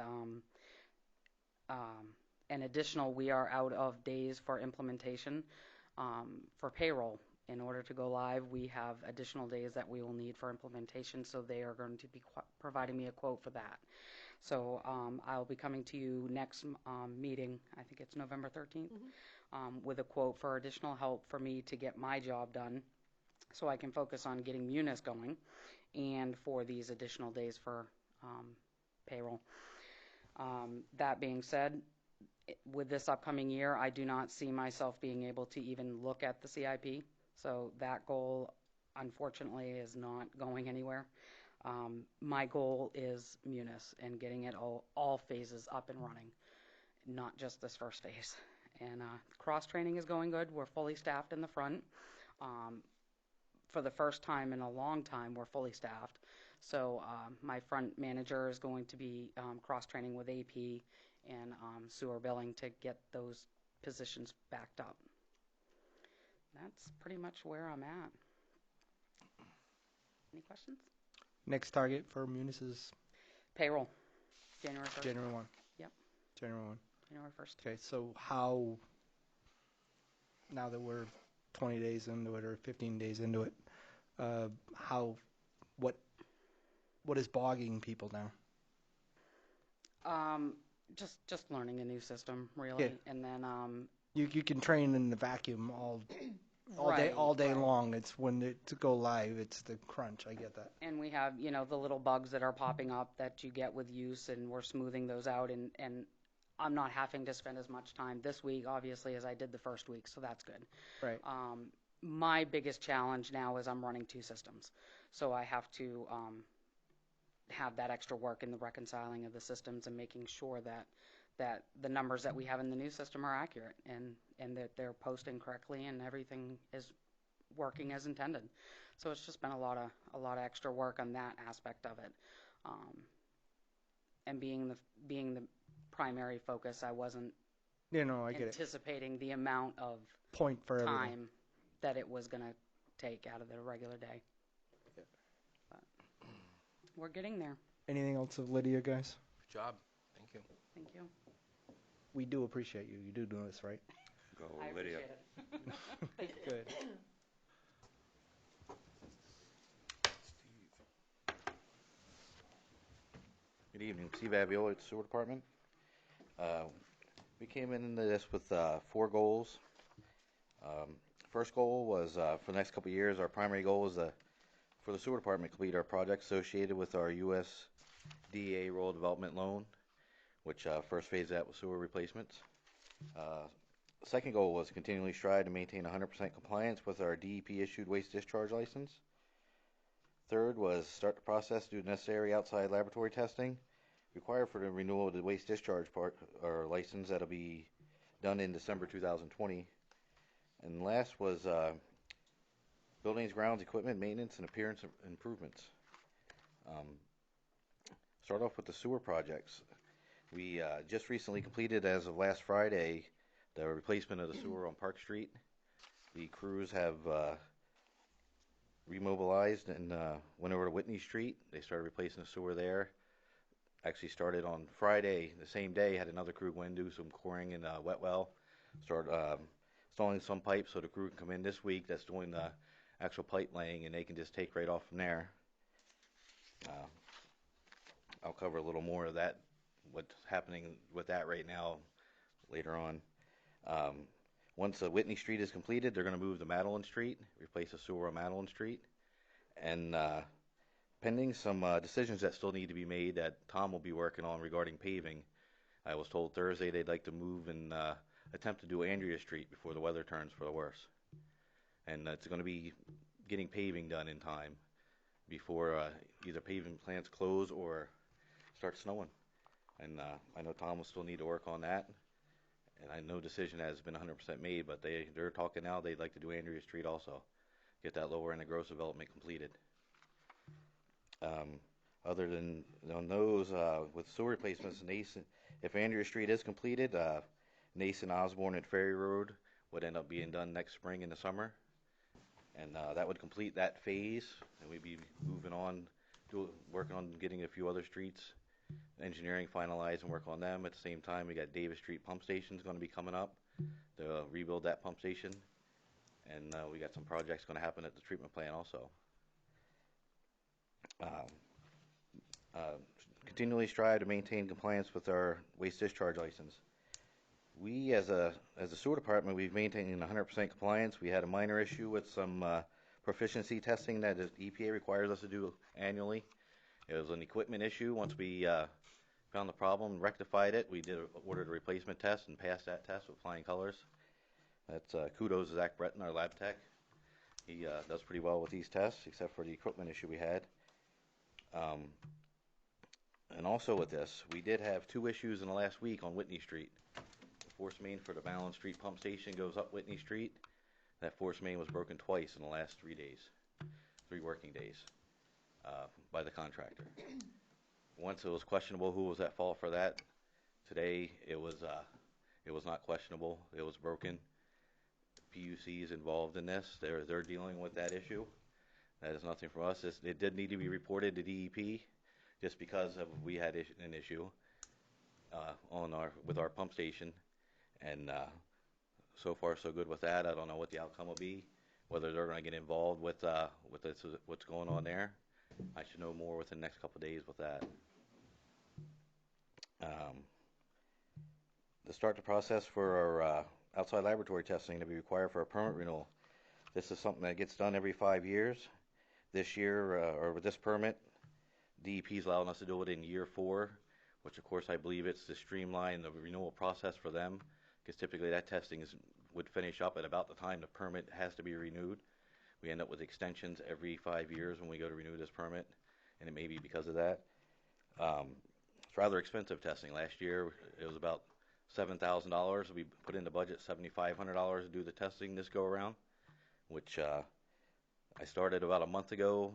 an additional, we are out of days for implementation for payroll. In order to go live, we have additional days that we will need for implementation, so they are going to be providing me a quote for that. So I'll be coming to you next meeting, I think it's November 13th, with a quote for additional help for me to get my job done so I can focus on getting Munis going, and for these additional days for payroll. That being said, with this upcoming year, I do not see myself being able to even look at the CIP. So that goal, unfortunately, is not going anywhere. My goal is Munis and getting it all phases up and running, not just this first phase. And cross-training is going good. We're fully staffed in the front. For the first time in a long time, we're fully staffed. So my front manager is going to be cross-training with AP and sewer billing to get those positions backed up. That's pretty much where I'm at. Any questions? Next target for Munis is Payroll, January 1st. January 1. Yep. January 1. January 1st. Okay, so how, now that we're 20 days into it or 15 days into it, what is bogging people now? Just learning a new system, really, Yeah. and then You can train in the vacuum all day Right. long. It's when to go live, it's the crunch. I get that. And we have, the little bugs that are popping up that you get with use, and we're smoothing those out, and I'm not having to spend as much time this week, obviously, as I did the first week, so that's good. Right. My biggest challenge now is I'm running 2 systems, so I have to have that extra work in the reconciling of the systems and making sure that the numbers that we have in the new system are accurate and that they're posting correctly and everything is working as intended. So it's just been a lot of extra work on that aspect of it. And being the primary focus, I wasn't I get it. anticipating the amount of Point for everything. time that it was going to take out of the regular day. But we're getting there. Anything else of Lydia, guys? Good job. Thank you. Thank you. We do appreciate you. You do know this, right? Go, I Lydia. appreciate it. Good. Good evening, Steve Aviola at the Sewer Department. We came into this with 4 goals. First goal was for the next couple of years, our primary goal is for the Sewer Department to complete our project associated with our USDA Rural Development Loan, which first phase that was sewer replacements. Second goal was continually strive to maintain 100% compliance with our DEP-issued waste discharge license. Third was start the process to do necessary outside laboratory testing required for the renewal of the waste discharge or license that'll be done in December 2020. And last was buildings, grounds, equipment, maintenance, and appearance improvements. Start off with the sewer projects. We just recently completed, as of last Friday, the replacement of the sewer on Park Street. The crews have remobilized and went over to Whitney Street. They started replacing the sewer there. Actually started on Friday, the same day, had another crew go in and do some coring in wet well. Started installing some pipes so the crew can come in this week that's doing the actual pipe laying, and they can just take right off from there. I'll cover a little more of that, what's happening with that right now later on. Once Whitney Street is completed, they're going to move to Madeline Street, replace the sewer on Madeline Street. And pending some decisions that still need to be made that Tom will be working on regarding paving. I was told Thursday they'd like to move and attempt to do Andrea Street before the weather turns for the worse. And it's going to be getting paving done in time before either paving plants close or start snowing. And I know Tom will still need to work on that. And I know decision has been 100% made, but they're talking now they'd like to do Andrea Street also, get that lower end of gross development completed. Other than on those, with sewer replacements, Nason, if Andrea Street is completed, Nason, Osborne, and Ferry Road would end up being done next spring in the summer. And that would complete that phase, and we'd be moving on, working on getting a few other streets, engineering finalized and work on them. At the same time, we got Davis Street Pump Station is going to be coming up to rebuild that pump station. And we got some projects going to happen at the treatment plant also. Continually strive to maintain compliance with our waste discharge license. We, as a sewer department, we've maintained 100% compliance. We had a minor issue with some proficiency testing that the EPA requires us to do annually. It was an equipment issue. Once we found the problem, rectified it, we ordered a replacement test and passed that test with flying colors. That's kudos to Zach Breton, our lab tech. He does pretty well with these tests, except for the equipment issue we had. And also with this, we did have 2 issues in the last week on Whitney Street. The force main for the Madeline Street pump station goes up Whitney Street. That force main was broken twice in the last 3 days, 3 working days, by the contractor. Once it was questionable who was at fault for that. Today it was not questionable. It was broken. PUC is involved in this. They're dealing with that issue. That is nothing from us. It did need to be reported to DEP, just because we had an issue with our pump station, and so far so good with that. I don't know what the outcome will be, whether they're going to get involved with what's going on there. I should know more within the next couple of days with that. To start the process for our outside laboratory testing to be required for a permit renewal. This is something that gets done every 5 years. This year, or with this permit, DEP is allowing us to do it in year 4, which of course I believe it's to streamline the renewal process for them, because typically that testing would finish up at about the time the permit has to be renewed. We end up with extensions every 5 years when we go to renew this permit, and it may be because of that. It's rather expensive testing. Last year it was about $7,000. We put in the budget $7,500 to do the testing this go around, which I started about a month ago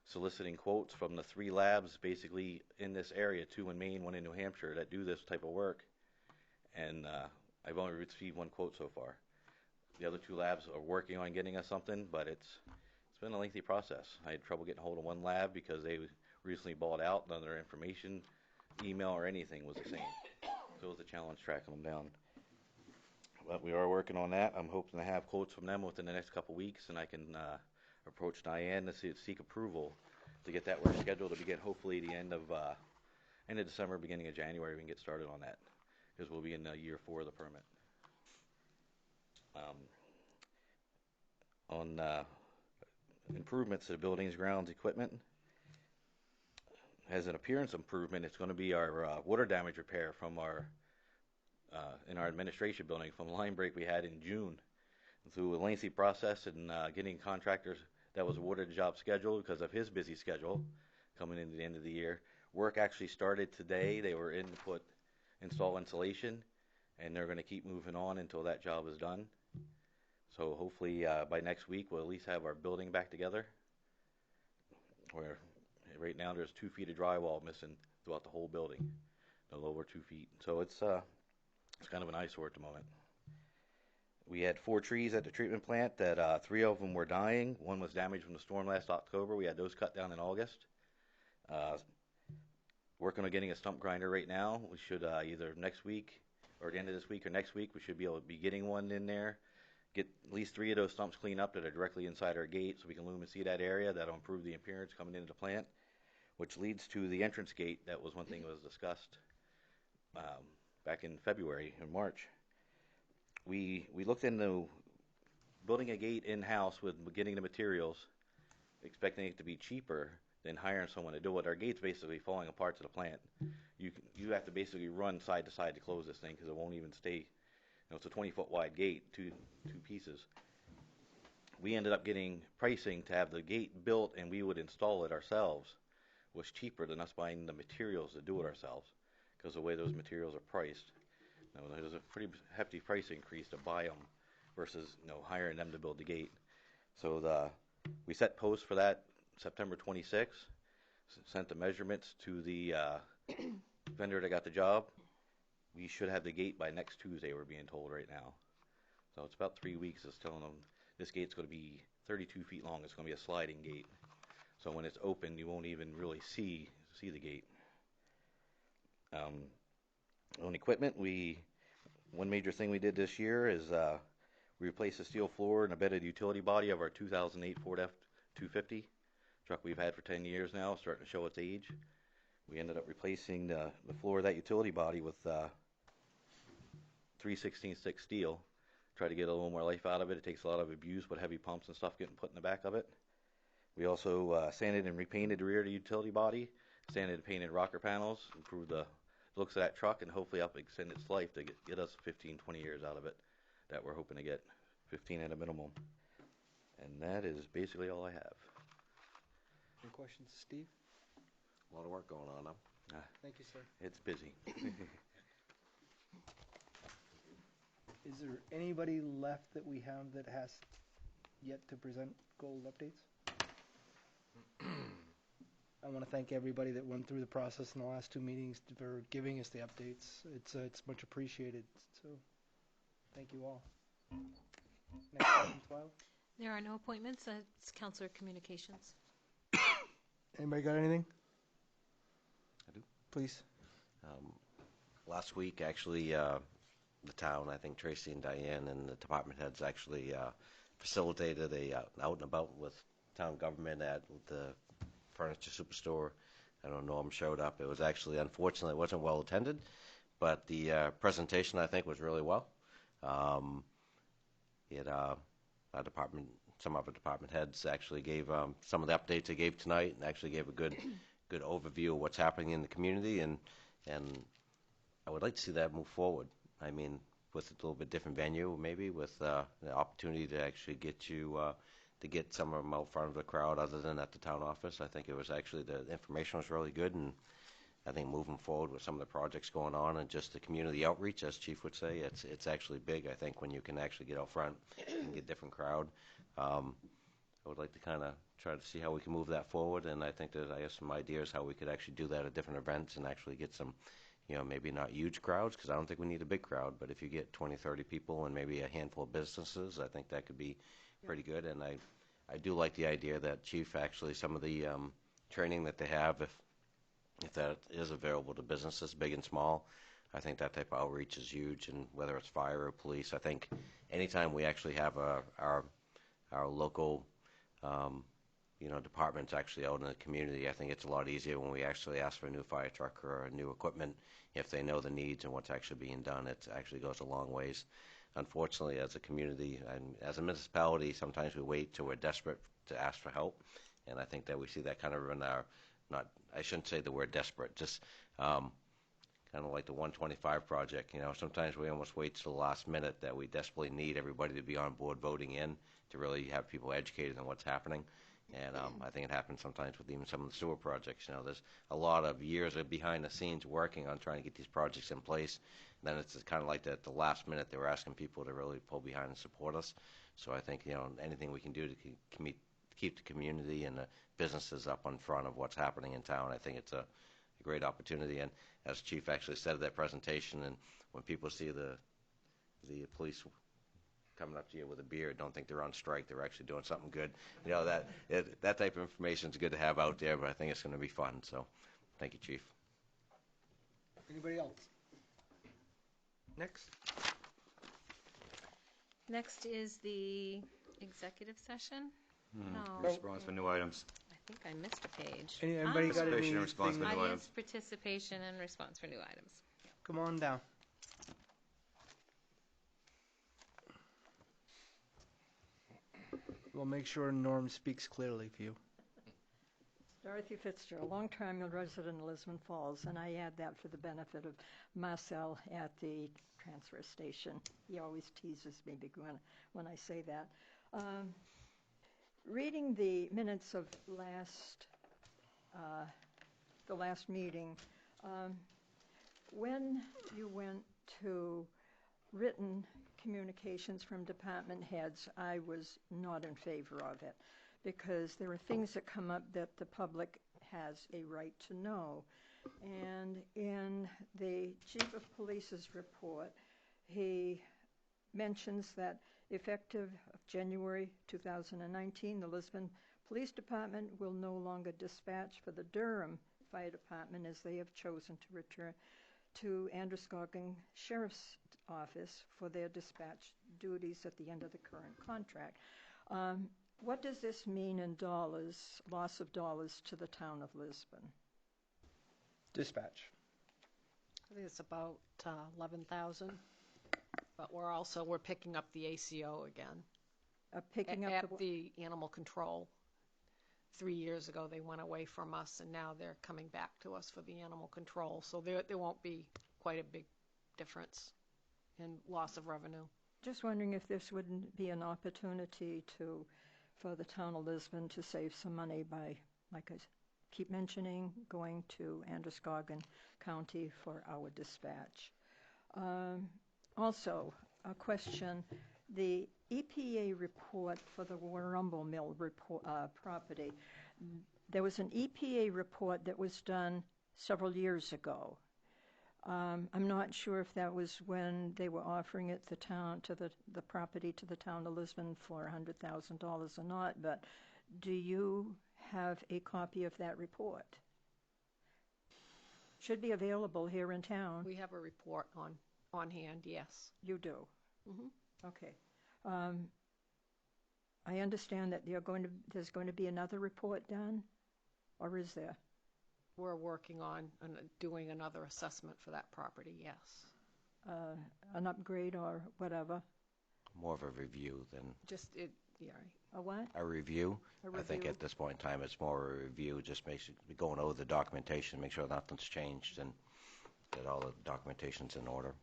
soliciting quotes from the 3 labs basically in this area, 2 in Maine, 1 in New Hampshire, that do this type of work. And I've only received 1 quote so far. The other 2 labs are working on getting us something, but it's been a lengthy process. I had trouble getting a hold of 1 lab because they recently bought out. None of their information, email, or anything was the same. So it was a challenge tracking them down. But we are working on that. I'm hoping to have quotes from them within the next couple weeks, and I can approach Diane to seek approval to get that work scheduled to begin hopefully the end of December, beginning of January. We can get started on that, because we'll be in year 4 of the permit. On improvements to the buildings, grounds, equipment, as an appearance improvement, it's going to be our water damage repair from our in our administration building from the line break we had in June. Through a lengthy process and getting contractors that was awarded a job schedule because of his busy schedule coming into the end of the year. Work actually started today. They were in to install insulation, and they're going to keep moving on until that job is done. So hopefully by next week we'll at least have our building back together. Where right now there's 2 feet of drywall missing throughout the whole building, the lower 2 feet. So it's kind of an eyesore at the moment. We had 4 trees at the treatment plant that 3 of them were dying. 1 was damaged from the storm last October. We had those cut down in August. Working on getting a stump grinder right now. We should either next week or at the end of this week or next week, we should be able to be getting one in there. Get at least 3 of those stumps cleaned up that are directly inside our gate so we can lumen seed that area. That'll improve the appearance coming into the plant, which leads to the entrance gate. That was one thing that was discussed back in February and March. We looked into building a gate in-house with getting the materials, expecting it to be cheaper than hiring someone to do it. Our gate's basically falling apart to the plant. You have to basically run side to side to close this thing because it won't even stay. It's a 20-foot wide gate, two pieces. We ended up getting pricing to have the gate built and we would install it ourselves was cheaper than us buying the materials to do it ourselves because the way those materials are priced. There's a pretty hefty price increase to buy them versus hiring them to build the gate. So we set posts for that September 26th, sent the measurements to the vendor that got the job. We should have the gate by next Tuesday, we're being told right now. So it's about 3 weeks. It's telling them this gate's going to be 32 feet long. It's going to be a sliding gate. So when it's open, you won't even really see the gate. On equipment, one major thing we did this year is we replaced the steel floor and a bedded utility body of our 2008 Ford F-250 truck we've had for 10 years now, starting to show its age. We ended up replacing the floor of that utility body with 3/16 thick steel. Try to get a little more life out of it. It takes a lot of abuse with heavy pumps and stuff getting put in the back of it. We also sanded and repainted the rear of the utility body, sanded and painted rocker panels, improved the looks of that truck, and hopefully help extend its life to get us 15, 20 years out of it that we're hoping to get, 15 at a minimum. And that is basically all I have. Any questions, Steve? A lot of work going on now. Thank you, sir. It's busy. Is there anybody left that we have that has yet to present goal updates? I want to thank everybody that went through the process in the last 2 meetings for giving us the updates. It's much appreciated. So, thank you all. Next item 12. There are no appointments. It's Councilor Communications. Anybody got anything? I do. Please. Last week, actually, the town, I think Tracy and Diane and the department heads actually facilitated a out and about with town government at the furniture superstore. I don't know, Norm showed up. It was actually, unfortunately, it wasn't well attended, but the presentation, I think, was really well. Our department, some of our department heads actually gave some of the updates they gave tonight, and actually gave a good overview of what's happening in the community, and I would like to see that move forward. I mean, with a little bit different venue, maybe with the opportunity to actually get you to get some of them out front of the crowd other than at the town office. I think it was actually, the information was really good, and I think moving forward with some of the projects going on and just the community outreach, as Chief would say, it's actually big, I think, when you can actually get out front and get a different crowd. I would like to kind of try to see how we can move that forward, and I think that I have some ideas how we could actually do that at different events and actually get some, maybe not huge crowds, because I don't think we need a big crowd, but if you get 20, 30 people and maybe a handful of businesses, I think that could be pretty good. And I do like the idea that Chief, actually, some of the training that they have, if that is available to businesses, big and small, I think that type of outreach is huge. And whether it's fire or police, I think anytime we actually have our local departments actually out in the community, I think it's a lot easier when we actually ask for a new fire truck or a new equipment. If they know the needs and what's actually being done, it actually goes a long ways. Unfortunately, as a community and as a municipality, sometimes we wait till we're desperate to ask for help, and I think that we see that kind of in our, I shouldn't say the word desperate, just kind of like the 125 project. Sometimes we almost wait till the last minute that we desperately need everybody to be on board voting in to really have people educated on what's happening. And I think it happens sometimes with even some of the sewer projects. There's a lot of years of behind the scenes working on trying to get these projects in place. And then it's kind of like that at the last minute they were asking people to really pull behind and support us. So I think anything we can do to keep the community and the businesses up in front of what's happening in town, I think it's a great opportunity. And as Chief actually said at that presentation, and when people see the police coming up to you with a beer. Don't think they're on strike. They're actually doing something good. That type of information is good to have out there, but I think it's going to be fun. So thank you, Chief. Anybody else? Next. Next is the executive session. No. Response for new items. I think I missed a page. Anybody got Participation and response for new items. Audience participation and response for new items. Come on down. We'll make sure Norm speaks clearly for you. Dorothy Fitzgerald, long-time resident of Lisbon Falls, and I add that for the benefit of Marcel at the transfer station. He always teases me when I say that. Reading the minutes of the last meeting, when you went to written communications from department heads, I was not in favor of it, because there are things that come up that the public has a right to know. And in the Chief of Police's report, he mentions that effective January 2019, the Lisbon Police Department will no longer dispatch for the Durham Fire Department, as they have chosen to return to Androscoggin Sheriff's Office for their dispatch duties at the end of the current contract. What does this mean in dollars, loss of dollars to the town of Lisbon? Dispatch. I think it's about 11,000. But we're picking up the ACO again. Picking up at the animal control. 3 years ago, they went away from us, and now they're coming back to us for the animal control. So there won't be quite a big difference in loss of revenue. Just wondering if this wouldn't be an opportunity for the town of Lisbon to save some money by, like I keep mentioning, going to Androscoggin County for our dispatch. Also, a question. The EPA report for the Warrumble Mill property, there was an EPA report that was done several years ago. I'm not sure if that was when they were offering it the property to the town of Lisbon for $100,000 or not, but do you have a copy of that report? Should be available here in town. We have a report on hand, yes. You do? Mm-hmm. Okay. I understand that there's going to be another report done, or is there? We're working on doing another assessment for that property, yes. An upgrade or whatever? More of a review than... Yeah. A what? A review. A review. I think at this point in time, it's more a review, just basically going over the documentation, make sure nothing's changed, and that all the documentation's in order.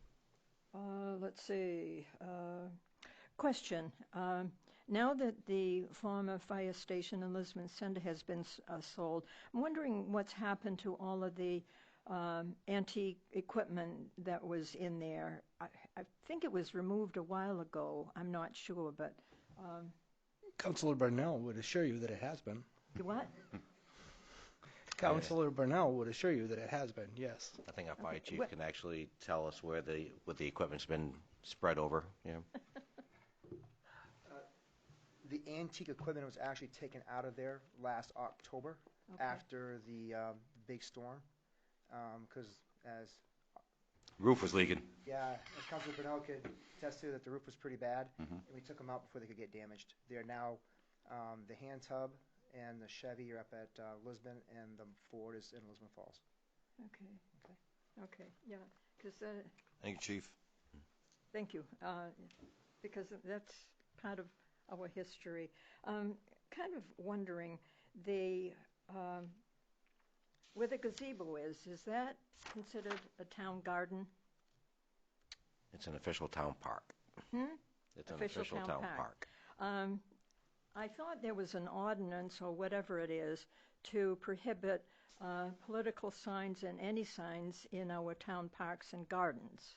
Let's see. Question. Now that the former fire station in Lisbon Center has been sold, I'm wondering what's happened to all of the antique equipment that was in there. I think it was removed a while ago. I'm not sure, but... Councilor Burnell would assure you that it has been. What? Councilor Burnell would assure you that it has been, yes. I think our fire chief can actually tell us where the equipment's been spread over. Yeah. The antique equipment was actually taken out of there last October after the big storm, because as roof was leaking. Yeah, as Councilor Burnell could attest to, that the roof was pretty bad, and we took them out before they could get damaged. They are now the hand tub and the Chevy are up at Lisbon, and the Ford is in Lisbon Falls. Okay, yeah, because... Thank you, Chief. Thank you, because that's part of our history. Kind of wondering, where the gazebo is that considered a town garden? It's an official town park. It's an official town park. I thought there was an ordinance or whatever it is to prohibit political signs and any signs in our town parks and gardens.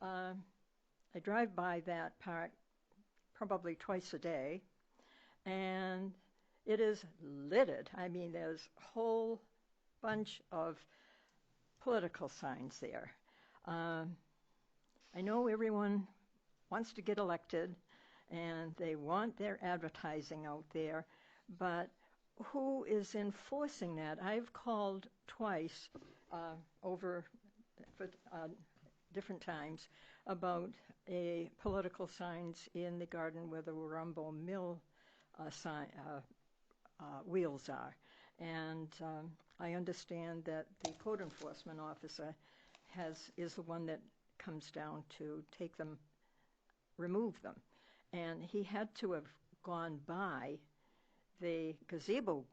I drive by that park probably twice a day, and it is littered. I mean, there's a whole bunch of political signs there. I know everyone wants to get elected, and they want their advertising out there, but who is enforcing that? I've called twice over for different times about political signs in the garden where the Warumbo Mill wheels are. And I understand that the code enforcement officer is the one that comes down to take them, remove them. And he had to have gone by the gazebo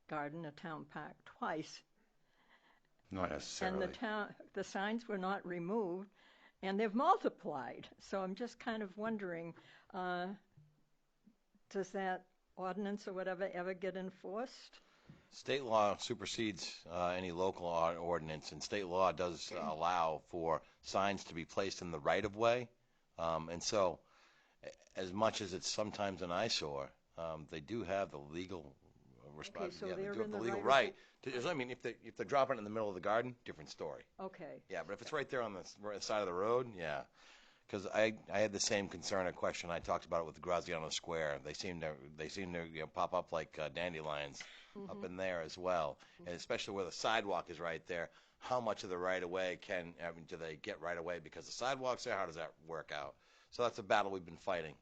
garden, a town park, twice. Not necessarily. And the signs were not removed, and they've multiplied. So I'm just kind of wondering, does that ordinance or whatever ever get enforced? State law supersedes any local ordinance, and state law does allow for signs to be placed in the right-of-way. And so, as much as it's sometimes an eyesore, they do have the legal responsibility. Okay, so They do they're have in the the legal right right. I mean, if they're dropping it in the middle of the garden, different story. Okay. Yeah, but if it's right there on the side of the road, yeah. Because I had the same concern or question. I talked about it with Graziano Square. They seem to pop up like dandelions up in there as well, and especially where the sidewalk is right there. How much of the right of way do they get right away because the sidewalk's there? How does that work out? So that's a battle we've been fighting,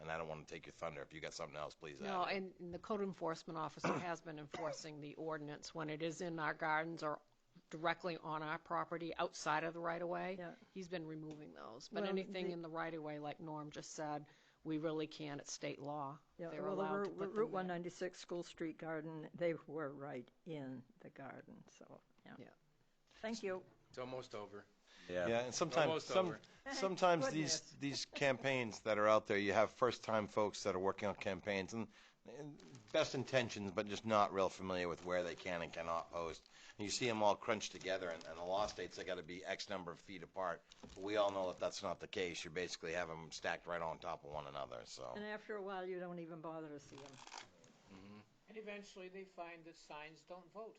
and I don't want to take your thunder. If you got something else, please add. No, and the code enforcement officer has been enforcing the ordinance when it is in our gardens or directly on our property outside of the right-of-way. Yeah. He's been removing those. But Well, anything in the right-of-way, like Norm just said, we really can't. It's state law. Yeah, They're well, allowed to the put them Route there. 196 School Street Garden, they were right in the garden, so, yeah. Thank you. It's almost over. Yeah, and sometimes Almost over. sometimes Goodness. these campaigns that are out there, you have first-time folks that are working on campaigns and best intentions, but just not real familiar with where they can and cannot post. And you see them all crunched together, and the law states they got to be X number of feet apart. But we all know that that's not the case. You basically have them stacked right on top of one another. So. And after a while, you don't even bother to see them. And eventually they find that signs don't vote.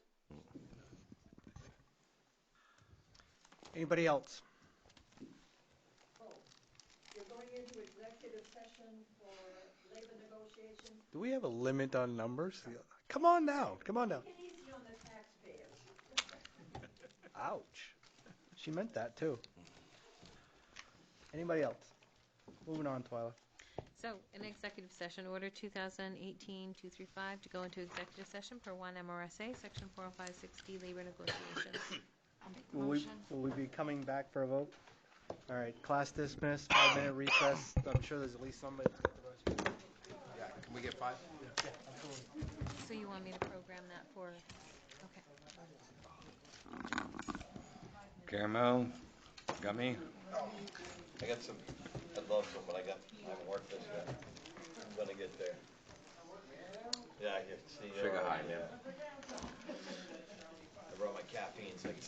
Anybody else? You're going into executive session for labor negotiations. Do we have a limit on numbers? Come on now. Come on now. Take it easy on the taxpayers. Ouch. She meant that too. Anybody else? Moving on, Twyla. So, in executive session, order 2018-235 to go into executive session per 1 MRSA, section 405-6D, labor negotiations. Will we be coming back for a vote? All right, class dismissed, 5-minute recess. I'm sure there's at least somebody. Yeah, can we get 5? So you want me to program that for, okay. Caramel, gummy. I got some. I'd love some, but I haven't worked this yet. I'm gonna get there. Yeah, I can see. Sugar high, yeah. I brought my caffeine so I can